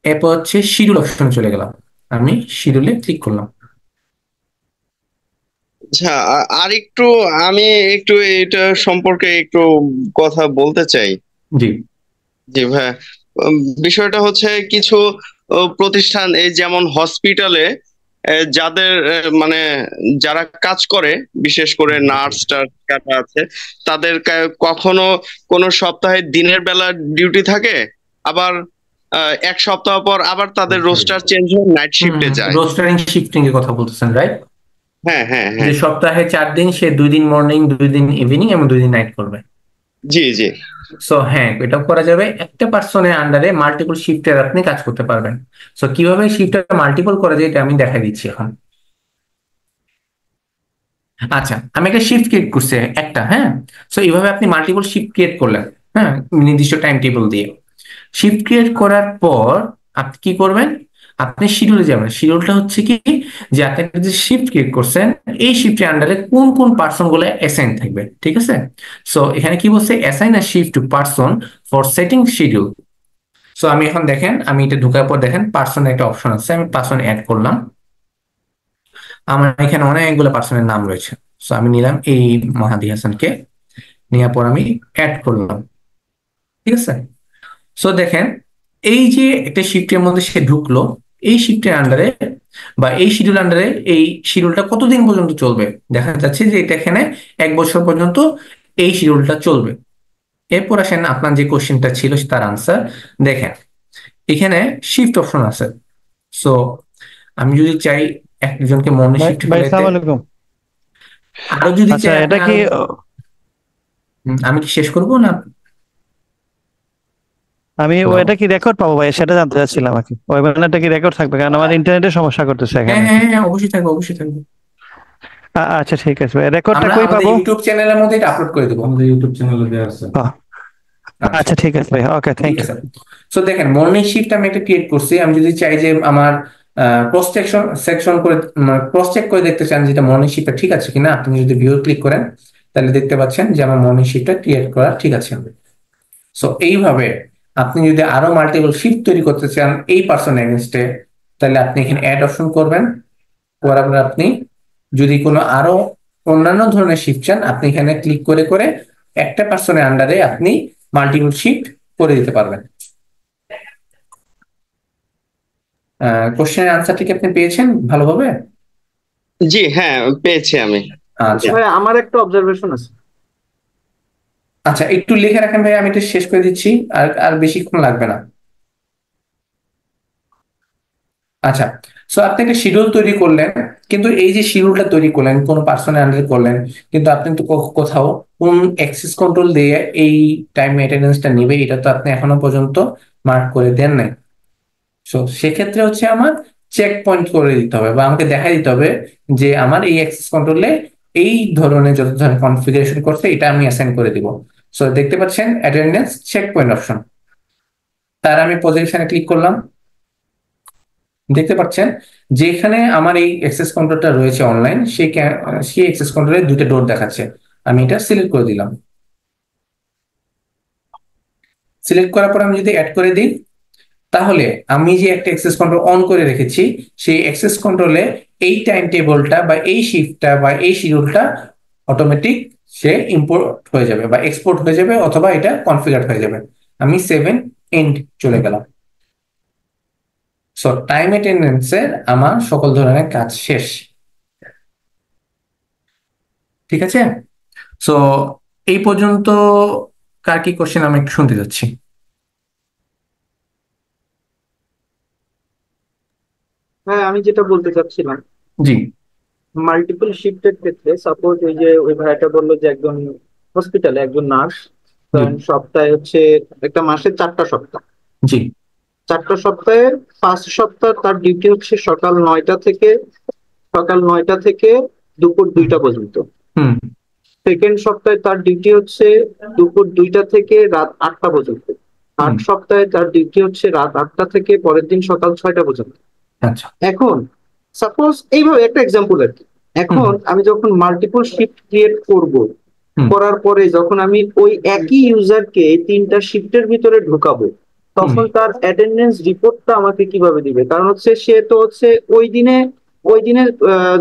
এরপর হচ্ছে শিডিউল অপশনে চলে গেলাম, আমি শিডিউলে ক্লিক করলাম। আচ্ছা, আর একটু আমি একটু এটা সম্পর্কে একটু কথা বলতে চাই। জি জি ভাই, বিষয়টা হচ্ছে কিছু প্রতিষ্ঠান এই যেমন হসপিটালে যাদের মানে যারা কাজ করে, বিশেষ করে নার্স যারা আছে, তাদের কখনো কোনো সপ্তাহে দিনের বেলা ডিউটি থাকে, আবার এক সপ্তাহ পর আবার তাদের রোস্টার চেঞ্জ হয়ে নাইট শিফটে যায়। রোস্টারিং শিফটিং এর কথা বলতেছেন, রাইট? হ্যাঁ হ্যাঁ যে হ্যাঁ, সপ্তাহে 4 দিন সে 2 দিন মর্নিং, 2 দিন ইভিনিং এবং 2 দিন নাইট করবে। জি জি। সো হ্যাঁ, এটা করা যাবে। একটা পার্সনের আন্ডারে মাল্টিপল শিফটের আপনি কাজ করতে পারবেন। সো কিভাবে শিফটটা মাল্টিপল করা যায় এটা আমি দেখাই দিচ্ছি এখন। আচ্ছা, আমি একটা শিফট ক্রিয়েট করছি একটা, হ্যাঁ। সো এইভাবে আপনি মাল্টিপল শিফট ক্রিয়েট করলেন, হ্যাঁ, নির্দিষ্ট টাইম টেবিল দিয়ে। শিফট ক্রিয়েট করার পর আপনি কি করবেন? আপনি শিডিউলে যাবেন। শিডিউলটা হচ্ছে কি, যে আপনি যে শিফট ক্রিয়েট করছেন এই শিফটের আন্ডারে কোন কোন পার্সন গুলো অ্যাসাইন থাকবে, ঠিক আছে? সো এখানে কি বলছে, assign a shift to person for setting schedule. So আমি এখন দেখেন, আমি এটা ঢোকার পর দেখেন পার্সনের একটা অপশন আছে, আমি পার্সন অ্যাড করলাম। আমার এখানে অনেকগুলো পার্সনের নাম রয়েছে। সো আমি নিলাম এই মাহাদি হাসানকে, নেওয়ার পর আমি অ্যাড করলাম, ঠিক আছে? সো দেখেন, এই যে একটা শিফটের মধ্যে সে ঢুকলো, এই শিফটের আন্ডারে বা এই শিডিউল আন্ডারে এই শিডিউলটা কতদিন পর্যন্ত চলবে? দেখা যাচ্ছে যে এটা এখানে 1 বছর পর্যন্ত এই শিডিউলটা চলবে। এরপর আসেন আপনার যে কোশ্চেনটা ছিল তার আনসার দেখেন, এখানে শিফট অপশন আছে। সো আমি যদি চাই একজনকে মর্নিং শিফট ভাই ফেলাইতে, সালাম আলাইকুম। আরো যদি আচ্ছা চাই এটা আপনি কি আমি কি শেষ করবো না? আমি Hello? ওইটা কি রেকর্ড পাবো ভাই, সেটা জানতে চাচ্ছিলাম আর কি। ওয়েবিনারটা কি রেকর্ড থাকবে? কারণ আমার ইন্টারনেটে সমস্যা করতেছে হ্যাঁ এখানে। হ্যাঁ হ্যাঁ, অবশ্যই থাকবে, অবশ্যই থাকবে। আচ্ছা ঠিক আছে ভাই, রেকর্ডটা আমরা কই আমাদের পাবো? ইউটিউব চ্যানেলের মধ্যে এটা আপলোড করে দেবো। আমাদের ইউটিউব চ্যানেলে দেওয়া আছে। আচ্ছা ঠিক আছে ভাই, ওকে থ্যাংক ঠিক ইউ। আছে। সো দেখেন, মর্নিং শিফট আমি একটা ক্রিয়েট করছি। আমি যদি চাই যে আমার ক্রস সেকশন করে ক্রস চেক করে দেখতে চান যেটা মর্নিং শিফটটা ঠিক আছে কিনা, আপনি যদি ভিউ ক্লিক করেন তাহলে দেখতে পাচ্ছেন যে আমার মর্নিং শিফটটা ক্রিয়েট করা ঠিক আছে। সো এইভাবে আপনি যদি আরো মাল্টিপল শিফট তৈরি করতে চান এই পার্সন এগেইনস্টে, তাহলে আপনি এখানে অ্যাড অপশন করবেন। করার পর আপনি যদি কোনো আরো অন্যান্য ধরনের শিফট চান, আপনি এখানে ক্লিক করে করে একটা পার্সনের আন্ডারে আপনি মাল্টিপল শিফট করে দিতে পারবেন। কোশ্চেনের আনসারটি কি আপনি পেয়েছেন ভালোভাবে? জি হ্যাঁ, পেয়েছি আমি। আচ্ছা ভাই আমার একটা অবজারভেশন আছে। আচ্ছা, একটু লিখে রাখেন ভাই, আমি এটা শেষ করে দিচ্ছি, আর আর বেশিক্ষণ লাগবে না। আচ্ছা, সো আপনি একটা শিডিউল তৈরি করলেন, কিন্তু এই যে শিডিউলটা তৈরি করলেন কোন পার্সনের আন্ডারে করলেন, কিন্তু আপনি তো কোথাও কোন অ্যাক্সেস কন্ট্রোল দিয়ে এই টাইম মেইনটেনেন্সটা নেবে এটা তো আপনি এখনো পর্যন্ত মার্ক করে দেন নাই। সো সেক্ষেত্রে হচ্ছে আমার চেক পয়েন্ট করে দিতে হবে বা আমাকে দেখাই দিতে হবে যে আমার এই অ্যাক্সেস কন্ট্রোলে এই ধরনের যত ধরনের কনফিগারেশন করছে এটা আমি অ্যাসাইন করে দিব। সো দেখতে পাচ্ছেন অ্যাটেন্ডেন্স চেক পয়েন্ট অপশন, তার আমি পজিশনে ক্লিক করলাম। দেখতে পাচ্ছেন যেখানে আমার এই অ্যাক্সেস কন্ট্রোলটা রয়েছে অনলাইন, সেই অ্যাক্সেস কন্ট্রোলের 2টা ডোর দেখাচ্ছে। আমি এটা সিলেক্ট করে দিলাম। সিলেক্ট করার পর আমি যদি অ্যাড করে দিই, তাহলে আমি যে একটা অ্যাক্সেস কন্ট্রোল অন করে রেখেছি সেই অ্যাক্সেস কন্ট্রোলে এই টাইম টেবিলটা বা এই শিফটটা বা এই শিডিউলটা অটোমেটিক সে ইম্পোর্ট হয়ে যাবে বা এক্সপোর্ট হয়ে যাবে, অথবা এটা কনফিগার হয়ে যাবে। আমি 7 এন্ড চলে গেলাম। সো টাইম অ্যাটেন্ডেন্সের আমার সকল ধরনের কাজ শেষ, ঠিক আছে? সো এই পর্যন্ত কার কি কোশ্চেন আমি একটু শুনতে যাচ্ছি। হ্যাঁ, আমি যেটা বলতে চাচ্ছিলাম, জি মাল্টিপল শিফটের ক্ষেত্রে সাপোজ ওই যে ওই ভাইটা বললো যে একজন হসপিটালে একজন নার্স সপ্তাহে হচ্ছে একটা মাসে 4টা সপ্তাহ, জি 4টা সপ্তাহে 5 সপ্তাহ তার ডিউটি হচ্ছে সকাল 9টা থেকে দুপুর 2টা পর্যন্ত। হুম সেকেন্ড সপ্তাহে তার ডিউটি হচ্ছে দুপুর 2টা থেকে রাত 8টা পর্যন্ত। 8 সপ্তাহে তার ডিউটি হচ্ছে রাত 8টা থেকে পরের দিন সকাল 6টা পর্যন্ত। আচ্ছা এখন সাপোজ এইভাবে একটা এক্সাম্পল আর কি। এখন আমি যখন মাল্টিপল শিফট ক্রিয়েট করার পরে যখন আমি ওই একই ইউজারকে 3টা শিফটের ভিতরে ঢুকাবো, তখন তার অ্যাটেন্ডেন্স রিপোর্টটা আমাকে কিভাবে দিবে? কারণ হচ্ছে সে তো হচ্ছে ওই দিনে ওই দিনের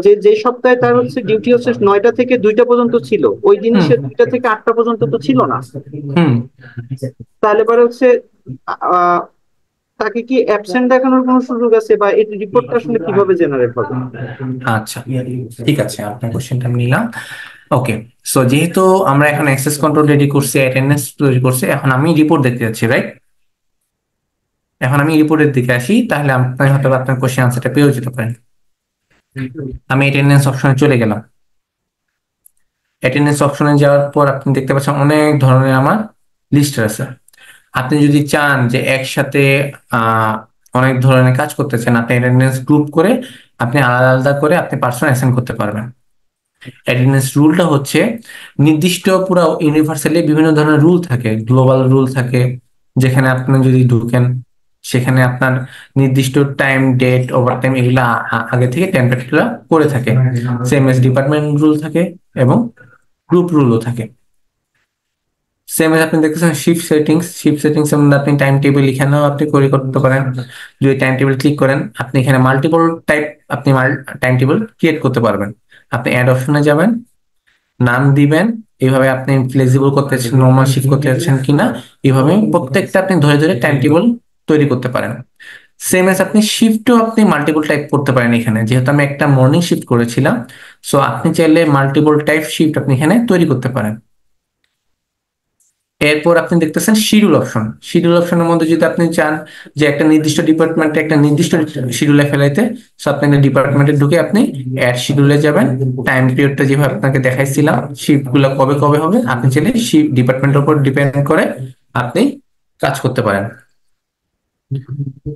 যে যে সপ্তাহে তার হচ্ছে ডিউটি হচ্ছে 9টা থেকে 2টা পর্যন্ত ছিল, ওই দিনে সে 2টা থেকে 8টা পর্যন্ত তো ছিল না। হুম তাহলে পরে হচ্ছে আহ তাকে কি অ্যাবসেন্ট দেখানোর কোনো সুযোগ আছে, বা এই রিপোর্টটা আসলে কিভাবে জেনারেট হবে? আচ্ছা, ঠিক আছে, আপনার কোশ্চেনটা আমি নিলাম। ওকে, সো যেহেতু আমরা এখন অ্যাক্সেস কন্ট্রোল রেডি করছি, অ্যাটেন্ডেন্স তৈরি করছি, এখন আমি রিপোর্ট দেখতে যাচ্ছি, রাইট? এখন আমি রিপোর্টের দিকে আসি, তাহলে আপনি হয়তো আপনার কোশ্চেন আনসারটা পেয়েও যেতে পারেন। আমি অ্যাটেন্ডেন্স অপশনে চলে গেলাম। অ্যাটেন্ডেন্স অপশনে যাওয়ার পর আপনি দেখতে পাচ্ছেন অনেক ধরনের আমার লিস্ট আছে। আপনি যদি চান যে একসাথে অনেক ধরনের কাজ করতে চান, আপনি অ্যাটেন্ডেন্স গ্রুপ করে আপনি আলাদা আলাদা করে আপনি পার্সন অ্যাসাইন করতে পারবেন। অ্যাটেন্ডেন্স রুলটা হচ্ছে নির্দিষ্ট পুরো ইউনিভার্সালি বিভিন্ন ধরনের রুল থাকে, গ্লোবাল রুল থাকে, যেখানে আপনি যদি ঢুকেন সেখানে আপনার নির্দিষ্ট টাইম, ডেট, ওভারটাইম এগুলা আগে থেকে টেমপ্লেটগুলো করে থাকে। সেম এস ডিপার্টমেন্ট রুল থাকে এবং গ্রুপ রুলও থাকে। সেম এস আপনি দেখতেছেন শিফট সেটিংস এর মধ্যে আপনি টাইম টেবিল এখানেও আপনি করে করতে পারেন। যদি টাইম টেবিল ক্লিক করেন, আপনি এখানে মাল্টিপল টাইপ আপনি টাইম টেবিল ক্রিয়েট করতে পারবেন। আপনি অ্যাড অপশনে যাবেন, নাম দিবেন, এইভাবে আপনি ফ্লেক্সিবল করতে চাচ্ছেন, নর্মাল শিফট করতে চাচ্ছেন কিনা, এইভাবে প্রত্যেকটা আপনি ধরে ধরে টাইম টেবিল তৈরি করতে পারেন। সেম এস আপনি শিফটও আপনি মাল্টিপল টাইপ করতে পারেন এখানে, যেহেতু আমি একটা মর্নিং শিফট করেছিলাম, সো আপনি চাইলে মাল্টিপল টাইপ শিফট আপনি এখানে তৈরি করতে পারেন। এরপর আপনি দেখতেছেন শিডিউল অপশন। শিডিউল অপশনের মধ্যে যদি আপনি চান যে একটা নির্দিষ্ট ডিপার্টমেন্টে একটা নির্দিষ্ট শিডিউলে ফেলাইতে, সো আপনি ডিপার্টমেন্টে ঢুকে আপনি অ্যাড শিডিউলে যাবেন, টাইম পিরিয়ডটা যেভাবে আপনাকে দেখাইছিলাম, শিফট গুলো কবে কবে হবে, আপনি চাইলে শিফট ডিপার্টমেন্টের উপর ডিপেন্ড করে আপনি কাজ করতে পারেন।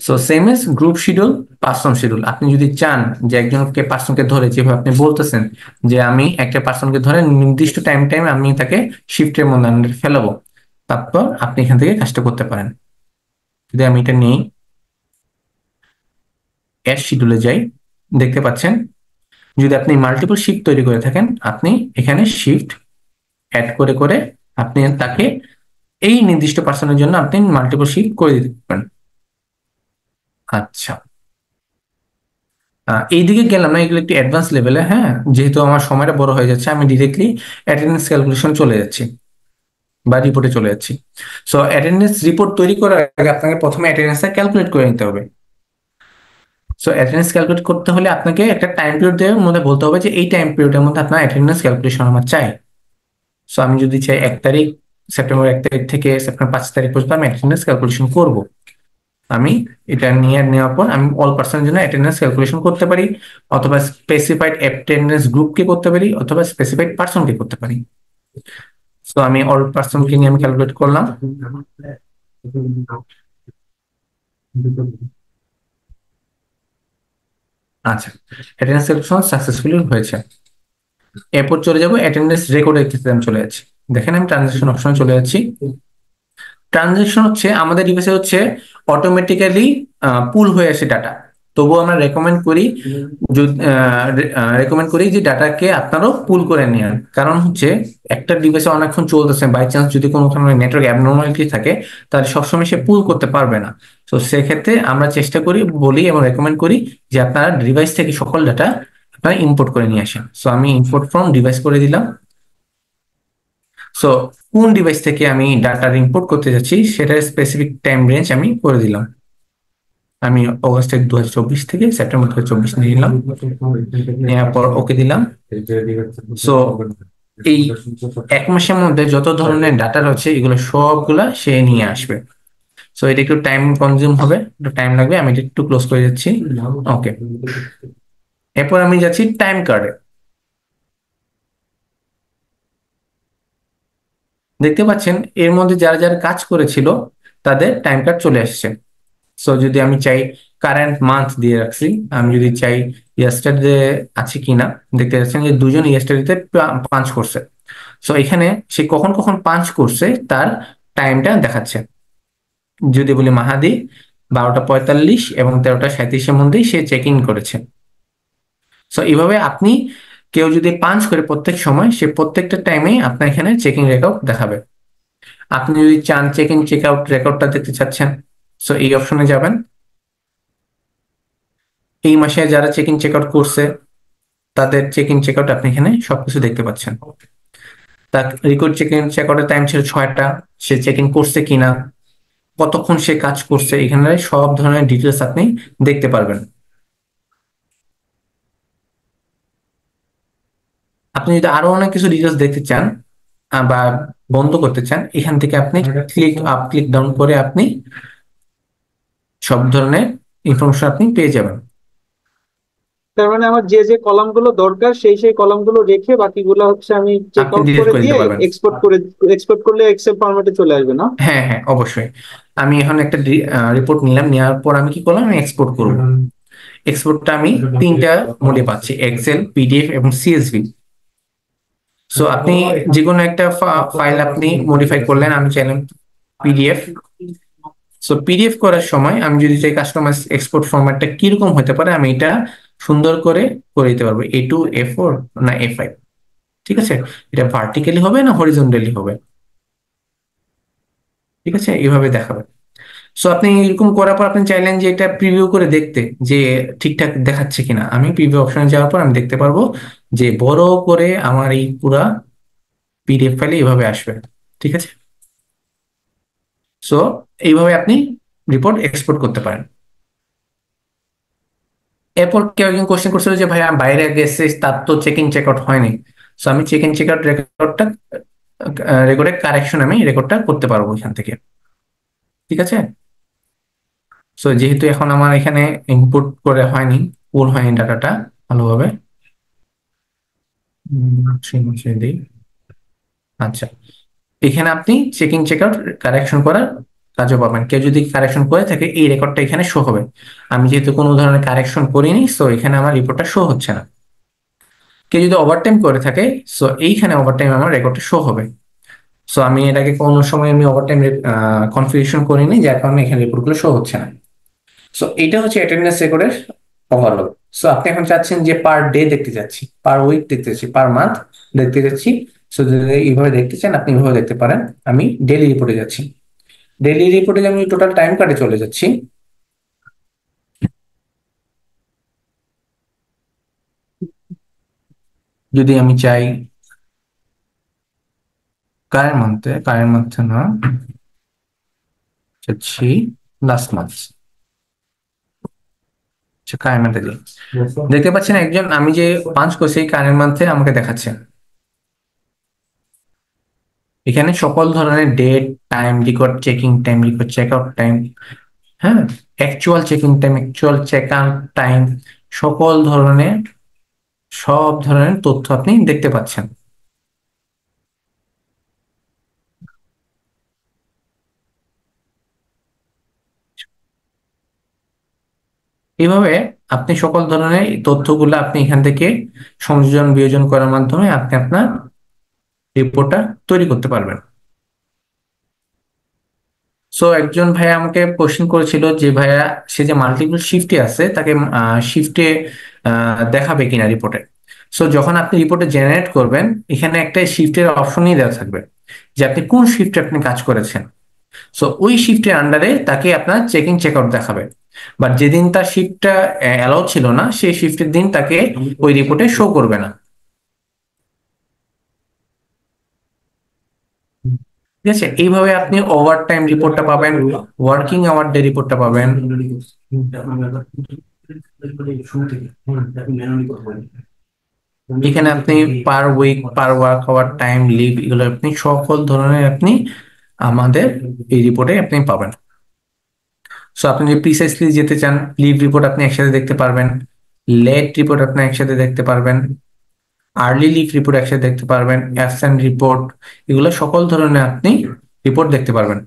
So same S group schedule, person schedule. আপনি যদি চান যে একজনকে পার্সনকে ধরে যেভাবে আপনি বলতেছেন যে আমি একটা পার্সনকে ধরে নির্দিষ্ট টাইম আমি তাকে শিফটের মধ্যে ফেলাবো, তারপর আপনি এখান থেকে কাজটা করতে পারেন। যদি আমি এটা নেই, অ্যাড শিডিউলে যাই, দেখতে পাচ্ছেন যদি আপনি মাল্টিপল শিফট তৈরি করে থাকেন, আপনি এখানে শিফট অ্যাড করে করে আপনি তাকে এই নির্দিষ্ট পার্সনের জন্য আপনি মাল্টিপল শিফট করে দিতে পারেন। আচ্ছা, এইদিকে গেলাম না, এগুলো একটু অ্যাডভান্স লেভেলে। হ্যাঁ, যেহেতু আমার সময়টা বড় হয়ে যাচ্ছে, আমি ডিরেক্টলি অ্যাটেন্ডেন্স ক্যালকুলেশন চলে যাচ্ছি বা রিপোর্টে চলে যাচ্ছি। সো অ্যাটেন্ডেন্স রিপোর্ট তৈরি করার আগে আপনাকে প্রথমে অ্যাটেন্ডেন্সটা ক্যালকুলেট করে নিতে হবে। সো অ্যাটেন্ডেন্স ক্যালকুলেট করতে হলে আপনাকে একটা টাইম পিরিয়ডের মধ্যে বলতে হবে যে এই টাইম পিরিয়ডের মধ্যে আপনার অ্যাটেন্ডেন্স ক্যালকুলেশন আমার চাই। সো আমি যদি চাই সেপ্টেম্বর 1 তারিখ থেকে সেপ্টেম্বর 5 তারিখ পর্যন্ত আমি অ্যাটেন্ডেন্স ক্যালকুলেশন করব, আমি এটা নেওয়ার পর আমি অল পার্সনের জন্য অ্যাটেন্ডেন্স ক্যালকুলেশন করতে পারি, অথবা স্পেসিফাইড অ্যাটেন্ডেন্স গ্রুপকে করতে পারি, অথবা স্পেসিফাইড পার্সনকে করতে পারি। সো আমি অল পার্সনকে নিয়ে আমি ক্যালকুলেট করলাম। আচ্ছা, অ্যাটেন্ডেন্স ক্যালকুলেশন সাকসেসফুলি হয়েছে। এরপর চলে যাব অ্যাটেন্ডেন্স রেকর্ডের ক্ষেত্রে আমি চলে যাচ্ছি। দেখেন আমি ট্রানজাকশন অপশনে চলে যাচ্ছি। ট্রানজাকশন হচ্ছে আমাদের ডিভাইসে হচ্ছে অটোমেটিক্যালি পুল হয়ে আসে ডাটা, তবুও আমরা রেকমেন্ড করি যে ডাটাকে আপনারাও পুল করে নেন। কারণ হচ্ছে একটা ডিভাইসে অনেকক্ষণ চলতেছে, বাই চান্স যদি কোনো ধরনের নেটওয়ার্ক অ্যাবনর্মালিটি থাকে, তাহলে সবসময় সে পুল করতে পারবে না। তো সেক্ষেত্রে আমরা চেষ্টা করি, বলি এবং রেকমেন্ড করি যে আপনারা ডিভাইস থেকে সকল ডাটা আপনারা ইম্পোর্ট করে নিয়ে আসেন। সো আমি ইম্পোর্ট ফ্রম ডিভাইস করে দিলাম। সো কোন ডিভাইস থেকে আমি ডাটা ইম্পোর্ট করতে যাচ্ছি সেটার স্পেসিফিক টাইম রেঞ্জ আমি করে দিলাম। আমি অগস্ট 2024 থেকে সেপ্টেম্বর 2024 নিয়ে নিলাম, নেওয়ার পর ওকে দিলাম। সো এই 1 মাসের মধ্যে যত ধরনের ডাটা রয়েছে এগুলো সবগুলা সে নিয়ে আসবে। সো এটা একটু টাইম কনজিউম হবে, একটু টাইম লাগবে, আমি এটা একটু ক্লোজ করে যাচ্ছি। ওকে, এরপর আমি যাচ্ছি টাইম কার্ডে। দেখতে পাচ্ছেন এর মধ্যে যারা যারা কাজ করেছিল তাদের টাইম কার্ড চলে আসছে। সো যদি আমি চাই কারেন্ট মান্থ দিয়ে রাখছি, আমি যদি চাই ইয়েস্টারডে আছে কিনা, দেখতে পাচ্ছেন যে দুজন ইয়েস্টারডেতে পাঞ্চ করছে। সো এখানে সে কখন কখন পাঞ্চ করছে তার টাইমটা দেখাচ্ছে। যদি বলি মাহাদি 12টা 45 এবং 13টা 37-এর মধ্যেই সে চেক ইন করেছে। সো এইভাবে আপনি কেউ যদি পাঞ্চ করে প্রত্যেক সময়, সে প্রত্যেকটা টাইমে আপনার এখানে চেকিং রেকর্ড দেখাবে। আপনি যদি চান চেক ইন চেক আউট রেকর্ডটা দেখতে চাচ্ছেন, সো এই অপশনে যাবেন। এই মাসে যারা চেক ইন চেক আউট করছে তাদের চেক ইন চেক আউট আপনি এখানে সবকিছু দেখতে পাচ্ছেন। তার রেকর্ড চেক ইন চেক আউটের টাইম ছিল 6টা, সে চেক ইন করছে কিনা, কতক্ষণ সে কাজ করছে, এখানে সব ধরনের ডিটেলস আপনি দেখতে পারবেন। আপনি যদি আরো অনেক কিছু ডিটেলস দেখতে চান বা বন্ধ করতে চান, এখান থেকে আপনি ক্লিক আপ ক্লিক ডাউন করে আপনি সব ধরনের ইনফরমেশন আপনি পেয়ে যাবেন। তার মানে আমার যে যে কলাম গুলো দরকার সেই সেই কলাম গুলো রেখে বাকিগুলো হচ্ছে আমি চেক আপনি আউট ডিলিট করে করে দিয়ে দিতে পারবেন। এক্সপোর্ট করলে এক্সেল ফরম্যাটে চলে আসবে না? হ্যাঁ হ্যাঁ, অবশ্যই। আমি এখন একটা রিপোর্ট নিলাম, নেওয়ার পর আমি কি করলাম, আমি এক্সপোর্ট করব। এক্সপোর্টটা আমি 3টা মোডে পাচ্ছি, এক্সেল, পিডিএফ এবং সিএসভি। সো আপনি যে কোনো একটা ফাইল আপনি মডিফাই করলেন, আমি চাইলাম পিডিএফ। সো পিডিএফ করার সময় আমি যদি চাই কাস্টমাইজ এক্সপোর্ট ফরম্যাটটা কিরকম হতে পারে, আমি এটা সুন্দর করে দিতে পারবো, A2, A4 না A5। ঠিক আছে, এটা ভার্টিক্যালি হবে না হরিজন্টালি হবে, ঠিক আছে, এইভাবে দেখাবে। সো আপনি এরকম করার পর আপনি চাইলেন যে এটা প্রিভিউ করে দেখতে যে ঠিকঠাক দেখাচ্ছে কিনা, আমি প্রিভিউ অপশনে যাওয়ার পর আমি দেখতে পারবো যে বড় করে আমার এই পুরা পিডিএফ ফাইলে এইভাবে আসবে। ঠিক আছে, সো এইভাবে আপনি রিপোর্ট এক্সপোর্ট করতে পারেন। এরপর কেউ একজন কোশ্চেন করছিল যে ভাই আমি বাইরে গেছে, তার তো চেক ইন চেক আউট হয়নি। সো আমি চেক ইন চেক আউট রেকর্ডের কারেকশন আমি রেকর্ডটা করতে পারবো এখান থেকে। ঠিক আছে, সো যেহেতু এখন আমার এখানে ইনপুট করে হয়নি, পুল হয়নি ডাটাটা ভালোভাবে, দিই। আচ্ছা, এখানে আপনি চেকিং চেক আউট কারেকশন করার কাজও পাবেন। কেউ যদি কারেকশন করে থাকে এই রেকর্ডটা এখানে শো হবে। আমি যেহেতু কোনো ধরনের কারেকশন করিনি, সো এখানে আমার রিপোর্টটা শো হচ্ছে না। কেউ যদি ওভারটাইম করে থাকে, সো এইখানে ওভারটাইম আমার রেকর্ডটা শো হবে। সো আমি এটাকে কোনো সময় আমি ওভারটাইম কনফিগারেশন করিনি, যার কারণে এখানে রিপোর্টগুলো শো হচ্ছে না। সো এটা হচ্ছে অ্যাটেন্ডেন্স রেকর্ডের ওভারঅল। সো আপনি এখন চাচ্ছেন যে পার ডে দেখতে যাচ্ছি, পার উইক দেখতে যাচ্ছি, পার মান্থ দেখতে যাচ্ছি। সো যদি এইভাবে দেখতে চান আপনি এইভাবে দেখতে পারেন। আমি ডেইলি রিপোর্টে যাচ্ছি, ডেইলি রিপোর্টে আমি টোটাল টাইম কার্ডে চলে যাচ্ছি। যদি আমি চাই কারেন্ট মান্থে না, চাচ্ছি লাস্ট মান্থ, কারেন্ট মান্থে যাই। দেখতে পাচ্ছেন একজন আমি যে পাঞ্চ করছি কারেন্ট মান্থে আমাকে দেখাচ্ছে। এখানে সকল ধরনের date, time, record checking time, record check out time, হ্যাঁ, actual checking time, actual check out time, সকল ধরনের সব ধরনের তথ্য আপনি দেখতে পাচ্ছেন। এইভাবে আপনি সকল ধরনের তথ্যগুলো আপনি এখান থেকে সংযোজন বিয়োজন করার মাধ্যমে আপনি আপনার রিপোর্টটা তৈরি করতে পারবেন। সো একজন ভাইয়া আমাকে কোশ্চেন করেছিল যে ভাইয়া সে যে মাল্টিপল শিফটে আছে তাকে শিফটে দেখাবে কিনা রিপোর্টে। সো যখন আপনি রিপোর্টে জেনারেট করবেন, এখানে একটা শিফটের অপশনই দেওয়া থাকবে যে আপনি কোন শিফটে আপনি কাজ করেছেন। সো ওই শিফটের আন্ডারে তাকে আপনার চেকিং চেক আউট দেখাবে। বাট যেদিন তার শিফটটা অ্যালাউ ছিল না, সেই শিফটের দিন তাকে ওই রিপোর্টে শো করবে না। ঠিক আছে, এইভাবে আপনি ওভার টাইম রিপোর্টটা পাবেন, ওয়ার্কিং আওয়ার ডে রিপোর্টটা পাবেন। এখানে আপনি পার উইক, পার ওয়ার্ক আওয়ার, টাইম, লিভ, এগুলো আপনি সকল ধরনের আপনি আমাদের এই রিপোর্টে আপনি পাবেন। সো আপনি যদি প্রিসাইসলি যেতে চান, লিভ রিপোর্ট আপনি একসাথে দেখতে পারবেন, লেট রিপোর্ট আপনি একসাথে দেখতে পারবেন, আর্লি লিভ রিপোর্ট একসাথে দেখতে পারবেন, অ্যাবসেন্ট রিপোর্ট, এগুলো সকল ধরনের আপনি রিপোর্ট দেখতে পারবেন।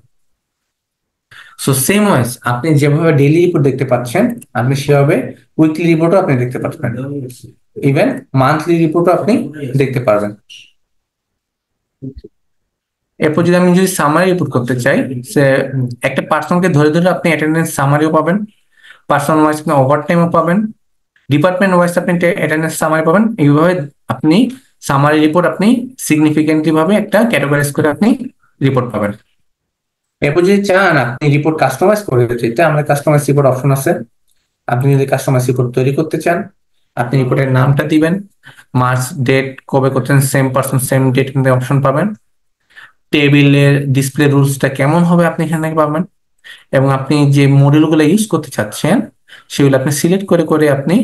সো সেম ওয়াইজ আপনি যেভাবে ডেইলি রিপোর্ট দেখতে পাচ্ছেন, আপনি সেভাবে উইকলি রিপোর্টও আপনি দেখতে পাচ্ছেন, ইভেন মান্থলি রিপোর্টও আপনি দেখতে পারবেন। এরপর আমি যদি সামারি রিপোর্ট করতে চাই, সে একটা পার্সনকে ধরে ধরে আপনি অ্যাটেন্ডেন্স সামারিও পাবেন, পার্সন ওয়াইজ আপনি ওভারটাইমও পাবেন, ডিপার্টমেন্ট ওয়াইজ আপনি অ্যাটেন্ডেন্স সামারি পাবেন। এইভাবে আপনি সামারি রিপোর্ট আপনি সিগনিফিকেন্টলি ভাবে একটা ক্যাটাগরাইজ করে আপনি রিপোর্ট পাবেন। এরপর যদি চান আপনি রিপোর্ট কাস্টমাইজ করে দিতে, আমাদের কাস্টমাইজ রিপোর্ট অপশন আছে। আপনি যদি কাস্টমাইজ রিপোর্ট তৈরি করতে চান, আপনি রিপোর্টের নামটা দিবেন, মার্চ ডেট কবে করছেন, সেম পারসন সেম ডেট কিন্তু অপশন পাবেন। টেবিলের ডিসপ্লে রুলসটা কেমন হবে আপনি এখানে পাবেন, এবং আপনি যে মডিউলগুলো ইউজ করতে চাচ্ছেন সেগুলো আপনি সিলেক্ট করে করে আপনি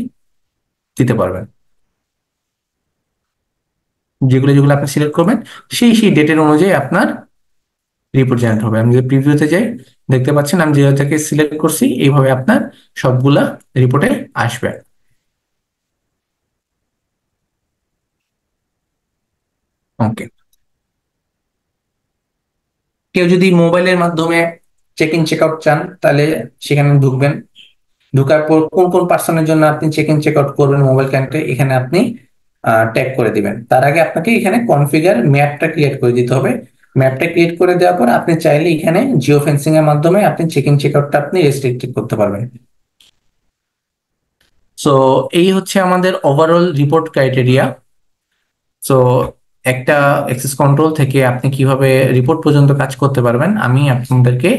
দিতে পারবেন। যেগুলো যেগুলো আপনি সিলেক্ট করবেন সেই সেই ডেটের অনুযায়ী আপনার রিপোর্ট জেনারেট হবে। আমি যদি প্রিভিউতে যাই, দেখতে পাচ্ছেন আমি যেটা থেকে সিলেক্ট করছি এইভাবে আপনার সবগুলা রিপোর্টে আসবে। ওকে, কেউ যদি মোবাইলের মাধ্যমে চেক ইন চেক আউট চান তাহলে সেখানে ঢুকবেন। ঢোকার পর কোন কোন পার্সনের জন্য আপনি চেক ইন চেক আউট করবেন মোবাইল ক্লায়েন্টে এখানে আপনি ট্যাগ করে দিবেন। তার আগে আপনাকে এখানে কনফিগার ম্যাপটা ক্রিয়েট করে দিতে হবে। ম্যাপটা ক্রিয়েট করে দেওয়ার পর আপনি চাইলে এখানে জিও ফেন্সিং এর মাধ্যমে আপনি চেক ইন চেক আউটটা আপনি রেস্ট্রিক্টেড করতে পারবেন। সো এই হচ্ছে আমাদের ওভারঅল রিপোর্ট ক্রাইটেরিয়া। সো একটা অ্যাক্সেস কন্ট্রোল থেকে আপনি কিভাবে রিপোর্ট পর্যন্ত কাজ করতে পারবেন আমি আপনাদেরকে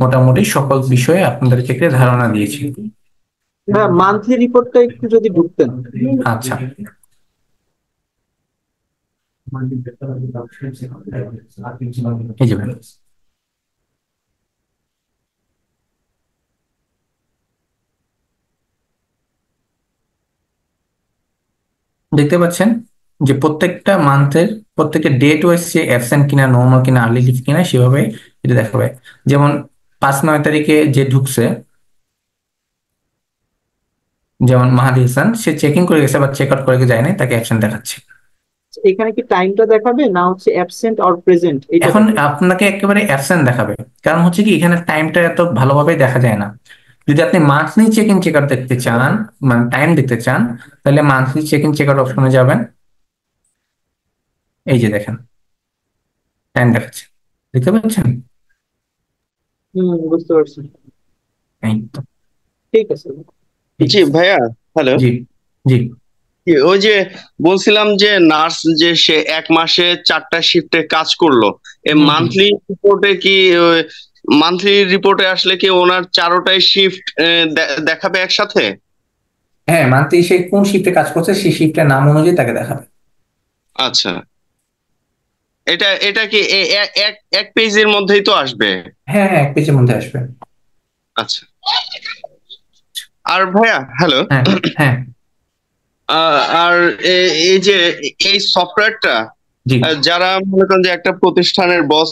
মোটামুটি সকল বিষয়ে আপনাদেরকে একটা ধারণা দিয়েছি। হ্যাঁ, মান্থলি রিপোর্টটা একটু যদি ঢুকতেন। আচ্ছা, এই যে ভাই, দেখতে পাচ্ছেন যে প্রত্যেকটা মান্থের প্রত্যেকটা ডেট ওয়াইজ সে অ্যাবসেন্ট কিনা, নর্মাল কিনা, আর্লি লিভ কিনা সেভাবে এটা দেখাবে। যেমন 5-9 তারিখে যে ঢুকছে, যেমন মাহাদি হাসান, সে চেকিং করে গেছে বা চেক আউট করে যায় নাই, তাকে অ্যাবসেন্ট দেখাচ্ছে। এখানে কি টাইমটা দেখাবে না হচ্ছে অ্যাবসেন্ট অর প্রেজেন্ট এটা এখন দেখাবে? আপনাকে একেবারে অ্যাবসেন্ট দেখাবে, কারণ হচ্ছে কি এখানে টাইমটা এত ভালোভাবে দেখা যায় না। যদি আপনি monthly check in check out দেখতে চান, মানে টাইম দেখতে চান, তাহলে monthly check in check out অপশনে যাবেন। এই যে দেখেন টাইম দেখাচ্ছে, দেখতে পাচ্ছেন? বুঝতে পারছি। এই তো, ঠিক আছে। জি ভাইয়া, হ্যালো। জি জি ওই যে বলছিলাম যে নার্স যে সে 1 মাসে 4টা শিফটে কাজ করলো, এই মান্থলি রিপোর্টে কি, মান্থলি রিপোর্টে আসলে কি ওনার 4টাই শিফট দেখাবে একসাথে? হ্যাঁ, মান্থলি সে কোন শিফটে কাজ করছে সেই শিফটের নাম অনুযায়ী তাকে দেখাবে। আচ্ছা, এটা এটা কি এক এক পেজের মধ্যেই তো আসবে? হ্যাঁ হ্যাঁ, এক পেজের মধ্যে আসবে। আচ্ছা, আর ভাইয়া হ্যালো, হ্যাঁ হ্যাঁ, আর এই যে এই সফটওয়্যারটা জি যারা মনে করেন যে একটা প্রতিষ্ঠানের বস,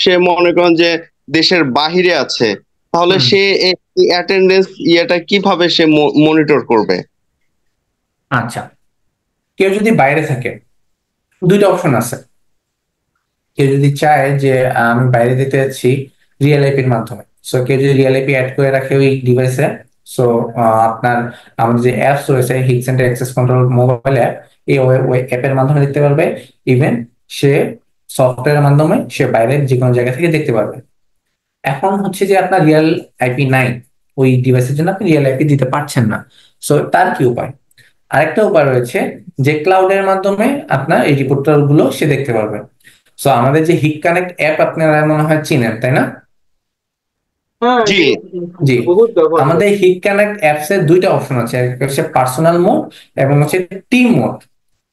সে মনে করেন যে দেশের বাহিরে আছে, তাহলে সে এই অ্যাটেন্ডেন্স ইয়েটা কিভাবে সে মনিটর করবে? আচ্ছা, কেউ যদি বাইরে থাকে দুইটা অপশন আছে। কেউ যদি চায় যে আমি বাইরে দিতে যাচ্ছি রিয়েল আইপির মাধ্যমে, সো কেউ যদি রিয়েল আইপি অ্যাড করে রাখে ওই ডিভাইসে, সো আপনার আমাদের যে অ্যাপস রয়েছে hit centre access control mobile app, এই অ্যাপের মাধ্যমে দেখতে পারবে। ইভেন সে সফটওয়্যারের মাধ্যমে সে বাইরের যে কোনো জায়গা থেকে দেখতে পারবে। এখন হচ্ছে যে আপনার রিয়েল আইপি নাই, ওই ডিভাইসের জন্য আপনি রিয়েল আইপি দিতে পারছেন না, সো তার কি উপায়? আরেকটা উপায় রয়েছে যে ক্লাউডের মাধ্যমে আপনার এই রিপোর্টার গুলো সে দেখতে পারবে। সো আমাদের যে হিট কানেক্ট অ্যাপ আপনারা মনে হয় চিনেন, তাই না? জি জি, বহুত ব্যবহার আমাদের হিট কানেক্ট অ্যাপস এর দুইটা অপশন আছে, একটা হচ্ছে পার্সোনাল মোড এবং হচ্ছে টিম মোড।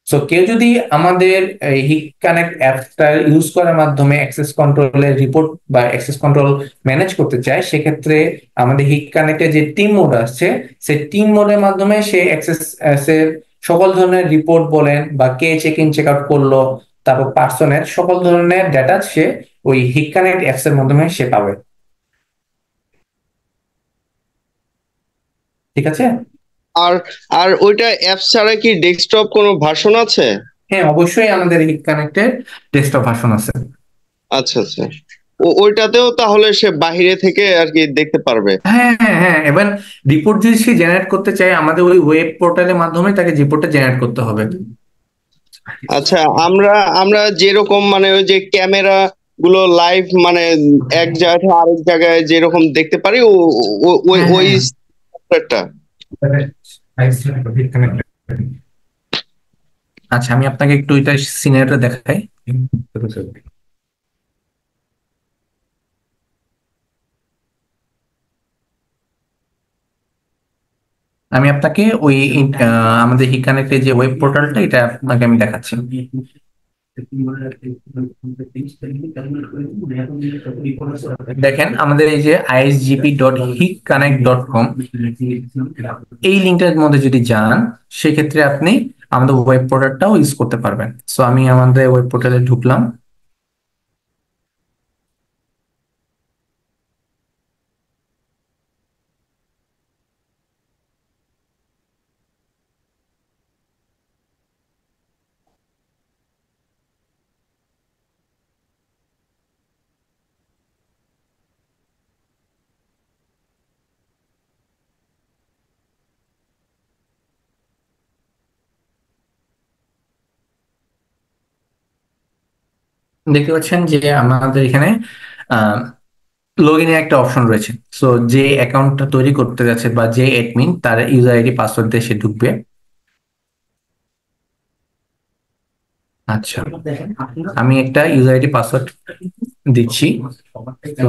সো কেউ যদি আমাদের হিট কানেক্ট অ্যাপটা ইউজ করার মাধ্যমে অ্যাক্সেস কন্ট্রোলের রিপোর্ট বা অ্যাক্সেস কন্ট্রোল ম্যানেজ করতে চায়, সেক্ষেত্রে আমাদের হিট কানেক্টের যে টিম মোড আছে সেই টিম মোডের মাধ্যমে সে অ্যাক্সেস এর সকল ধরনের রিপোর্ট বলেন বা কে চেক ইন চেক আউট করলো, তারপর পার্সনের সকল ধরনের ডেটা সে ওই হিট কানেক্ট অ্যাপস এর মাধ্যমে সে পাবে। ঠিক আছে? আর আর ওইটা অ্যাপ ছাড়া কি ডেস্কটপ কোনো ভার্সন আছে? হ্যাঁ, অবশ্যই আমাদের হিট কানেক্টের ডেস্কটপ ভার্সন আছে। আচ্ছা আচ্ছা, ওইটাতেও তাহলে সে বাহিরে থেকে আর কি দেখতে পারবে? হ্যাঁ হ্যাঁ হ্যাঁ, এবার রিপোর্ট যদি সে জেনারেট করতে চায় আমাদের ওই ওয়েব পোর্টালের মাধ্যমে তাকে রিপোর্টটা জেনারেট করতে হবে। আচ্ছা, আমরা আমরা যেরকম মানে ওই যে ক্যামেরা গুলো লাইভ মানে এক জায়গা থেকে আরেক জায়গায় যেরকম দেখতে পারি ওই ওই সফটওয়্যারটা। আচ্ছা, আমি আপনাকে একটু এটা সিনারিওটা দেখাই। আমি আপনাকে ওই আমাদের হি কানেক্টের যে ওয়েব পোর্টালটা এটা আপনাকে আমি দেখাচ্ছি। দেখেন আমাদের এই যে isgp.hikconnect.com এই লিঙ্কটার মধ্যে যদি যান সেক্ষেত্রে আপনি আমাদের ওয়েব পোর্টালটাও ইউজ করতে পারবেন। সো আমি আমাদের ওয়েব পোর্টালে ঢুকলাম। দেখতে পাচ্ছেন যে আমাদের এখানে লগ ইনের একটা অপশন রয়েছে। সো যে অ্যাকাউন্টটা তৈরি করতে যাচ্ছে বা যে অ্যাডমিন তার ইউজার আইডি পাসওয়ার্ড দিয়ে সে ঢুকবে। আচ্ছা, আমি একটা ইউজার আইডি পাসওয়ার্ড দিচ্ছি। তো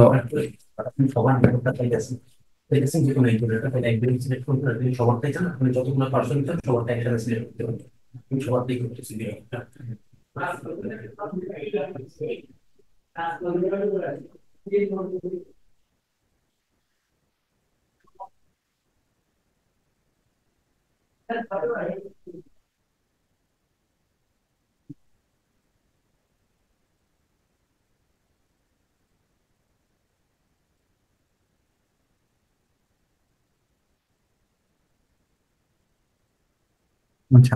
আচ্ছা,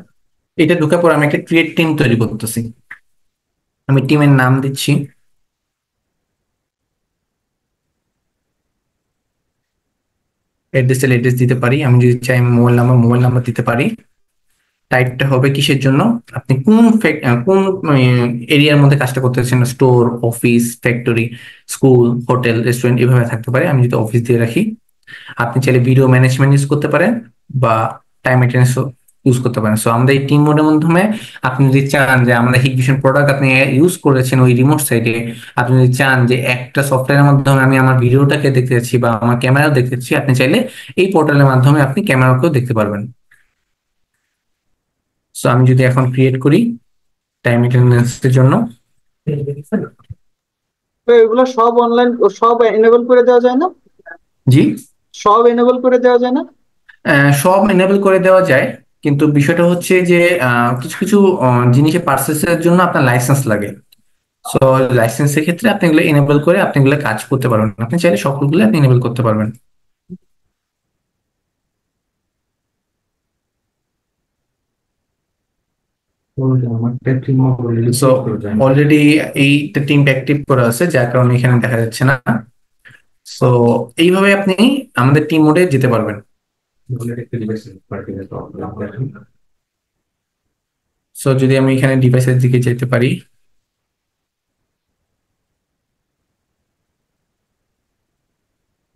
এটা ঢোকার পর আমি একটা ক্রিয়েট টিম তৈরি করতেছি। আমি টিমের নাম দিচ্ছি, অ্যাড্রেস অ্যাড্রেস দিতে পারি, আমি যদি চাই মোবাইল নাম্বার দিতে পারি। টাইপটা হবে কিসের জন্য, আপনি কোন এরিয়ার মধ্যে কাজটা করতেছেন, store, office, factory, school, hotel, restaurant এভাবে থাকতে পারে। আমি যদি অফিস দিয়ে রাখি, আপনি চাইলে ভিডিও ম্যানেজমেন্ট ইউজ করতে পারেন বা টাইম মেনটেন্স ইউজ করতে পারেন। সো আমাদের এই টিম মোডের মাধ্যমে আপনি যদি চান যে আমাদের হিগভিশন প্রোডাক্ট আপনি ইউজ করেছেন ওই রিমোট সাইটে, আপনি যদি চান যে একটা সফটওয়্যারের মাধ্যমে আমি আমার ভিডিওটাকে দেখতে যাচ্ছি বা আমার ক্যামেরাও দেখতে যাচ্ছি, আপনি চাইলে এই পোর্টালের মাধ্যমে আপনি ক্যামেরাকেও দেখতে পারবেন। সো আমি যদি এখন ক্রিয়েট করি টাইম মেনটেন্সের জন্য, তো এগুলো সব অনলাইন, সব এনেবল করে দেওয়া যায় না? জি, সব এনেবল করে দেওয়া যায় না? সব এনেবল করে দেওয়া যায়, কিন্তু বিষয়টা হচ্ছে যে কিছু কিছু জিনিসের পারচেসের জন্য আপনার লাইসেন্স লাগে। সো লাইসেন্সের ক্ষেত্রে আপনি এগুলো এনেবল করে আপনি এগুলো কাজ করতে পারবেন। আপনি চাইলে সকলগুলো আপনি এনেবল করতে পারবেন। সো অলরেডি এইটা টিমটা অ্যাক্টিভ করা আছে, যার কারণে এখানে দেখা যাচ্ছে না। সো এইভাবে আপনি আমাদের টিম মোডে যেতে পারবেন। সো যদি আমি এখানে ডিভাইসের দিকে যেতে পারি,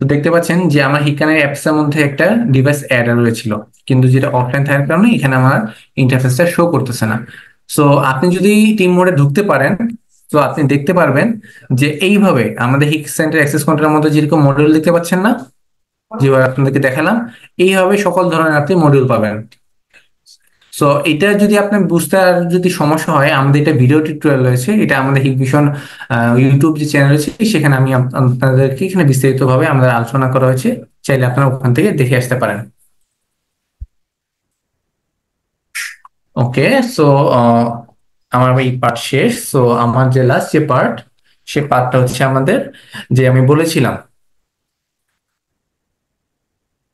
তো দেখতে পাচ্ছেন যে আমার হিকানের অ্যাপস এর মধ্যে একটা ডিভাইস অ্যাড রয়েছিল, কিন্তু যেটা অফলাইন থাকার কারণে এখানে আমার ইন্টারফেসটা শো করতেছে না। সো আপনি যদি টিম মোডে ঢুকতে পারেন, তো আপনি দেখতে পারবেন যে এইভাবে আমাদের হিক সেন্টার অ্যাক্সেস কন্ট্রোলের মধ্যে যেরকম মডিউল দেখতে পাচ্ছেন না, যেভাবে আপনাদেরকে দেখালাম, এইভাবে সকল ধরনের আপনি মডিউল পাবেন। সো এটা যদি আপনি বুঝতে আর যদি সমস্যা হয়, আমাদের এটা ভিডিও টিউটোরিয়াল রয়েছে, এটা আমাদের হিকভিশন ইউটিউব যে চ্যানেল রয়েছে সেখানে আমি আপনাদেরকে এখানে বিস্তারিতভাবে আমাদের আলোচনা করা হয়েছে, চাইলে আপনারা ওখান থেকে দেখে আসতে পারেন। ওকে, সো আমার এই পার্ট শেষ। সো আমার যে লাস্ট যে পার্ট, সে পার্টটা হচ্ছে আমাদের যে আমি বলেছিলাম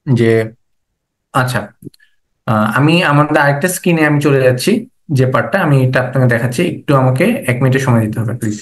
যে আচ্ছা, আমি আমাদের আরেকটা স্ক্রিনে আমি চলে যাচ্ছি। যে পার্টটা আমি এটা আপনাকে দেখাচ্ছি, একটু আমাকে 1 মিনিটের সময় দিতে হবে প্লিজ।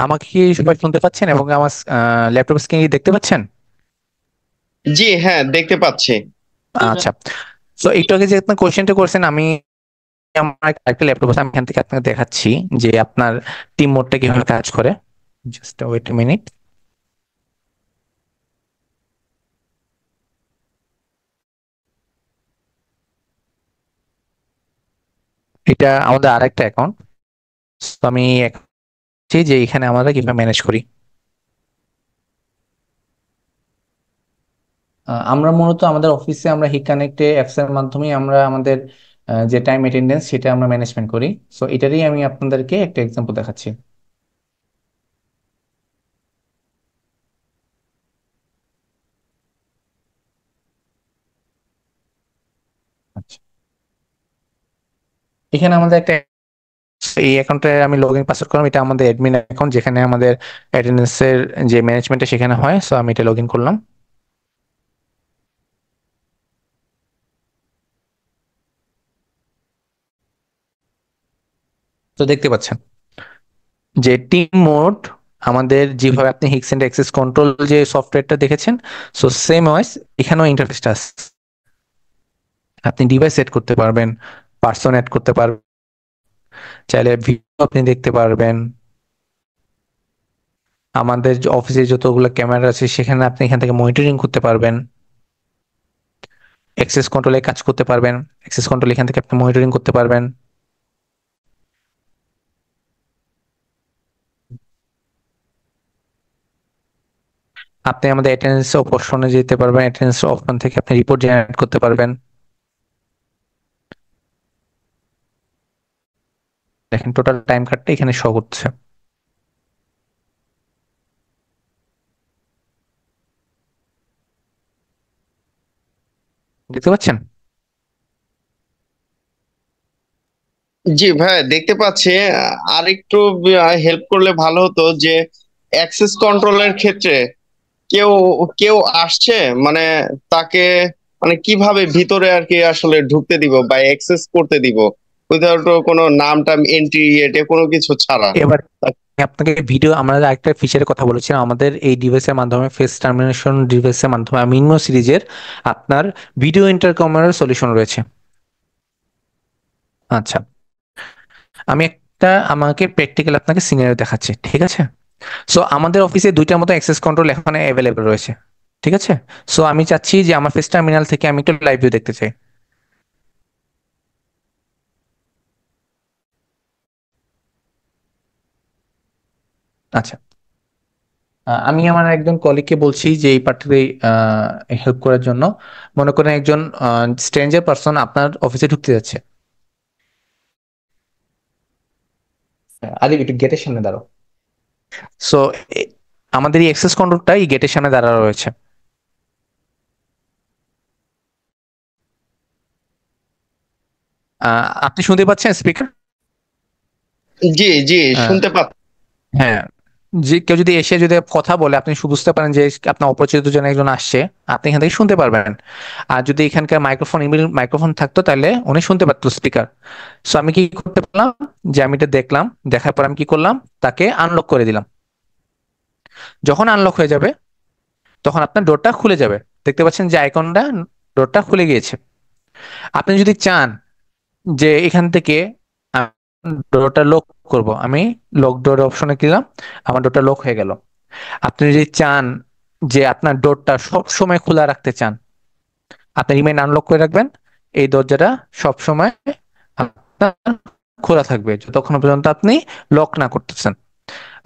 আমাকে কি সবাই শুনতে পাচ্ছেন এবং আমার ল্যাপটপ স্ক্রিন দেখতে পাচ্ছেন? জি হ্যাঁ, দেখতে পাচ্ছি। আচ্ছা, তো একটু আগে যে আপনার কোশ্চেনটা করছেন, আমি আমার একটা ল্যাপটপ আছে, আমি এখান থেকে আপনাকে দেখাচ্ছি যে আপনার টিম মোডটা কিভাবে কাজ করে। Just wait a minute. এটা আমাদের আরেকটা অ্যাকাউন্ট, তো আমি যে এখানে আমরা কিভাবে ম্যানেজ করি। আমরা মূলত আমাদের অফিসে আমরা হিট কানেক্টে অ্যাপস এর মাধ্যমে আমরা আমাদের যে টাইম অ্যাটেন্ডেন্স সেটা আমরা ম্যানেজমেন্ট করি। সো এটারই আমি আপনাদেরকে একটা এক্সাম্পল দেখাচ্ছি। আচ্ছা, এখানে আমাদের একটা এই অ্যাকাউন্টে আমি লগ ইন পাসওয়ার্ড করলাম, এটা আমাদের অ্যাডমিন অ্যাকাউন্ট যেখানে আমাদের অ্যাটেন্ডেন্সের যে ম্যানেজমেন্টটা সেখানে হয়। সো আমি এটা লগ ইন করলাম। তো দেখতে পাচ্ছেন যে টিম মোড আমাদের যেভাবে আপনি হিক্সেন্ট অ্যাক্সেস কন্ট্রোল যে সফটওয়্যারটা দেখেছেন, সো সেম ওয়াইজ এখানেও ইন্টারফেসটা আছে। আপনি ডিভাইস সেট করতে পারবেন, পার্সন অ্যাড করতে পারবেন, চাইলে ভিডিও আপনি দেখতে পারবেন। আমাদের অফিসে যতগুলো ক্যামেরা আছে সেখানে আপনি এখান থেকে মনিটরিং করতে পারবেন, অ্যাক্সেস কন্ট্রোলে কাজ করতে পারবেন, অ্যাক্সেস কন্ট্রোল এখান থেকে আপনি মনিটরিং করতে পারবেন। আপনি আমাদের অ্যাটেন্ডেন্স অপশনে যেতে পারবেন, অ্যাটেন্ডেন্স অপশন থেকে আপনি রিপোর্ট জেনারেট করতে পারবেন। দেখেন টোটাল টাইম কার্ডটা এখানে শো করছে। দেখতে পাচ্ছেন? জি ভাই দেখতে পাচ্ছি। আর একটু হেল্প করলে ভালো হতো যে অ্যাক্সেস কন্ট্রোলের ক্ষেত্রে কেউ কেউ আসছে, মানে তাকে মানে কিভাবে ভিতরে আর কি আসলে ঢুকতে দিব বা অ্যাক্সেস করতে দিব উইদাউট কোনো নাম টাম এন্ট্রি এটা কোনো কিছু ছাড়া। এবার আপনাকে ভিডিও, আমরা একটা ফিচারের কথা বলেছিলাম আমাদের এই ডিভাইসের মাধ্যমে, ফেস টার্মিনেশন ডিভাইসের মাধ্যমে মিনমো সিরিজের আপনার ভিডিও ইন্টারকমের সলিউশন রয়েছে। আচ্ছা, আমি একটা আমাকে প্র্যাকটিক্যাল আপনাকে সিনারিও দেখাচ্ছি, ঠিক আছে? সো আমাদের অফিসে দুইটার মতো অ্যাক্সেস কন্ট্রোল এখন অ্যাভেলেবল রয়েছে, ঠিক আছে? সো আমি চাচ্ছি যে আমার ফেস টার্মিনাল থেকে আমি একটু লাইভ ভিউ দেখতে চাই। আচ্ছা, আমি আমার একজন কলিগকে বলছি যে এই পার্টে হেল্প করার জন্য। মনে করেন একজন স্ট্রেঞ্জার পারসন আপনার অফিসে ঢুকতে যাচ্ছে। আদিব একটু গেটের সামনে দাঁড়াও। সো আমাদের এই অ্যাক্সেস কন্ট্রোলটা এই গেটের সামনে দাঁড়ানো রয়েছে। আপনি শুনতে পাচ্ছেন স্পিকার? জি জি শুনতে পাচ্ছি। হ্যাঁ, যে কেউ যদি এসে যদি কথা বলে আপনি বুঝতে পারেন যে আপনার অপরিচিত জন একজন আসছে, আপনি এখান থেকে শুনতে পারবেন। আর যদি এখানকার মাইক্রোফোন থাকতো তাহলে উনি শুনতে পারতো স্পিকার। সো আমি কি করতে পারলাম যে আমি এটা দেখলাম, দেখার পর আমি কি করলাম, তাকে আনলক করে দিলাম। যখন আনলক হয়ে যাবে তখন আপনার ডোরটা খুলে যাবে। দেখতে পাচ্ছেন যে আইকনটা, ডোরটা খুলে গিয়েছে। আপনি যদি চান যে এখান থেকে ডোরটা লক করব, আমি লক ডোর অপশনে দিলাম, আমার ডোরটা লক হয়ে গেল। আপনি যদি চান যে আপনার ডোরটা সব সময় খোলা রাখতে চান, আপনি রিমাইন্ড আনলক করে রাখবেন, এই দরজাটা সব সময় আপনার খোলা থাকবে যতক্ষণ পর্যন্ত আপনি লক না করতেছেন।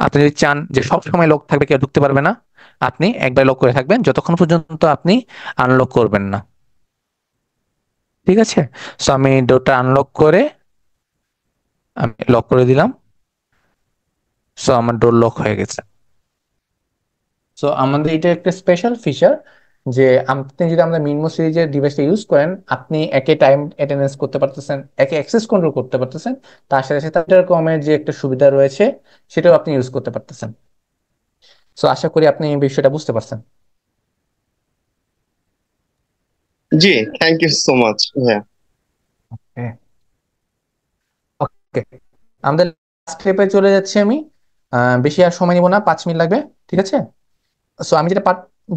আপনি যদি চান যে সব সময় লক থাকবে, কেউ ঢুকতে পারবে না, আপনি একবার লক করে থাকবেন যতক্ষণ পর্যন্ত আপনি আনলক করবেন না। ঠিক আছে? সো আমি ডোরটা আনলক করে আমি লক করে দিলাম। সো আমার ডোর লক হয়ে গেছে। সো আমাদের এটা একটা স্পেশাল ফিচার যে আপনি যদি আমাদের মিনমো সিরিজের ডিভাইসটা ইউজ করেন, আপনি একে টাইম অ্যাটেন্ডেন্স করতে পারতেছেন, একে অ্যাক্সেস কন্ট্রোল করতে পারতেছেন, তার সাথে সাথে ইন্টারকমের যে একটা সুবিধা রয়েছে সেটাও আপনি ইউজ করতে পারতেছেন। সো আশা করি আপনি এই বিষয়টা বুঝতে পারছেন। জি থ্যাংক ইউ সো মাচ। হ্যাঁ ওকে, আমাদের লাস্ট স্টেপে চলে যাচ্ছি আমি। বেশি আর সময় নিব না, 5 মিনিট লাগবে, ঠিক আছে? সো আমি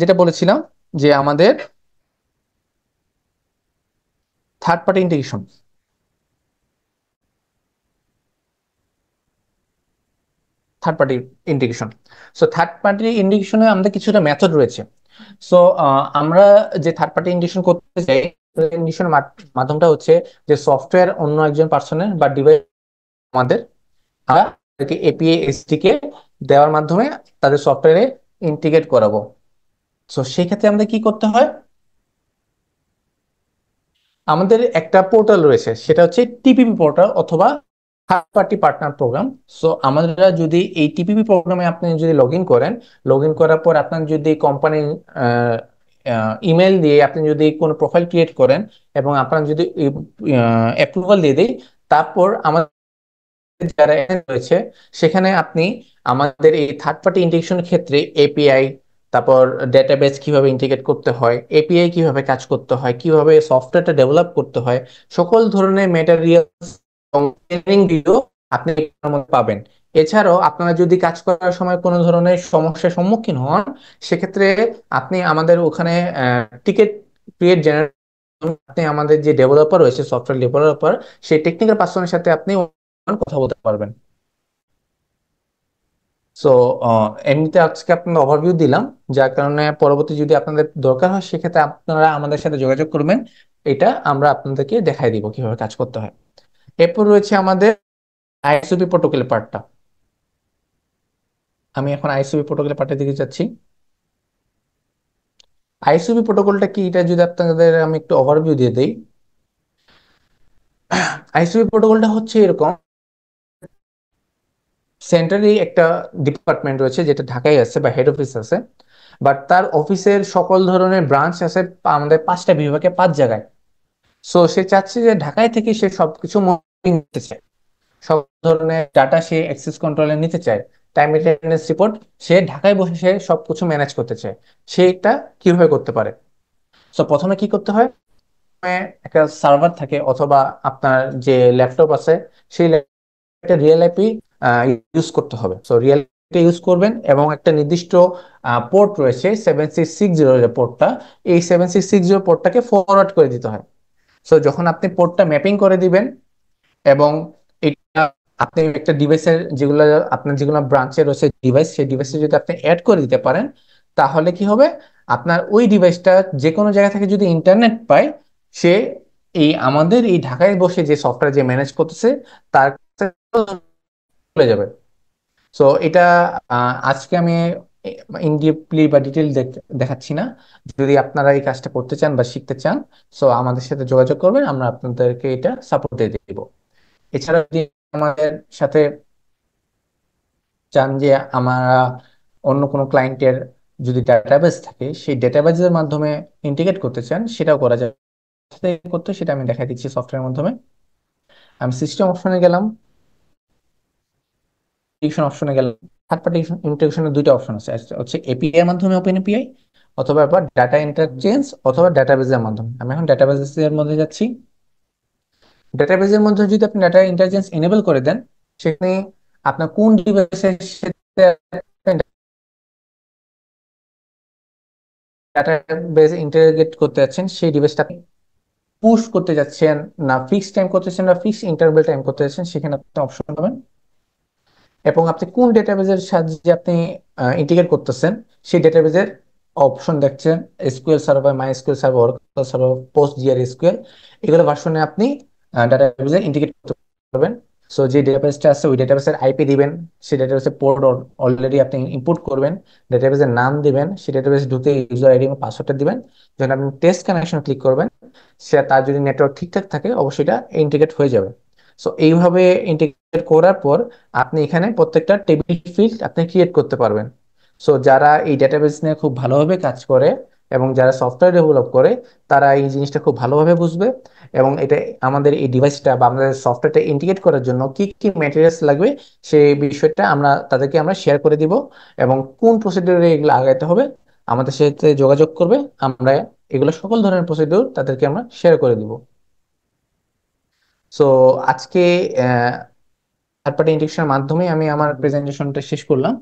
যেটা বলেছিলাম যে আমাদের third party integration. Third party integration so third party ইন্টিগ্রেশনে আমাদের কিছুটা মেথড রয়েছে। সো আমরা যে থার্ড পার্টি ইন্টিগ্রেশন করতে চাই, ইন্টিগ্রেশন মাধ্যমটা হচ্ছে যে সফটওয়্যার অন্য একজন পার্সনের বা ডিভাইস আমাদের এপিআই এসডিকে দেওয়ার মাধ্যমে তাদের সফটওয়্যারে ইন্টিগ্রেট করাবো। সো সেক্ষেত্রে আমাদের কি করতে হয়, আমাদের একটা পোর্টাল রয়েছে, সেটা হচ্ছে টিপিপি পোর্টাল অথবা third party partner program. So আমরা যদি এই টিপিপি প্রোগ্রামে আপনি যদি লগ ইন করেন, লগ ইন করার পর আপনার যদি কোম্পানি ইমেল দিয়ে আপনি যদি কোনো প্রোফাইল ক্রিয়েট করেন এবং আপনার যদি অ্যাপ্রুভাল দিয়ে দেয়, তারপর আমাদের যারা রয়েছে সেখানে আপনি আমাদের এই থার্ড পার্টি ইন্টিগ্রেশনের ক্ষেত্রে এপিআই, তারপর ডেটাবেস কিভাবে ইন্টিগ্রেট করতে হয়, এপিআই কিভাবে কাজ করতে হয়, কিভাবে সফটওয়্যারটা ডেভেলপ করতে হয়, সকল ধরনের ম্যাটেরিয়াল এবং ট্রেনিং ভিডিও আপনি এটার মধ্যে পাবেন। এছাড়াও আপনারা যদি কাজ করার সময় কোনো ধরনের সমস্যার সম্মুখীন হন, সেক্ষেত্রে আপনি আমাদের ওখানে টিকেট ক্রিয়েট জেনারেট, আপনি আমাদের যে ডেভেলপার রয়েছে, সফটওয়্যার ডেভেলপার, সেই টেকনিক্যাল পার্সনের সাথে আপনি কথা বলতে পারবেন। সো এমনিতে আজকে আপনাদের ওভারভিউ দিলাম, যার কারণে পরবর্তী যদি আপনাদের দরকার হয় সেক্ষেত্রে আপনারা আমাদের সাথে যোগাযোগ করবেন, এটা আমরা আপনাদেরকে দেখাই দিব কিভাবে কাজ করতে হয়। এরপর রয়েছে আমাদের আইএসওপি প্রোটোকলের পার্টটা। আমি এখন আইএসওপি প্রোটোকলের পার্টের দিকে যাচ্ছি। আইএসওপি প্রোটোকলটা কি, এটা যদি আপনাদের আমি একটু ওভারভিউ দিয়ে দিই। আইএসওপি প্রোটোকলটা হচ্ছে এরকম, সেন্টারে একটা ডিপার্টমেন্ট রয়েছে যেটা ঢাকায় আছে বা হেড অফিস আছে, বাট তার অফিসের সকল ধরনের ব্রাঞ্চ আছে আমাদের 5টা বিভাগে 5 জায়গায়। সো সে চাচ্ছে যে ঢাকায় থেকে সে সবকিছু নিতে চায়, সব ধরনের ডাটা সে অ্যাক্সেস কন্ট্রোলে নিতে চায়, টাইম অ্যাটেন্ডেন্স রিপোর্ট সে ঢাকায় বসে সে সবকিছু ম্যানেজ করতে চায়। সে এটা কিভাবে করতে পারে? সো প্রথমে কি করতে হয়, একটা সার্ভার থাকে অথবা আপনার যে ল্যাপটপ আছে সেই একটা রিয়েল আইপি ইউজ করতে হবে। সো রিয়েল আইপি ইউজ করবেন এবং একটা নির্দিষ্ট পোর্ট রয়েছে 7660 যে পোর্টটা, এই 7660 পোর্টটাকে ফরওয়ার্ড করে দিতে হয়। সো যখন আপনি পোর্টটা ম্যাপিং করে দিবেন এবং এটা আপনি একটা ডিভাইসের যেগুলো ব্রাঞ্চে রয়েছে ডিভাইস, সেই ডিভাইসে যদি আপনি অ্যাড করে দিতে পারেন, তাহলে কি হবে, আপনার ওই ডিভাইসটা যে কোনো জায়গা থেকে যদি ইন্টারনেট পায়, সে আমাদের এই ঢাকায় বসে যে সফটওয়্যার যে ম্যানেজ করতেছে তার কাছে চলে যাবে। সো এটা আজকে আমি ইন ডিপলি বা ডিটেল দেখাচ্ছি না। যদি আপনারা এই কাজটা করতে চান বা শিখতে চান, সো আমাদের সাথে যোগাযোগ করবেন, আমরা আপনাদেরকে এটা সাপোর্ট দিয়ে দেব। এছাড়া যদি আমাদের সাথে চান যে আমরা অন্য কোনো ক্লায়েন্টের যদি ডাটাবেস থাকে সেই ডাটাবেসের মাধ্যমে ইন্টিগ্রেট করতে চান, সেটাও করা যায়। করতে সেটা আমি দেখাই দিচ্ছি সফটওয়্যারের মাধ্যমে। আমি সিস্টেম অপশনে গেলাম, অপশনে গেলাম। থার্ড পার্টি ইন্টিগ্রেশনের 2টা অপশন আছে, একটা হচ্ছে এপিআই এর মাধ্যমে, ওপেন এপিআই, অথবা ডাটা ইন্টারচেঞ্জ অথবা ডাটাবেসের মাধ্যমে। আমি এখন ডাটাবেসের মধ্যে যাচ্ছি। ডাটাবেসের মধ্যে যদি আপনি ডাটা ইন্টারচেঞ্জ এনেবল করে দেন, সেখানে আপনার কোন ডিভাইসের সাথে ডাটাবেস ইন্টারগ্রেট করতে যাচ্ছেন, সেই ডিভাইসটা আপনি পুশ করতে যাচ্ছেন না ফিক্সড টাইম করতে যাচ্ছেন না ফিক্সড ইন্টারভ্যাল টাইম করতে যাচ্ছেন, সেখানে আপনি অপশন পাবেন। এবং আপনি কোন ডেটাবেজের সাহায্যে আপনি ইন্টিগ্রেট করতেছেন সেই ডেটাবেজের অপশন দেখছেন, SQL server, MySQL server, Oracle server, PostgreSQL, এগুলো ভার্সনে আপনি ডেটাবেজে ইন্টিগ্রেট করতে পারবেন। সো যে ডেটাবেসটা আছে ওই ডেটাবেসের আইপি দিবেন, সেই ডেটাবেসের পোর্ট অলরেডি আপনি ইনপুট করবেন, ডেটাবেসের নাম দিবেন, সেই ডেটাবেস ঢুকে ইউজার আইডি এবং পাসওয়ার্ডটা দিবেন। যখন আপনি টেস্ট কানেকশন ক্লিক করবেন, সে তার যদি নেটওয়ার্ক ঠিকঠাক থাকে অবশ্যই এটা ইন্টিগ্রেট হয়ে যাবে। সো এইভাবে ইন্টিগ্রেট করার পর আপনি এখানে প্রত্যেকটা টেবিল ফিল্ড আপনি ক্রিয়েট করতে পারবেন। সো যারা এই ডেটাবেস নিয়ে খুব ভালোভাবে কাজ করে এবং যারা সফটওয়্যার ডেভেলপ করে, তারা এই জিনিসটা খুব ভালোভাবে বুঝবে এবং এটা আমাদের এই ডিভাইসটা বা আমাদের সফটওয়্যারটা ইন্টিগ্রেট করার জন্য কি কি ম্যাটেরিয়ালস লাগবে সেই বিষয়টা তাদেরকে আমরা শেয়ার করে দিব এবং কোন প্রসিডিউরে এগুলো আগাইতে হবে আমাদের সাথে যোগাযোগ করবে, আমরা এগুলো সকল ধরনের প্রসিডিউর তাদেরকে আমরা শেয়ার করে দিব। সো আজকে থার্ড পার্টি ইন্টেকশনের মাধ্যমে আমি আমার প্রেজেন্টেশনটা শেষ করলাম।